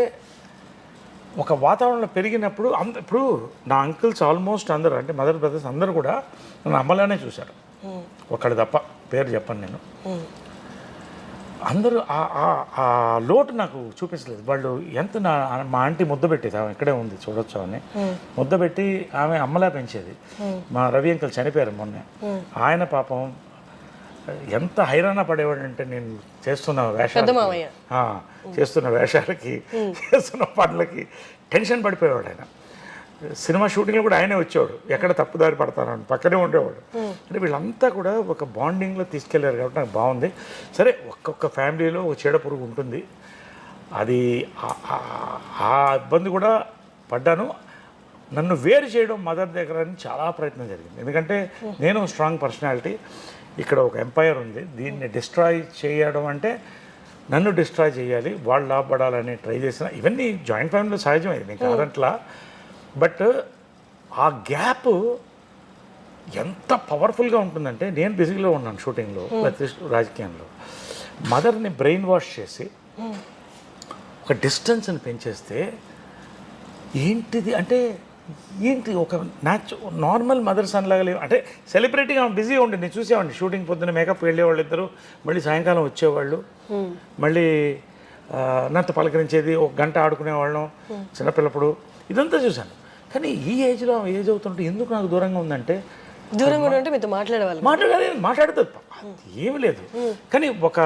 ఒక వాతావరణంలో పెరిగినప్పుడు ఇప్పుడు నా అంకుల్స్ ఆల్మోస్ట్ అందరూ అంటే మదర్ బ్రదర్స్ అందరూ కూడా నన్ను అమ్మలానే చూశారు, ఒక్కడు తప్ప, పేరు చెప్పను నేను. అందరూ ఆ లోటు నాకు చూపించలేదు. వాళ్ళు ఎంత మా ఆంటీ ముద్ద పెట్టేది, ఆమె ఇక్కడే ఉంది చూడొచ్చు, అని ముద్ద పెట్టి ఆమె అమ్మలా పెంచేది. మా రవి అంకుల్ చనిపోయారు మొన్నే, ఆయన పాపం ఎంత హైరాణ పడేవాడు అంటే నేను చేస్తున్న వేషాలకి చేస్తున్న పనులకి టెన్షన్ పడిపోయేవాడు. ఆయన సినిమా షూటింగ్లో కూడా ఆయనే వచ్చేవాడు, ఎక్కడ తప్పుదారి పడతానని పక్కనే ఉండేవాడు. అంటే వీళ్ళంతా కూడా ఒక బాండింగ్లో తీసుకెళ్ళారు కాబట్టి నాకు బాగుంది. సరే ఒక్కొక్క ఫ్యామిలీలో ఒక చీడ పురుగు ఉంటుంది, అది ఆ ఇబ్బంది కూడా పడ్డాను. నన్ను వేరు చేయడం మదర్ దగ్గర అని చాలా ప్రయత్నం జరిగింది, ఎందుకంటే నేను స్ట్రాంగ్ పర్సనాలిటీ, ఇక్కడ ఒక ఎంపైర్ ఉంది, దీన్ని డిస్ట్రాయ్ చేయడం అంటే నన్ను డిస్ట్రాయ్ చేయాలి, వాళ్ళు లాభపడాలని ట్రై చేసిన. ఇవన్నీ జాయింట్ ఫ్యామిలీలో సహజమైంది, నేను కాదంట్లా. బట్ ఆ గ్యాప్ ఎంత పవర్ఫుల్గా ఉంటుందంటే, నేను బిజీలో ఉన్నాను షూటింగ్లో, రాజకీయంలో, మదర్ని బ్రెయిన్ వాష్ చేసి ఒక డిస్టెన్స్ని పెంచేస్తే ఏంటిది అంటే ఏంటి ఒక నార్మల్ మదర్ సన్ లాగా లేవు. అంటే సెలబ్రిటీగా బిజీగా ఉండి నేను చూసేవాడిని, షూటింగ్ పొద్దున్న మేకప్ వెళ్ళేవాళ్ళు ఇద్దరు, మళ్ళీ సాయంకాలం వచ్చేవాళ్ళు, మళ్ళీ నాతో పలకరించేది, ఒక గంట ఆడుకునేవాళ్ళం చిన్నపిల్లప్పుడు, ఇదంతా చూశాను. కానీ ఈ ఏజ్లో ఏజ్ అవుతుంటే ఎందుకు నాకు దూరంగా ఉందంటే, దూరంగా ఉంటే మీతో మాట్లాడుతుంది ఏమి లేదు, కానీ ఒక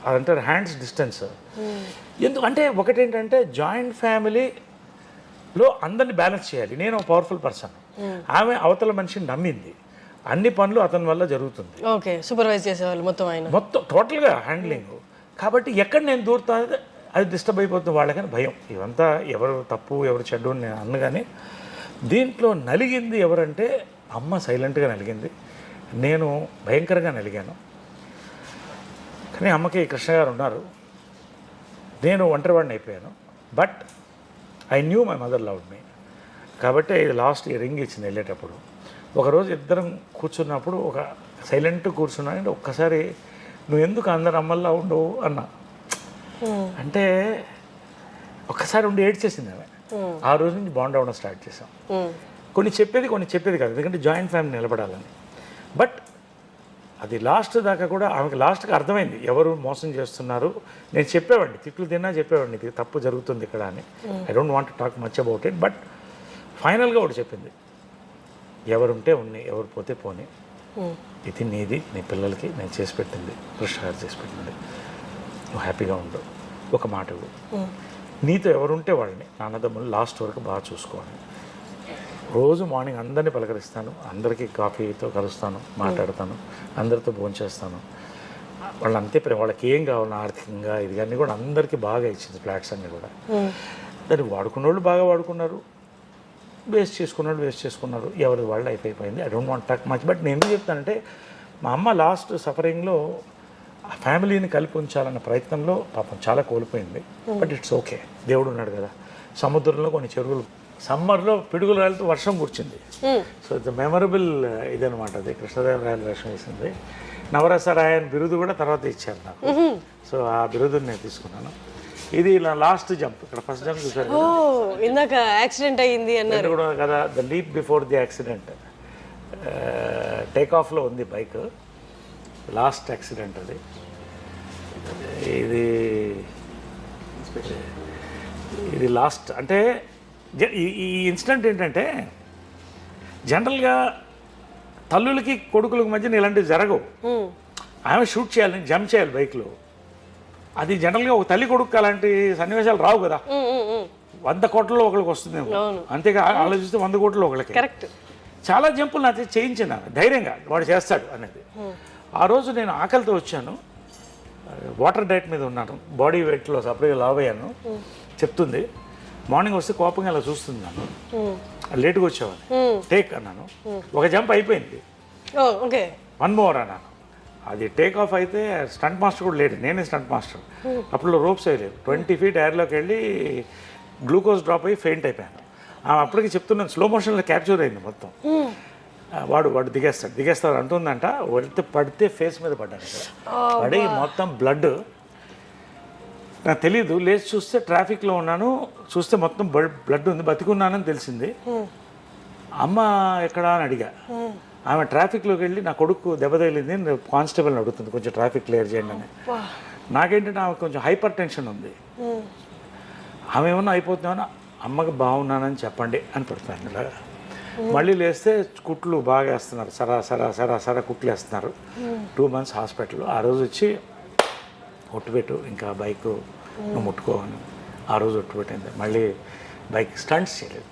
అదంటారు హ్యాండ్స్ డిస్టెన్స్. ఎందుకంటే ఒకటేంటంటే జాయింట్ ఫ్యామిలీలో అందరినీ బ్యాలెన్స్ చేయాలి. నేను ఒక పవర్ఫుల్ పర్సన్, ఆమె అవతల మనిషిని నమ్మింది, అన్ని పనులు అతని వల్ల జరుగుతుంది, ఓకే సూపర్వైజ్ చేసేవాళ్ళు మొత్తం టోటల్గా హ్యాండ్లింగ్. కాబట్టి ఎక్కడ నేను దూరుతా అది డిస్టర్బ్ అయిపోతుంది వాళ్ళకని భయం. ఇవంతా ఎవరు తప్పు ఎవరు చెడ్డు అని నేను అన్నగానే, దీంట్లో నలిగింది ఎవరంటే అమ్మ సైలెంట్గా నలిగింది, నేను భయంకరంగా నలిగాను. కానీ అమ్మకి కృష్ణ గారు ఉన్నారు, నేను ఒంటరివాడిని అయిపోయాను. But I knew my mother loved మీ, కాబట్టి ఇది లాస్ట్ రింగ్ ఇచ్చింది వెళ్ళేటప్పుడు. ఒకరోజు ఇద్దరం కూర్చున్నప్పుడు ఒక సైలెంట్ కూర్చున్నానంటే ఒక్కసారి నువ్వు ఎందుకు అందరు అమ్మల్లా ఉండవు అన్నా, అంటే ఒక్కసారి ఉండి ఏడ్చేసింది ఆమె. ఆ రోజు నుంచి బాండ్ అవ్వడం స్టార్ట్ చేసాం. కొన్ని చెప్పేది కాదు, ఎందుకంటే జాయింట్ ఫ్యామిలీ నిలబడాలని. బట్ అది లాస్ట్ దాకా కూడా ఆమెకి లాస్ట్కి అర్థమైంది ఎవరు మోసం చేస్తున్నారు. నేను చెప్పేవాడిని, తిట్లు తిన్నా చెప్పేవాడిని, ఇది తప్పు జరుగుతుంది ఇక్కడ అని. I don't want to talk much about it. But ఫైనల్గా ఒకటి చెప్పింది, ఎవరుంటే ఉన్నాయి, ఎవరు పోతే పోనీ, ఇది నీది, నీ పిల్లలకి నేను చేసి పెట్టింది, కృష్ణ గారు చేసి పెట్టింది, నువ్వు హ్యాపీగా ఉండు, ఒక మాట ఇవ్వు, నీతో ఎవరుంటే వాళ్ళని నాన్నదమ్ములు లాస్ట్ వరకు బాగా చూసుకోవాలి. రోజు మార్నింగ్ అందరినీ పలకరిస్తాను, అందరికీ కాఫీతో కలుస్తాను, మాట్లాడతాను, అందరితో భోంచేస్తాను. వాళ్ళు అంతే వాళ్ళకి ఏం కావాలి ఆర్థికంగా ఇది అన్నీ కూడా అందరికీ బాగా ఇచ్చింది. ఫ్లాట్స్ అన్నీ కూడా దాన్ని వాడుకున్న వాళ్ళు బాగా వాడుకున్నారు, వేస్ట్ చేసుకున్నారు, ఎవరి వాళ్ళు అయిపోయింది. I don't want talk much. But నేను ఎందుకు చెప్తానంటే, మా అమ్మ లాస్ట్ సఫరింగ్లో ఆ ఫ్యామిలీని కలిపి ఉంచాలన్న ప్రయత్నంలో పాపం చాలా కోల్పోయింది. బట్ ఇట్స్ ఓకే, దేవుడు ఉన్నాడు కదా. సముద్రంలో కొన్ని చెరువులు, సమ్మర్లో పిడుగులు రాలితో వర్షం కూర్చుంది. సో ఇట్స్ మెమరబుల్ ఇదనమాట. అది కృష్ణదేవరాయలు వేషం వేసింది. నవరసరాయన్ బిరుదు కూడా తర్వాత ఇచ్చారు నాకు. సో ఆ బిరుదుని నేను తీసుకున్నాను. ఇది ఇలా లాస్ట్ జంప్, ఇక్కడ ఫస్ట్ జంప్ చూసారు ఇందాక యాక్సిడెంట్ అయ్యింది అన్నారు కూడా కదా, the leap before the accident. Take ఆఫ్లో ఉంది బైక్, లాస్ట్ యాక్సిడెంట్ అది. ఇది లాస్ట్ అంటే ఈ ఇన్సిడెంట్ ఏంటంటే, జనరల్గా తల్లులకి కొడుకులకి మధ్యన ఇలాంటివి జరగవు. ఆమె షూట్ చేయాలి, జంప్ చేయాలి బైక్లో. అది జనరల్గా ఒక తల్లి కొడుకు అలాంటి సన్నివేశాలు రావు కదా. 100 కోట్లలో ఒకరికి వస్తుందేమో, అంతేగా ఆలోచిస్తే 100 కోట్లలో ఒకరికి. కరెక్ట్. చాలా జంపులు నాతో చేయించిన ధైర్యంగా వాడు చేస్తాడు అనేది. ఆ రోజు నేను ఆకలితో వచ్చాను, వాటర్ డైట్ మీద ఉన్నాను, బాడీ వెయిట్లో సపరేట్గా లావ్ అయ్యాను. చెప్తుంది మార్నింగ్ వస్తే కోపంగా ఇలా చూస్తుంది నన్ను, లేట్గా వచ్చావని. టేక్ అన్నాను, ఒక జంప్ అయిపోయింది, ఓకే 1 more అన్నాను. అది టేక్ ఆఫ్ అయితే స్టంట్ మాస్టర్ కూడా లేడు, నేనే స్టంట్ మాస్టర్. అప్పుడు రోప్స్ వేయలేదు. 20 feet ఎయిర్లోకి వెళ్ళి గ్లూకోజ్ డ్రాప్ అయ్యి ఫెయింట్ అయిపోయాను. అప్పటికి చెప్తున్నాను, స్లో మోషన్లో క్యాప్చర్ అయింది మొత్తం. వాడు దిగేస్తాడు అంటుందంట. పడితే ఫేస్ మీద పడ్డాను, పడి మొత్తం బ్లడ్. నాకు తెలీదు, లేచి చూస్తే ట్రాఫిక్లో ఉన్నాను, చూస్తే మొత్తం బ్లడ్ ఉంది, బతికున్నానని తెలిసింది. అమ్మ ఎక్కడా అని అడిగా. ఆమె ట్రాఫిక్లోకి వెళ్ళి నా కొడుకు దెబ్బ తగిలింది, కానిస్టేబుల్ని అడుగుతుంది కొంచెం ట్రాఫిక్ క్లియర్ చేయండి అని. నాకేంటంటే ఆమె కొంచెం హైపర్ టెన్షన్ ఉంది. ఆమె ఏమన్నా అయిపోతుందేమన్నా, అమ్మకి బాగున్నానని చెప్పండి అని పెడతాను ఇలాగా. మళ్ళీ లేస్తే కుట్లు బాగా వేస్తున్నారు, సరా కుట్లు వేస్తున్నారు. 2 months హాస్పిటల్. ఆ రోజు వచ్చి ఒట్టుపెట్టు, ఇంకా బైక్ నువ్వు ముట్టుకోవని ఆ రోజు ఒట్టుపెట్టింది. మళ్ళీ బైక్ స్టంట్స్ చేయలేదు.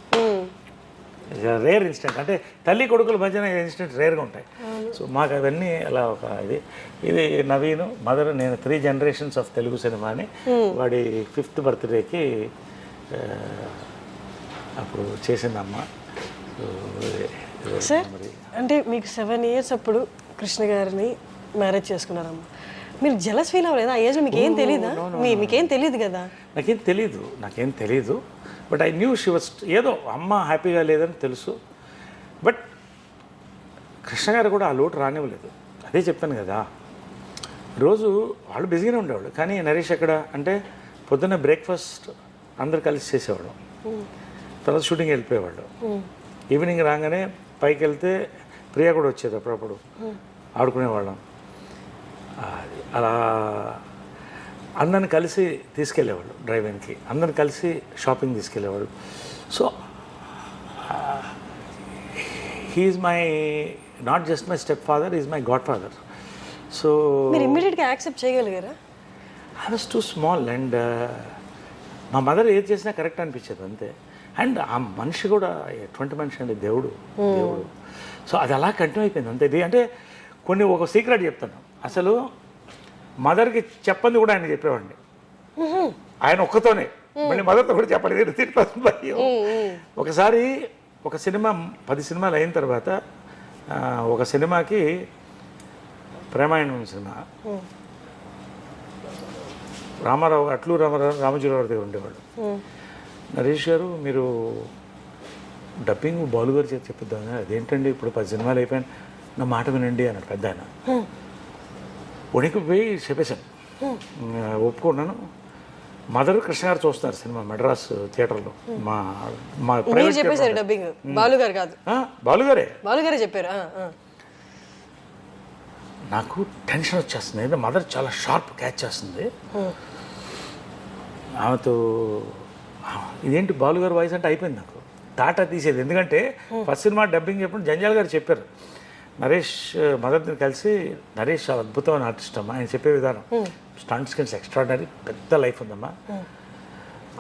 రేర్ ఇన్సిడెంట్, అంటే తల్లి కొడుకుల మధ్యన ఇన్సిడెంట్ రేర్గా ఉంటాయి. సో మాకు అవన్నీ అలా ఒక ఇది నవీన్ మదర్, నేను 3 generations ఆఫ్ తెలుగు సినిమాని. వాడి 5th birthday అప్పుడు చేసిందమ్మ. సార్ అంటే మీకు 7 years అప్పుడు కృష్ణ గారిని మ్యారేజ్ చేసుకున్నారమ్మ. మీరు జలస్ ఫీల్ అవ్వలేదా? ఆ ఏజ్లో మీకు ఏం తెలీదా? మీకేం తెలియదు కదా. నాకేం తెలీదు. But I knew she was, ఏదో అమ్మ హ్యాపీగా లేదని తెలుసు. బట్ కృష్ణ గారు కూడా ఆ లోటు రానివ్వలేదు. అదే చెప్పాను కదా, రోజు వాళ్ళు బిజీగానే ఉండేవాళ్ళు. కానీ నరేష్ ఎక్కడ అంటే పొద్దున్న బ్రేక్ఫాస్ట్ అందరు కలిసి చేసేవాడు, తర్వాత షూటింగ్ వెళ్ళిపోయేవాళ్ళు. ఈవినింగ్ రాగానే పైకి వెళ్తే ప్రియా కూడా వచ్చేది, అప్పుడప్పుడు ఆడుకునేవాళ్ళం. అలా అందరిని కలిసి తీసుకెళ్ళేవాళ్ళు డ్రైవింగ్కి, అందరిని కలిసి షాపింగ్ తీసుకెళ్ళేవాళ్ళు. So he's my not just my step father, is my god father. So మీరు ఇమ్మీడియట్గా యాక్సెప్ట్ చేయగలిగారా? I was too small and మా మదర్ ఏది చేసినా కరెక్ట్ అనిపించేది అంతే. అండ్ ఆ మనిషి కూడా ఎటువంటి మనిషి అండి, దేవుడు. సో అది అలా కంటిన్యూ అయిపోయింది అంతే. ఇది అంటే ఒక సీక్రెట్ చెప్తాను. అసలు మదర్కి చెప్పంది కూడా ఆయన చెప్పేవాడిని, ఆయన ఒక్కతోనే. మళ్ళీ మదర్తో కూడా చెప్పలేదు, తిరిగి భయం. ఒకసారి ఒక సినిమా 10 సినిమాలు అయిన తర్వాత ఒక సినిమాకి ప్రేమాయణం సినిమా, అట్లూరు రామజీరావు దగ్గర ఉండేవాడు. నరేష్ గారు మీరు డబ్బింగ్ బాలు గారు చేసి చెప్పిద్దాం. అదేంటండి ఇప్పుడు 10 సినిమాలు అయిపోయాను, నా మాట వినండి అన్నాడు పెద్ద ఆయన. ఉనికి పోయి చెప్పేశాను, ఒప్పుకున్నాను. మదర్ కృష్ణ గారు చూస్తున్నారు సినిమా మెడ్రాస్ థియేటర్లో. మా చెప్పేశారు డబ్బింగ్, బాలుగారు కాదు, బాలుగారే చెప్పారు. నాకు టెన్షన్ వచ్చేస్తుంది, ఏదో మదర్ చాలా షార్ప్ క్యాచ్ చేస్తుంది. ఆమెతో ఇదేంటి బాలుగారు వాయిస్ అంటే అయిపోయింది నాకు, టాటా తీసేది. ఎందుకంటే ఫస్ట్ సినిమా డబ్బింగ్ చెప్పినప్పుడు జంజాల్ గారు చెప్పారు, నరేష్ మదర్ని కలిసి, నరేష్ చాలా అద్భుతమైన ఆర్టిస్ట్ అమ్మా, ఆయన చెప్పే విధానం స్టంట్ స్కిల్స్ ఎక్స్ట్రాడనరీ, పెద్ద లైఫ్ ఉందమ్మా.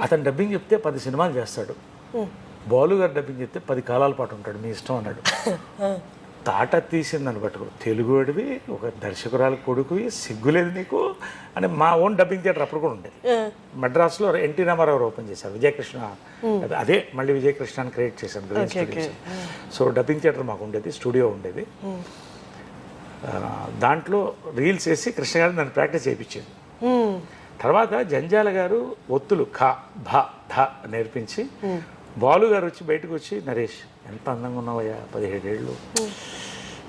అతను డబ్బింగ్ చెప్తే 10 సినిమాలు చేస్తాడు, బాలు గారు డబ్బింగ్ చెప్తే 10 కాలాల పాటు ఉంటాడు, మీ ఇష్టం అన్నాడు. తాట తీసిందని పట్టుకో, తెలుగు వాడివి, ఒక దర్శకురాలు కొడుకువి, సిగ్గులేదు నీకు అని. మా ఓన్ డబ్బింగ్ థియేటర్ అప్పుడు కూడా ఉండేది మెడ్రాస్లో. ఎన్టీ రామారావు ఓపెన్ చేశారు, విజయకృష్ణ, అదే మళ్ళీ విజయకృష్ణని క్రియేట్ చేశాను green studios. So dubbing theatre మాకు ఉండేది, స్టూడియో ఉండేది. దాంట్లో రీల్స్ వేసి కృష్ణ గారు నన్ను ప్రాక్టీస్ చేయించేది. తర్వాత జంజాల గారు ఒత్తులు ఖ భ ధ నేర్పించి, బాలు గారు వచ్చి బయటకు వచ్చి, నరేష్ ఎంత అందంగా ఉన్నావయ్యా, 17 ఏళ్ళు,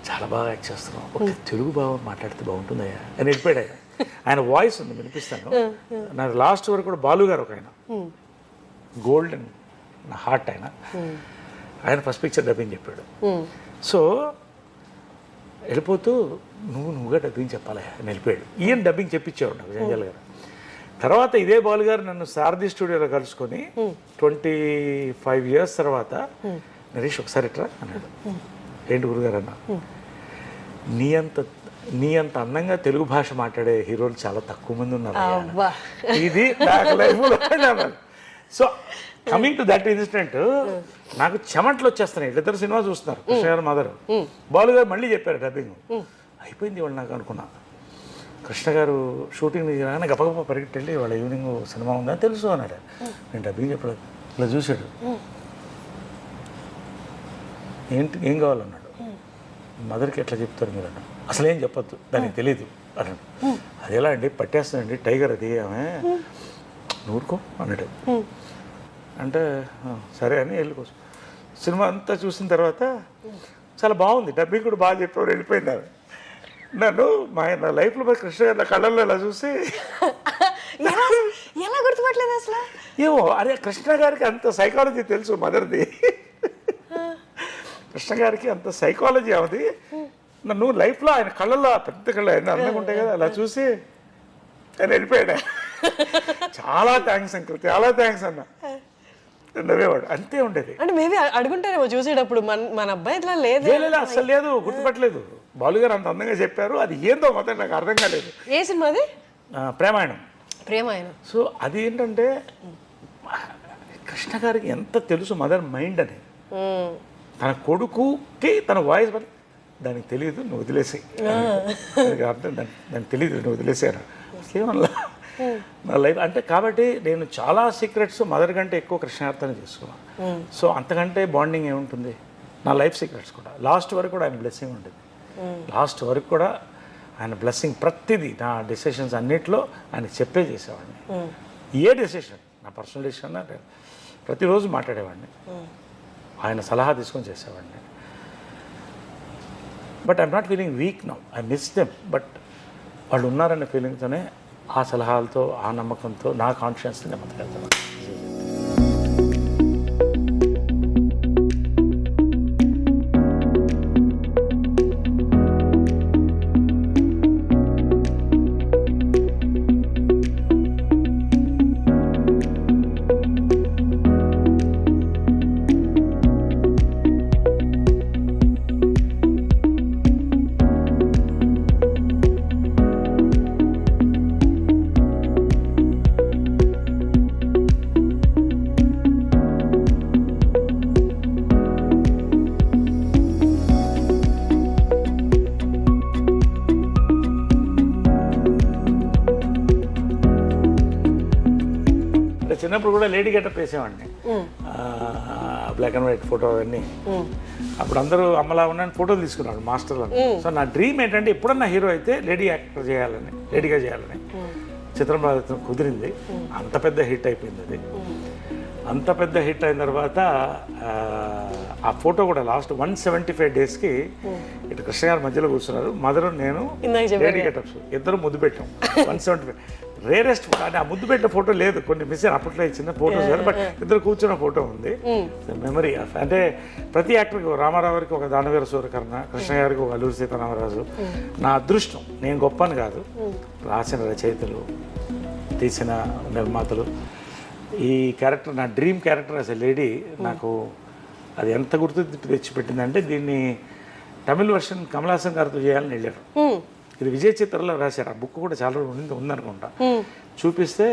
చాలా బాగా యాక్ట్ చేస్తున్నావు, ఒక తెలుగు బాగా మాట్లాడితే బాగుంటుందయ్యా అని వెళ్ళిపోయాడు ఆయన. ఆయన వాయిస్ ఉంది, వినిపిస్తాను. నాకు లాస్ట్ వరకు కూడా బాలు గారు ఒక ఆయన గోల్డెన్ నా హార్ట్, ఆయన ఫస్ట్ పిక్చర్ డబ్బింగ్ చెప్పాడు. సో వెళ్ళిపోతూ నువ్వుగా డబ్బింగ్ చెప్పాలి అని వెళ్ళిపోయాడు. ఈయన డబ్బింగ్ చెప్పించేవాడు నాకు జంజాల్ గారు. తర్వాత ఇదే బాలు గారు నన్ను సారథి స్టూడియోలో కలుసుకొని 25 years తర్వాత నరేష్ ఒకసారి ఇట్రా అన్నాడు. ఏంటి గురుగారు అన్న, నీ అంత అందంగా తెలుగు భాష మాట్లాడే హీరోలు చాలా తక్కువ మంది ఉన్నారు. ఇది నాకు లైఫ్లో. So coming to that incident, నాకు చెమట్లు వచ్చేస్తున్నాయి. ఇద్దరు సినిమా చూస్తున్నారు, కృష్ణ గారు మదర్. బాలు గారు మళ్ళీ చెప్పారు డబ్బింగ్. అయిపోయింది వాళ్ళు నాకు అనుకున్నా. కృష్ణ గారు షూటింగ్ దిగిరాగానే గప్పగప్ప పరిగెట్టెళ్ళి వాళ్ళ ఈవినింగ్ సినిమా ఉందని తెలుసు అన్నాడు. నేను డబ్బింగ్ చెప్పలేదు. ఇలా చూశాడు, ఏంటి ఏం కావాలన్నాడు. మదర్కి ఎట్లా చెప్తారు మీరు అన్నాడు. అసలు ఏం చెప్పొద్దు, దానికి తెలియదు అన్నాడు. అది ఎలా అండి, పట్టేస్తుందండి టైగర్ అది, ఆమె నూరుకో అన్నాడు. అంటే సరే అని వెళ్ళిపోవచ్చు. సినిమా అంతా చూసిన తర్వాత చాలా బాగుంది, డబ్బింగ్ కూడా బాగా చెప్పేవారు, వెళ్ళిపోయినారు. నన్ను నా లైఫ్లో కృష్ణ గారి కళ్ళల్లో ఇలా చూసి ఎలా గుర్తుపట్టలేదు అసలు? ఏమో అరే కృష్ణ గారికి అంత సైకాలజీ తెలుసు మదర్ది. కృష్ణ గారికి అంత సైకాలజీ అవుది. నన్ను లైఫ్లో ఆయన కళ్ళల్లో పెద్ద కళ్ళు ఆయన అందంగా ఉంటాయి కదా, అలా చూసి ఆయన వెళ్ళిపోయాడు. చాలా థ్యాంక్స్ అంకుల్, చాలా థ్యాంక్స్ అన్న నవ్వేవాడు. అంతే ఉండేది. అంటే మేబీ అడుగుంటారేమో చూసేటప్పుడు, మన అబ్బాయి ఇట్లా లేదు. అసలు లేదు, గుర్తుపట్టలేదు. బాలుగారు అంత అందంగా చెప్పారు, అది ఏందో మొత్తం నాకు అర్థం కాలేదు. ఏ సినిమా అది? ప్రేమాయణం. సో అది ఏంటంటే కృష్ణ గారికి ఎంత తెలుసు మదర్ మైండ్ అని. తన కొడుకుకి తన వాయిస్ దానికి తెలియదు, నువ్వు వదిలేసి అర్థం, దానికి తెలియదు, నువ్వు వదిలేసాను ఏమన్నా నా లైఫ్ అంటే. కాబట్టి నేను చాలా సీక్రెట్స్ మదర్ కంటే ఎక్కువ కృష్ణార్థనే చేసుకున్నాను. సో అంతకంటే బాండింగ్ ఏముంటుంది. నా లైఫ్ సీక్రెట్స్ కూడా లాస్ట్ వరకు కూడా ఆయన బ్లెస్సింగ్ ఉండేది. లాస్ట్ వరకు కూడా ఆయన బ్లెస్సింగ్ ప్రతిదీ, నా డెసిషన్స్ అన్నిట్లో ఆయన చెప్పే చేసేవాడిని. ఏ డెసిషన్, నా పర్సనల్ డెసిషన్ ప్రతిరోజు మాట్లాడేవాడిని, ఆయన సలహా తీసుకొని చేసేవాడిని. But I'm not feeling week now, I miss them. But వాళ్ళు ఉన్నారనే ఫీలింగ్తోనే, ఆ సలహాలతో, ఆ నమ్మకంతో నా కాన్ఫిడెన్స్ని నేను ముందుకెళ్తాను. చిన్నప్పుడు కూడా లేడీ గెటప్ వేసేవాడిని, బ్లాక్ అండ్ వైట్ ఫోటో అవన్నీ. అప్పుడు అందరూ అమ్మలా ఉన్నాను ఫోటోలు తీసుకున్నాడు మాస్టర్లు. సో నా డ్రీమ్ ఏంటంటే ఎప్పుడన్నా హీరో అయితే లేడీగా చేయాలని. చిత్రం కుదిరింది, అంత పెద్ద హిట్ అయిపోయింది అది. అంత పెద్ద హిట్ అయిన తర్వాత ఆ ఫోటో కూడా లాస్ట్ 175 డేస్కి ఇటు కృష్ణ గారి మధ్యలో కూర్చున్నారు, మదరు నేను, లేడీ గెటప్స్ ఇద్దరు ముద్దు పెట్టాం. 175 రేరెస్ట్. కానీ ఆ ముద్దు పెట్టిన ఫోటో లేదు, కొన్ని మిస్ అయిన అప్పట్లో ఇచ్చిన ఫోటోస్ కానీ, బట్ ఇద్దరు కూర్చున్న ఫోటో ఉంది. Memory of. అంటే ప్రతి యాక్టర్కి, రామారావు గారికి ఒక దానవీర సూర్యకర్ణ, కృష్ణ గారికి ఒక అల్లూరి సీతారామరాజు. నా అదృష్టం, నేను గొప్పని కాదు, రాసిన రచయితలు, తీసిన నిర్మాతలు. ఈ క్యారెక్టర్ నా dream character as a lady. నాకు అది ఎంత గుర్తు తెచ్చిపెట్టిందంటే, దీన్ని తమిళ వర్షన్ కమల్ హాసన్ గారితో చేయాలని వెళ్ళారు. ఇది విజయ్ చిత్రలో రాశారు. ఆ బుక్ కూడా చాలా ఉందనుకుంటా. చూపిస్తే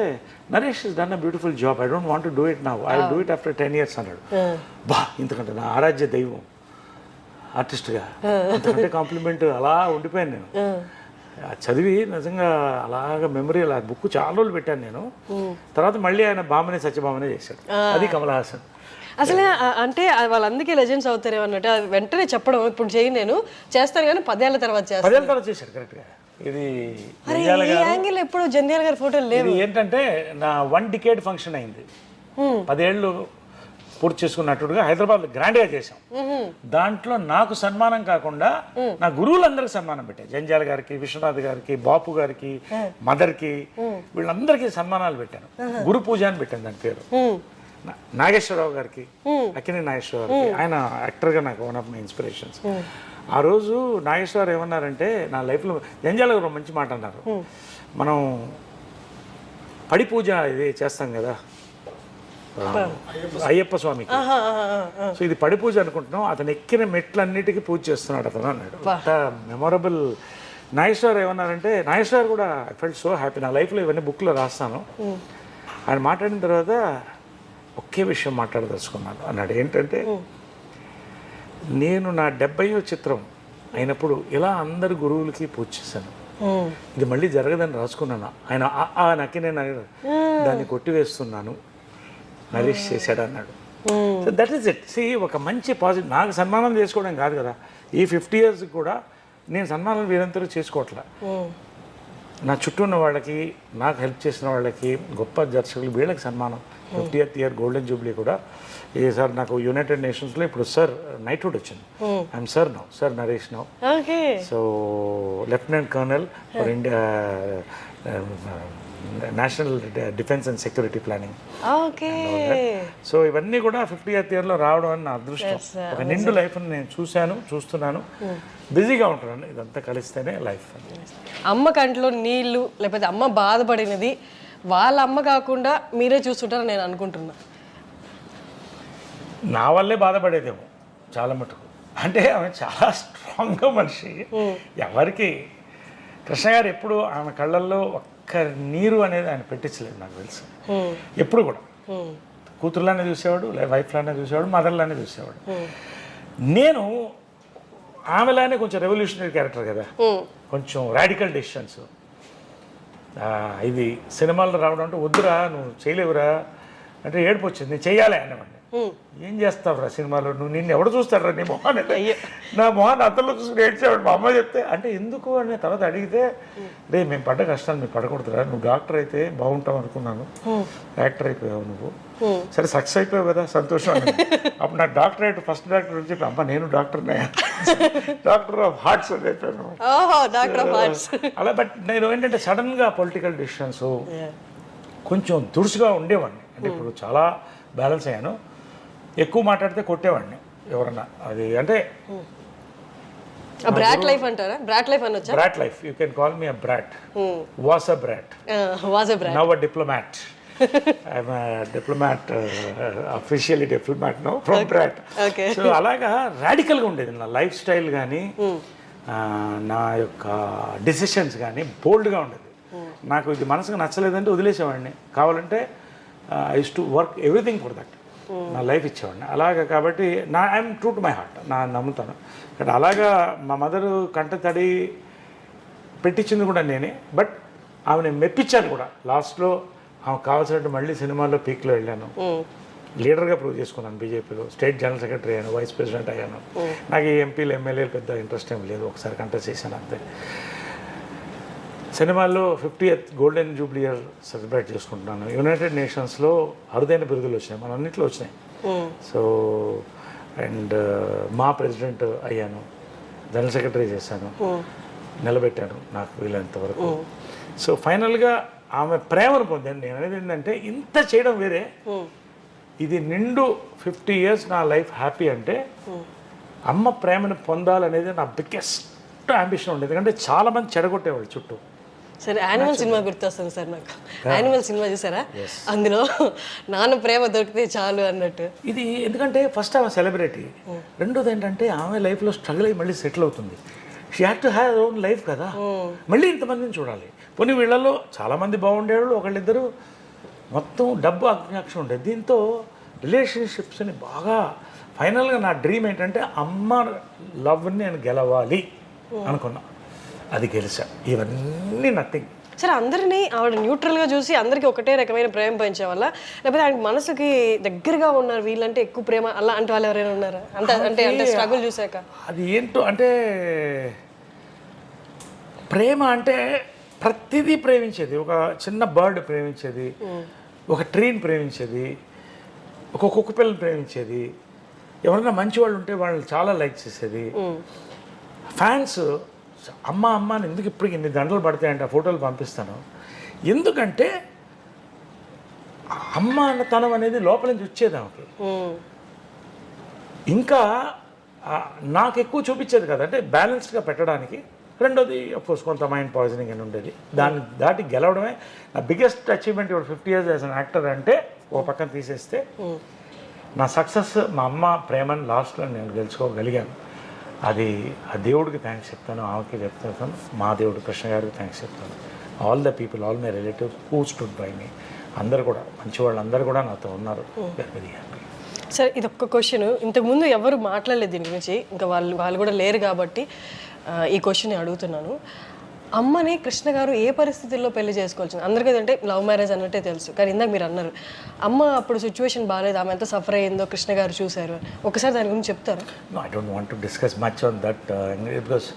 Naresh is done a beautiful job, I don't want to do it now, I will do it after 10 years అన్నాడు. బా, ఇంతకంటే నా ఆరాధ్య దైవం ఆర్టిస్ట్గా అంతకంటే కాంప్లిమెంట్ అలా ఉండిపోయాను నేను. చదివి నిజంగా అలాగ మెమరీ, అలా బుక్ చాలా రోజులు పెట్టాను నేను. తర్వాత మళ్ళీ ఆయన భామనే సత్యభామనే చేశాడు, అది కమల్ హాసన్. అసలు అంటే వాళ్ళందరికీ లెజెండ్స్ అవుతారేమో అన్నట్టు వెంటనే చెప్పడం, ఇప్పుడు చేయి నేను చేస్తాను కానీ 10 ఏళ్ల తర్వాత చేశారు కరెక్ట్గా. ఇది యాంగిల్ ఎప్పుడు జంధ్యాల గారి ఫోటోలు లేవు. ఏంటంటే నా 1 decade ఫంక్షన్ అయింది, 10 ఏళ్ళు పూర్తి చేసుకున్నట్టుగా హైదరాబాద్ గ్రాండ్గా చేశాం. దాంట్లో నాకు సన్మానం కాకుండా నా గురువులందరికీ సన్మానం పెట్టాను. జంధ్యాల గారికి, విశ్వనాథ్ గారికి, బాపు గారికి, మదర్కి, వీళ్ళందరికీ సన్మానాలు పెట్టాను. గురు పూజ అని పెట్టాను దాని పేరు. నాగేశ్వరరావు గారికి, అక్కినేని నాగేశ్వరరావు గారికి, ఆయన యాక్టర్గా నాకు వన్ ఆఫ్ మై ఇన్స్పిరేషన్స్. ఆ రోజు నాగేశ్వరరావు ఏమన్నారంటే, నా లైఫ్లో జంధ్యాల గారు మంచి మాట అన్నారు. మనం పడి పూజ ఇది చేస్తాం కదా, అయ్యప్ప స్వామికి. సో ఇది పడి పూజ అనుకుంటున్నాం, అతను ఎక్కిన మెట్లన్నిటికీ పూజ చేస్తున్నాడు అతను అన్నాడు. అంత మెమొరబుల్. నాగేశ్వర్ ఏమన్నారంటే, నాగేశ్వర్ కూడా ఐ ఫెల్ట్ సో హ్యాపీ, నా లైఫ్లో ఇవన్నీ బుక్లో రాస్తాను. ఆయన మాట్లాడిన తర్వాత ఒకే విషయం మాట్లాడదలుచుకున్నాను అన్నాడు. ఏంటంటే, నేను నా 70వ చిత్రం అయినప్పుడు ఇలా అందరు గురువులకి పూజ చేశాను, ఇది మళ్ళీ జరగదని రాసుకున్నాను. ఆయన నాకి నేను దాన్ని కొట్టివేస్తున్నాను, నరేష్ చేశాడు అన్నాడు. So that is it. See, ఒక మంచి పాజిటివ్. నాకు సన్మానం చేసుకోవడం కాదు కదా, ఈ 50 years కూడా నేను సన్మానం వీరంతరూ చేసుకోవట్లే. నా చుట్టూ ఉన్న వాళ్ళకి, నాకు హెల్ప్ చేసిన వాళ్ళకి, గొప్ప దర్శకులు, వీళ్ళకి సన్మానం. 50th year గోల్డెన్ జూబ్లీ కూడా సార్ నాకు యునైటెడ్ నేషన్స్లో ఇప్పుడు సార్ నైట్హుడ్ వచ్చింది. I'm sir now, sir Naresh now. So lieutenant colonel for India, national defence and security planning. So ఇవన్నీ కూడా 50th yearలో రావడం అని నా అదృష్టం. ఒక నిండు లైఫ్ని నేను చూస్తున్నాను, బిజీగా ఉంటున్నాను. ఇదంతా కలిస్తేనే లైఫ్. అమ్మ కంట్లో నీళ్ళు, లేకపోతే అమ్మ బాధపడినది వాళ్ళ అమ్మ కాకుండా మీరే చూస్తుంటారని నేను అనుకుంటున్నా. నా వల్లే బాధపడేదేమో చాలా మటుకు. అంటే ఆమె చాలా స్ట్రాంగ్గా మనిషి. ఎవరికి కృష్ణ గారు ఎప్పుడు ఆమె కళ్ళల్లో ఒక్క నీరు అనేది ఆయన పెట్టించలేదు నాకు తెలుసు. ఎప్పుడు కూడా కూతురులానే చూసేవాడు, వైఫ్లానే చూసేవాడు, మదర్లానే చూసేవాడు. నేను ఆమెలానే కొంచెం రెవల్యూషనరీ క్యారెక్టర్ కదా, కొంచెం రాడికల్ డెసిషన్స్. ఇది సినిమాల్లో రావడం అంటే, వద్దురా నువ్వు చేయలేవురా అంటే ఏడుపు వచ్చింది, నేను చెయ్యాలి అనేవాడిని. ఏం చేస్తావురా సినిమాలో, నువ్వు నిన్ను ఎవడు చూస్తాడురా నీ మొహాన్ని, నా మొహాన్ని అతల్లో చూసుకుని ఏడ్చేవాడు. మా అమ్మ చెప్తే అంటే ఎందుకు అని తర్వాత అడిగితే, రే మేము పడ్డ కష్టాలు మీరు పడకూడదురా, నువ్వు డాక్టర్ అయితే బాగుంటావు అనుకున్నాను, యాక్టర్ అయిపోయావు నువ్వు, సరే సక్సెస్ అయిపోయావు కదా, సంతోషం అని. అప్పుడు నాకు డాక్టరేట్, ఫస్ట్ డాక్టర్ చెప్పి, అమ్మ నేను డాక్టర్నే, డాక్టర్ ఆఫ్ హార్ట్స్ అని చెప్పాను. అలా. బట్ నేను ఏంటంటే సడన్గా పొలిటికల్ డిసిషన్స్ కొంచెం దురుసుగా ఉండేవాడిని. అంటే ఇప్పుడు చాలా బ్యాలెన్స్ అయ్యాను. ఎక్కువ మాట్లాడితే కొట్టేవాడిని ఎవరన్నా. అది అంటే బ్రాట్ లైఫ్ అంటారా? బ్రాట్ లైఫ్ అనొచ్చా? Brat life, you can call me a brat. Was a brat, now a diplomat. I'm diplomat, officially diplomat now from brat. So అలాగా రాడికల్గా ఉండేది నా లైఫ్ స్టైల్ కానీ, నా యొక్క డిసిషన్స్ కానీ బోల్డ్గా ఉండేది. నాకు ఇది మనసుకు నచ్చలేదంటే వదిలేసేవాడిని. కావాలంటే I use to work everything for that, నా లైఫ్ ఇచ్చేవాడిని అలాగా. కాబట్టి I'm true to my heart, నమ్ముతాను. కానీ అలాగా మా మదరు కంట తడి పెట్టించింది కూడా నేనే. బట్ ఆమెను మెప్పించాను కూడా. లాస్ట్లో ఆమెకు కావాల్సినట్టు మళ్ళీ సినిమాల్లో పీక్లో వెళ్ళాను, లీడర్గా ప్రూవ్ చేసుకున్నాను. బీజేపీలో స్టేట్ జనరల్ సెక్రటరీ అయ్యాను, వైస్ ప్రెసిడెంట్ అయ్యాను. నాకు ఈ ఎంపీలు ఎమ్మెల్యేలు పెద్ద ఇంట్రెస్ట్ ఏం లేదు, ఒకసారి కంటెస్ట్ చేశాను అంతే. సినిమాల్లో 50th golden Jubilee year celebrate చేసుకుంటున్నాను. యునైటెడ్ నేషన్స్లో అరుదైన బిరుదులు వచ్చినాయి, మన అన్నింటిలో వచ్చినాయి. సో అండ్ మా ప్రెసిడెంట్ అయ్యాను, జనరల్ సెక్రటరీ చేశాను, నిలబెట్టాను నాకు వీలైనంత వరకు. సో ఫైనల్గా ఆమె ప్రేమను పొందాను. నేను అనేది ఏంటంటే, ఇంత చేయడం వేరే, ఇది నిండు 50 years నా లైఫ్ హ్యాపీ అంటే అమ్మ ప్రేమను పొందాలనేది నా బిగ్గెస్ట్ అంబిషన్ ఉండేది. ఎందుకంటే చాలామంది చెడగొట్టేవాళ్ళు చుట్టూ. సరే, యానిమల్ సినిమా గుర్తొస్తుంది సార్ నాకు. యానిమల్ సినిమా చూసారా? అందులో నాన్న ప్రేమ దొరికితే చాలు అన్నట్టు. ఇది ఎందుకంటే ఫస్ట్ ఆమె సెలబ్రిటీ, రెండోది ఏంటంటే ఆమె లైఫ్లో స్ట్రగుల్ అయ్యి మళ్ళీ సెటిల్ అవుతుంది. She had to have own life కదా, మళ్ళీ ఇంతమందిని చూడాలి. పోనీ వీళ్ళల్లో చాలామంది బాగుండేవాళ్ళు, ఒకళ్ళిద్దరు మొత్తం డబ్బు అజ్ఞాక్షం ఉండేది. దీంతో రిలేషన్షిప్స్ని బాగా ఫైనల్గా నా డ్రీమ్ ఏంటంటే అమ్మ లవ్ని నేను గెలవాలి అనుకున్నా, అది గెలిచా. ఇవన్నీ నథింగ్. సరే, అందరినీ ఆవిడ న్యూట్రల్గా చూసి అందరికీ ఒకటే రకమైన ప్రేమ పెంచే వల్ల, లేకపోతే ఆయనకి మనసుకి దగ్గరగా ఉన్నారు వీళ్ళంటే ఎక్కువ ప్రేమ అలా అంటే వాళ్ళు ఎవరైనా ఉన్నారా? అంటే స్ట్రగుల్ చూసాక అది ఏంటో అంటే, ప్రేమ అంటే ప్రతిదీ ప్రేమించేది. ఒక చిన్న బర్డ్ ప్రేమించేది, ఒక ట్రీని ప్రేమించేది, ఒక కుక్క పిల్లని ప్రేమించేది, ఎవరైనా మంచి వాళ్ళు ఉంటే వాళ్ళని చాలా లైక్ చేసేది. ఫ్యాన్స్ అమ్మ అమ్మ అని ఎందుకు ఇప్పటికి ఇన్ని దండలు పడతాయంటే ఆ ఫోటోలు పంపిస్తాను. ఎందుకంటే అమ్మ అన్నతనం అనేది లోపల నుంచి వచ్చేది ఆమెకి. ఇంకా నాకు ఎక్కువ చూపించేది కదా, అంటే బ్యాలెన్స్డ్గా పెట్టడానికి రెండోది అఫ్కోర్స్ కొంత మైండ్ పాయిజనింగ్ అని ఉండేది. దాన్ని దాటి గెలవడమే నా బిగ్గెస్ట్ అచీవ్మెంట్. ఇప్పుడు 50 years యాజ్ అన్ యాక్టర్ అంటే ఓ పక్కన తీసేస్తే నా సక్సెస్ మా అమ్మ ప్రేమను లాస్ట్లో నేను గెలుచుకోగలిగాను. అది ఆ దేవుడికి థ్యాంక్స్ చెప్తాను, ఆమెకి చెప్తాను, మా దేవుడు కృష్ణ గారికి థ్యాంక్స్ చెప్తాను. All the people, all my relatives who stood by me, అందరు కూడా మంచి వాళ్ళు అందరూ కూడా నాతో ఉన్నారు. Very happy. సార్ ఇది ఒక్క క్వశ్చన్, ఇంతకుముందు ఎవరు మాట్లాడలేదు దీని గురించి, ఇంకా వాళ్ళు కూడా లేరు కాబట్టి ఈ క్వశ్చన్ అడుగుతున్నాను. అమ్మని కృష్ణ గారు ఏ పరిస్థితుల్లో పెళ్లి చేసుకోవాల్సింది? అందరికీ అంటే లవ్ మ్యారేజ్ అన్నట్టే తెలుసు, కానీ ఇందాక మీరు అన్నారు అమ్మ అప్పుడు సిచ్యువేషన్ బాగాలేదు, ఆమె ఎంత సఫర్ అయ్యిందో కృష్ణ గారు చూశారు. ఒకసారి దాని గురించి చెప్తారా? No, I don't want to discuss much on that because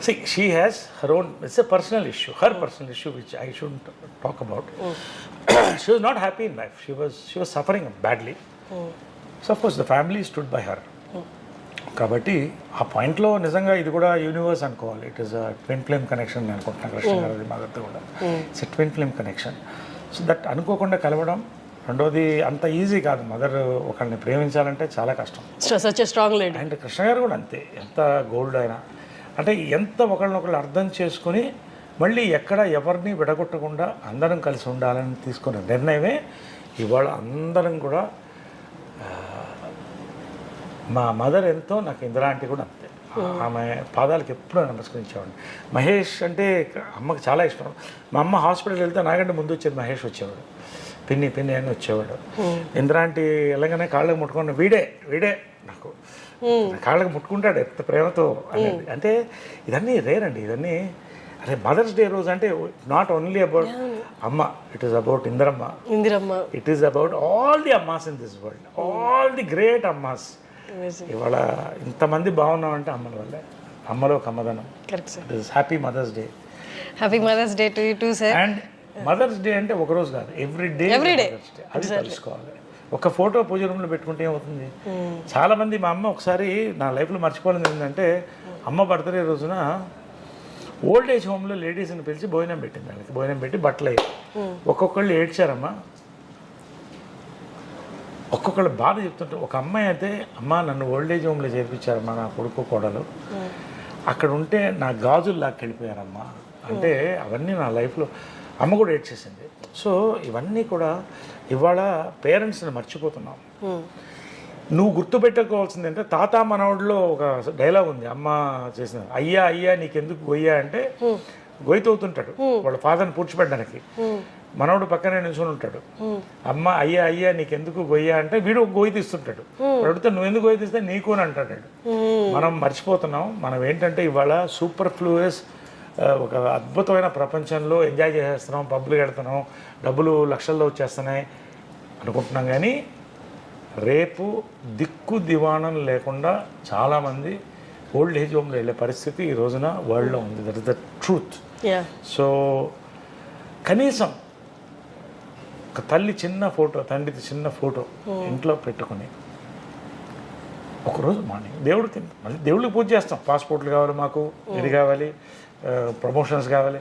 see, she has her own, it's a personal issue, her personal issue which I shouldn't talk about. She was not happy in life. She was suffering badly. So of course the family stood by her. కాబట్టి ఆ పాయింట్లో నిజంగా ఇది కూడా universe అనుకోవాలి. It is a twin flame connection నేను అనుకుంటున్నాను కృష్ణ గారి మదర్తో కూడా. It's a twin flame connection. So that అనుకోకుండా కలవడం. రెండోది అంత ఈజీ కాదు, మదర్ ఒకరిని ప్రేమించాలంటే చాలా కష్టం. Such a strong lady. And Krishna గారు కూడా అంతే, ఎంత గోల్డ్ అయినా అంటే ఎంత ఒకళ్ళనొకళ్ళు అర్థం చేసుకుని మళ్ళీ ఎక్కడ ఎవరిని విడగొట్టకుండా అందరం కలిసి ఉండాలని తీసుకున్న నిర్ణయమే ఇవాళ అందరం కూడా. మా మదర్ ఎంతో, నాకు ఇందిరా ఆంటీ కూడా అంతే. ఆమె పాదాలకు ఎప్పుడూ నమస్కరించేవాడిని. మహేష్ అంటే అమ్మకి చాలా ఇష్టం. మా అమ్మ హాస్పిటల్కి వెళ్తే నాకంటే ముందు వచ్చేది మహేష్ వచ్చేవాడు, పిన్ని అని వచ్చేవాడు. ఇందిరా ఆంటీ వెళ్ళగానే కాళ్ళకి ముట్టుకుని వీడే నాకు కాళ్ళకి ముట్టుకుంటాడు ఎంత ప్రేమతో అనేది. అంటే ఇదన్నీ రేర్ అండి, ఇదన్నీ. అదే మదర్స్ డే రోజు అంటే నాట్ ఓన్లీ అబౌట్ అమ్మ, it is about Indiramma, it is about all the అమ్మాస్ in this world, all the great అమ్మాస్. ఇవాళ ఇంతమంది బాగున్నామంటే అమ్మల వల్లే, అమ్మలో ఒక అమ్మదనం. Happy mother's day. Happy mother's day to you too sir. And mother's day అంటే ఒక రోజు కాదు, ఎవ్రీ డే మదర్స్ డే. అది తెలుసుకోవాలి. ఒక ఫోటో పూజ రూమ్లో పెట్టుకుంటే ఏమవుతుంది? చాలా మంది, మా అమ్మ ఒకసారి నా లైఫ్లో మర్చిపోలేదు ఏంటంటే, అమ్మ బర్త్డే రోజున ఓల్డ్ ఏజ్ హోమ్లో లేడీస్ని పిలిచి భోజనం పెట్టింది. దానికి భోజనం పెట్టి బట్టలు అయ్యి ఒక్కొక్కళ్ళు ఏడ్చారమ్మా. ఒక్కొక్కళ్ళు బాధ చెప్తుంటారు. ఒక అమ్మాయి అయితే, అమ్మ నన్ను ఓల్డ్ ఏజ్ హోమ్లో చేర్పించారమ్మా నా కొడుకు కోడలు, అక్కడ ఉంటే నా గాజులు లాక్కెళ్ళిపోయారమ్మా అంటే. అవన్నీ నా లైఫ్లో అమ్మ కూడా ఏడ్చేసింది. సో ఇవన్నీ కూడా ఇవాళ పేరెంట్స్ని మర్చిపోతున్నాం. నువ్వు గుర్తుపెట్టుకోవాల్సింది అంటే, తాత మనవడిలో ఒక డైలాగ్ ఉంది అమ్మ చేసిన, అయ్యా నీకెందుకు గొయ్యా అంటే గొయ్యతవుతుంటాడు వాళ్ళ ఫాదర్ని పూడ్చిపెట్టడానికి. మనవడు పక్కనే నిల్చొని ఉంటాడు. అమ్మ అయ్యా నీకెందుకు గొయ్యా అంటే వీడు గొయ్యి తీస్తుంటాడు. అడిగితే నువ్వు ఎందుకు గొయ్యి తీస్తే నీకు అని అంటాడు. మనం మర్చిపోతున్నాం. మనం ఏంటంటే ఇవాళ సూపర్ ఫ్లూయస్ ఒక అద్భుతమైన ప్రపంచంలో ఎంజాయ్ చేసేస్తున్నాం, పబ్బులు కడుతున్నాం, డబ్బులు లక్షల్లో వచ్చేస్తున్నాయి అనుకుంటున్నాం. కానీ రేపు దిక్కు దివాణం లేకుండా చాలామంది ఓల్డ్ ఏజ్ హోమ్లో వెళ్ళే పరిస్థితి ఈ రోజున వరల్డ్లో ఉంది. That is the truth. So కనీసం ఒక తల్లి చిన్న ఫోటో, తండ్రిది చిన్న ఫోటో ఇంట్లో పెట్టుకుని ఒకరోజు మార్నింగ్ దేవుడికి, మళ్ళీ దేవుడికి పూజ చేస్తాం. పాస్పోర్ట్లు కావాలి మాకు, ఇది కావాలి, ప్రమోషన్స్ కావాలి,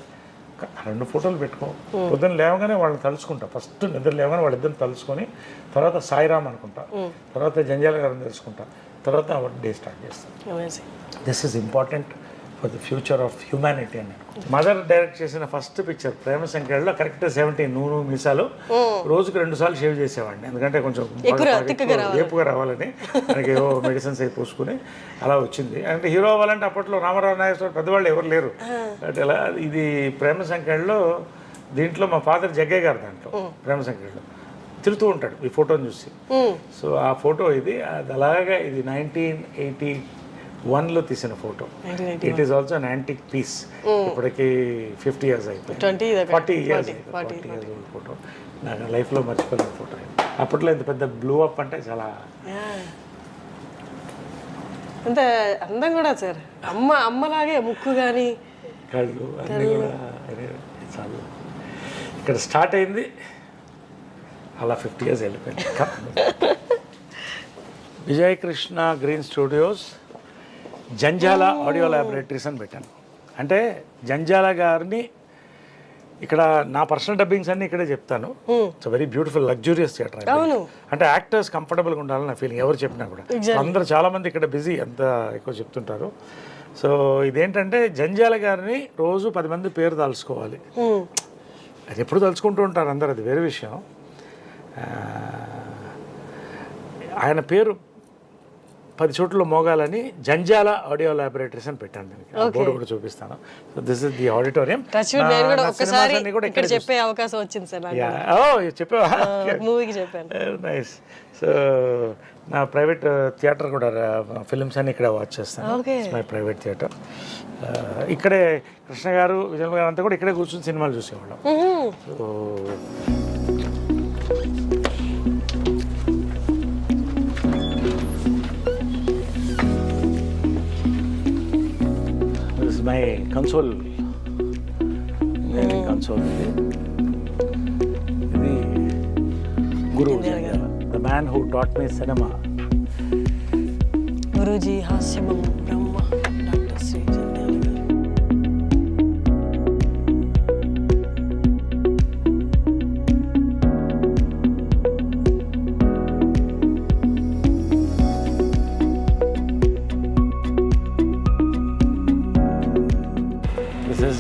2 ఫోటోలు పెట్టుకో. పొద్దున్న లేవగానే వాళ్ళని తలుచుకుంటా. ఫస్ట్ నిద్ర లేవగానే వాళ్ళిద్దరిని తలుచుకొని, తర్వాత సాయిరామ్ అనుకుంటా, తర్వాత జంజాల గారిని తెలుసుకుంటా, తర్వాత డే స్టార్ట్ చేస్తాం. This is important for the future of humanity అని. మదర్ డైరెక్ట్ చేసిన ఫస్ట్ పిక్చర్ ప్రేమ సంఖ్యలో కరెక్ట్ 17 నూనె మీసాలు రోజుకి 2 సార్లు షేవ్ చేసేవాడిని. ఎందుకంటే కొంచెం ఏపుగా రావాలని, మనకి ఏవో మెడిసిన్స్ అయి పూసుకుని అలా వచ్చింది. అంటే హీరో అవ్వాలంటే అప్పట్లో రామారావు నాగేశ్వర పెద్దవాళ్ళు ఎవరు లేరు. అంటే ఎలా ఇది ప్రేమ సంఖ్యలో, దీంట్లో మా ఫాదర్ జగ్గయ్య గారు దాంట్లో ప్రేమ సంఖ్యలో తిరుగుతూ ఉంటాడు ఈ ఫోటోని చూసి. సో ఆ ఫోటో ఇది, అది అలాగా ఇది 1981లో తీసిన photo. It is also an antique piece. ఇప్పటికి 50 years అయిపోయింది, 40 years ఓల్డ్ ఫోటో. నాకు లైఫ్లో మర్చిపోయిన ఫోటో. అప్పట్లో ఇంత పెద్ద బ్లూ అప్ అంటే చాలా అంత అందం కూడా సార్. అమ్మలాగే ముక్కు కానీ కళ్ళు అన్నీ కూడా చాలా. ఇక్కడ స్టార్ట్ అయింది, అలా 50 years వెళ్ళిపోయింది. Vijay Krishna green studios, Janjala audio laboratories అని పెట్టాను. అంటే జంజాల గారిని ఇక్కడ నా పర్సనల్ డబ్బింగ్స్ అన్ని ఇక్కడే చెప్తాను. It's very beautiful luxurious theatre. అంటే యాక్టర్స్ కంఫర్టబుల్గా ఉండాలని నా ఫీలింగ్. ఎవరు చెప్పినా కూడా అందరూ చాలా మంది ఇక్కడ బిజీ, అంత ఎక్కువ చెప్తుంటారు. సో ఇదేంటంటే జంజాల గారిని రోజు 10 మంది పేరు తలుచుకోవాలి. అది ఎప్పుడు తలుచుకుంటూ ఉంటారు అందరు, అది వేరే విషయం. ఆయన పేరు 10 చోట్ల మోగాలని జంజాల ఆడియో ల్యాబొరేటరీస్ అని పెట్టాను. దీనికి బోర్డు కూడా చూపిస్తాను. So this is the auditorium. ఇక్కడ చెప్పే అవకాశం వచ్చింది సార్. చెప్పావా? మూవీకి చెప్పాను. నైస్. సో నా ప్రైవేట్ థియేటర్ కూడా ఫిల్మ్స్ అన్ని ఇక్కడ వాచ్ చేస్తాను. My private theatre. ఇక్కడే కృష్ణ గారు, విజయ్ గారు అంతా కూడా ఇక్కడే కూర్చొని సినిమాలు చూసేవాళ్ళం. సో మై కన్సోల్, కన్సోల్ ఇది గురువు Jandhyala, the man who taught me cinema. Guruji హాస్యమం Brahma doctor Shri Jandhyala garu.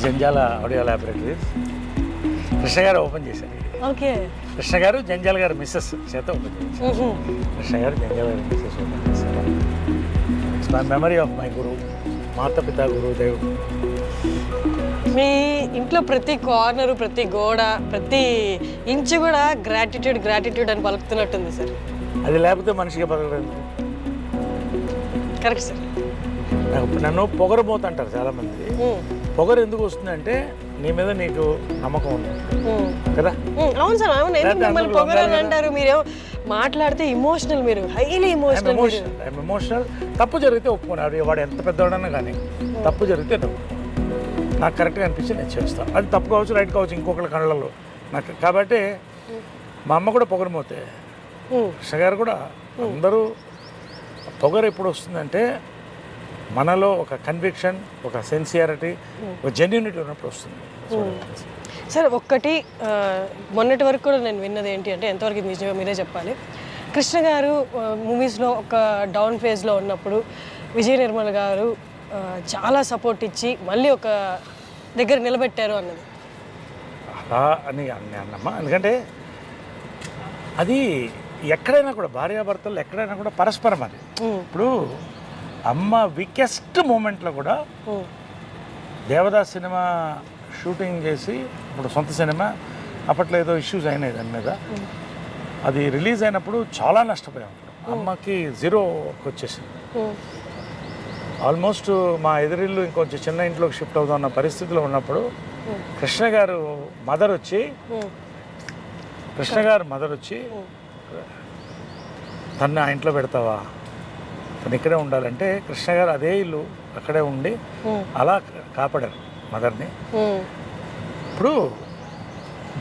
Jandhyala audio laboratories Krishna గారు ఓపెన్ చేశారు. ఓకే. కృష్ణ గారు జంజాల గారు మిస్సెస్ చేత ఓపెన్ చేశారు. కృష్ణ గారు జంజాల గారు మిస్సెస్ ఓపెన్ చేశారు. It's my memory of my guru, మాతపిత గురుదేవ్. మీ ఇంట్లో ప్రతి కార్నరు, ప్రతి గోడ, ప్రతి ఇంచు కూడా గ్రాటిట్యూడ్ అని పలుకుతున్నట్టుంది సార్. అది లేకపోతే మనిషిగా బతకలేదు. Correct sir. నన్ను పొగరబోతు అంటారు చాలామంది. పొగరు ఎందుకు వస్తుందంటే నీ మీద నీకు నమ్మకం ఉంది కదా. అవును సార్, అవును. మిమ్మల్ని పొగరు అని అంటారు. మీరు మాట్లాడితే ఇమోషనల్, మీరు హైలీ ఎమోషనల్. తప్పు జరిగితే ఒప్పుకున్నారు. వాడు ఎంత పెద్దవాడన్నా కానీ తప్పు జరిగితే నాకు కరెక్ట్గా అనిపించి నేను చేస్తాను. అది తప్పు కావచ్చు, రైట్ కావచ్చు, ఇంకొకరి కళ్ళల్లో నాకు. కాబట్టి మా అమ్మ కూడా పొగరమోతే, కృష్ణ గారు కూడా. అందరూ పొగరు ఎప్పుడు వస్తుందంటే మనలో ఒక కన్విక్షన్, ఒక సిన్సియారిటీ, ఒక జెన్యూనిటీ ఉన్నప్పుడు వస్తుంది. సార్ ఒక్కటి, మొన్నటి వరకు కూడా నేను విన్నది ఏంటి అంటే, ఎంతవరకు ఇది నిజమే మీరే చెప్పాలి. కృష్ణ గారు మూవీస్లో ఒక డౌన్ ఫేజ్లో ఉన్నప్పుడు విజయ నిర్మల్ గారు చాలా సపోర్ట్ ఇచ్చి మళ్ళీ ఒక దగ్గర నిలబెట్టారు అన్నది. అలా అని అన్నమ్మా. ఎందుకంటే అది ఎక్కడైనా కూడా భార్యాభర్తలు ఎక్కడైనా కూడా పరస్పరం. అది ఇప్పుడు అమ్మ వీకెస్ట్ మూమెంట్లో కూడా దేవదాస్ సినిమా షూటింగ్ చేసి, ఇప్పుడు సొంత సినిమా, అప్పట్లో ఏదో ఇష్యూస్ అయినాయి దాని మీద. అది రిలీజ్ అయినప్పుడు చాలా నష్టపోయాం. అమ్మకి జీరోకి వచ్చేసింది. ఆల్మోస్ట్ మా ఎదురిల్లు ఇంకొంచెం చిన్న ఇంట్లోకి షిఫ్ట్ అవుతున్న పరిస్థితిలో ఉన్నప్పుడు కృష్ణ గారు మదర్ వచ్చి తను ఆ ఇంట్లో పెడతావా, తను ఇక్కడే ఉండాలంటే కృష్ణ గారు అదే ఇల్లు అక్కడే ఉండి అలా కాపాడారు మదర్ని. ఇప్పుడు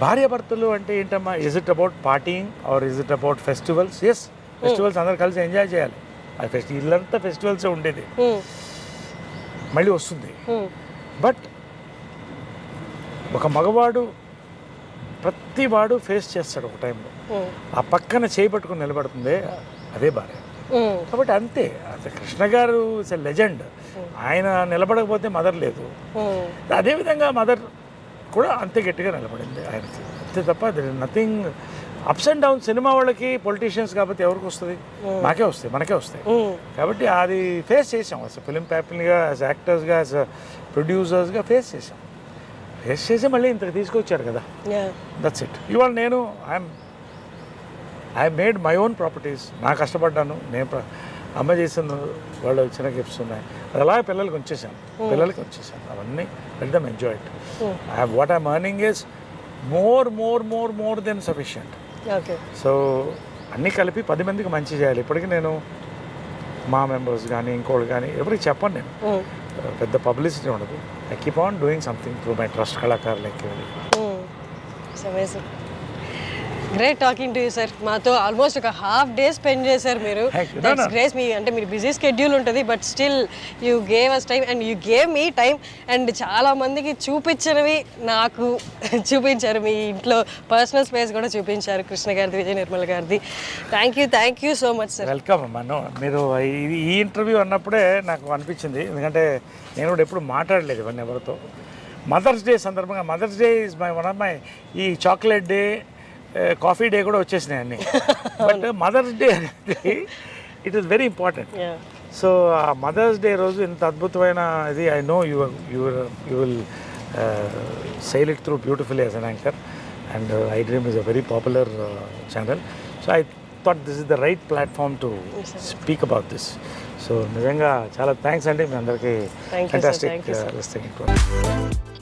భార్యాభర్తలు అంటే ఏంటమ్మా, is it about partying or is it about festivals? Yes, festivals అందరు కలిసి ఎంజాయ్ చేయాలి. ఆ ఇల్లంతా ఫెస్టివల్సే ఉండేది, మళ్ళీ వస్తుంది. బట్ ఒక మగవాడు ప్రతివాడు ఫేస్ చేస్తాడు ఒక టైంలో. ఆ పక్కన చేపట్టుకుని నిలబడుతుంది, అదే భార్య. కాబట్టి అంతే. అసలు కృష్ణ గారు ఇస్ ఎ లెజెండ్. ఆయన నిలబడకపోతే మదర్ లేదు. అదేవిధంగా మదర్ కూడా అంతే గట్టిగా నిలబడింది ఆయనకి, అంతే తప్ప nothing. Ups and down cinema వాళ్ళకి, పొలిటీషియన్స్ కాబట్టి ఎవరికి వస్తుంది? మాకే వస్తాయి, మనకే వస్తాయి. కాబట్టి అది ఫేస్ చేసాం. అసలు ఫిలిం ప్యాపిల్గా, యాజ్ యాక్టర్స్గా, యాజ్ ప్రొడ్యూసర్స్గా ఫేస్ చేసి మళ్ళీ ఇంతకు తీసుకొచ్చారు కదా. That's it. ఇవాళ నేను I made my own properties. నా కష్టపడ్డాను. నేను అమ్మ చేసిన వాళ్ళు చిన్న గిఫ్ట్స్ ఉన్నాయి, అది అలాగే పిల్లలకి ఉంచేసాను. అవన్నీ let them enjoy it. What I'm earning is more than sufficient. So అన్నీ కలిపి 10 మందికి మంచి చేయాలి. ఇప్పటికీ నేను మా మెంబర్స్ కానీ ఇంకోళ్ళు కానీ ఎవరికి చెప్పను. నేను పెద్ద పబ్లిసిటీ ఉండదు. I keep on doing something through my trust కళాకారులకి. Great talking to you sir. మాతో ఆల్మోస్ట్ ఒక హాఫ్ డే స్పెండ్ చేశారు మీరు. Thank you. That's great. మీ అంటే మీరు బిజీ స్కెడ్యూల్ ఉంటుంది, but still you gave us time and you gave me time. And చాలా మందికి చూపించినవి నాకు చూపించారు. మీ ఇంట్లో పర్సనల్ స్పేస్ కూడా చూపించారు, కృష్ణ గారిది, విజయ నిర్మల్ గారిది. Thank you so much sir. Welcome అమ్మా. మీరు ఈ ఇంటర్వ్యూ అన్నప్పుడే నాకు అనిపించింది, ఎందుకంటే నేను కూడా ఎప్పుడు మాట్లాడలేదు ఇవన్నీ ఎవరితో. మదర్స్ డే సందర్భంగా, mother's day is one of my, ఈ చాక్లెట్ డే, కాఫీ డే కూడా వచ్చేసినాయి అన్నీ. బట్ మదర్స్ డే అనేది it is very important. So ఆ మదర్స్ డే రోజు ఇంత అద్భుతమైన ఇది, I know you will sail it through beautifully as an anchor, and iDream is a very popular channel. So I thought this is the right platform to speak about this. So నిజంగా చాలా thanks అండి మీ అందరికీ. Thank you, sir. Fantastic Thank you, sir. listening to us.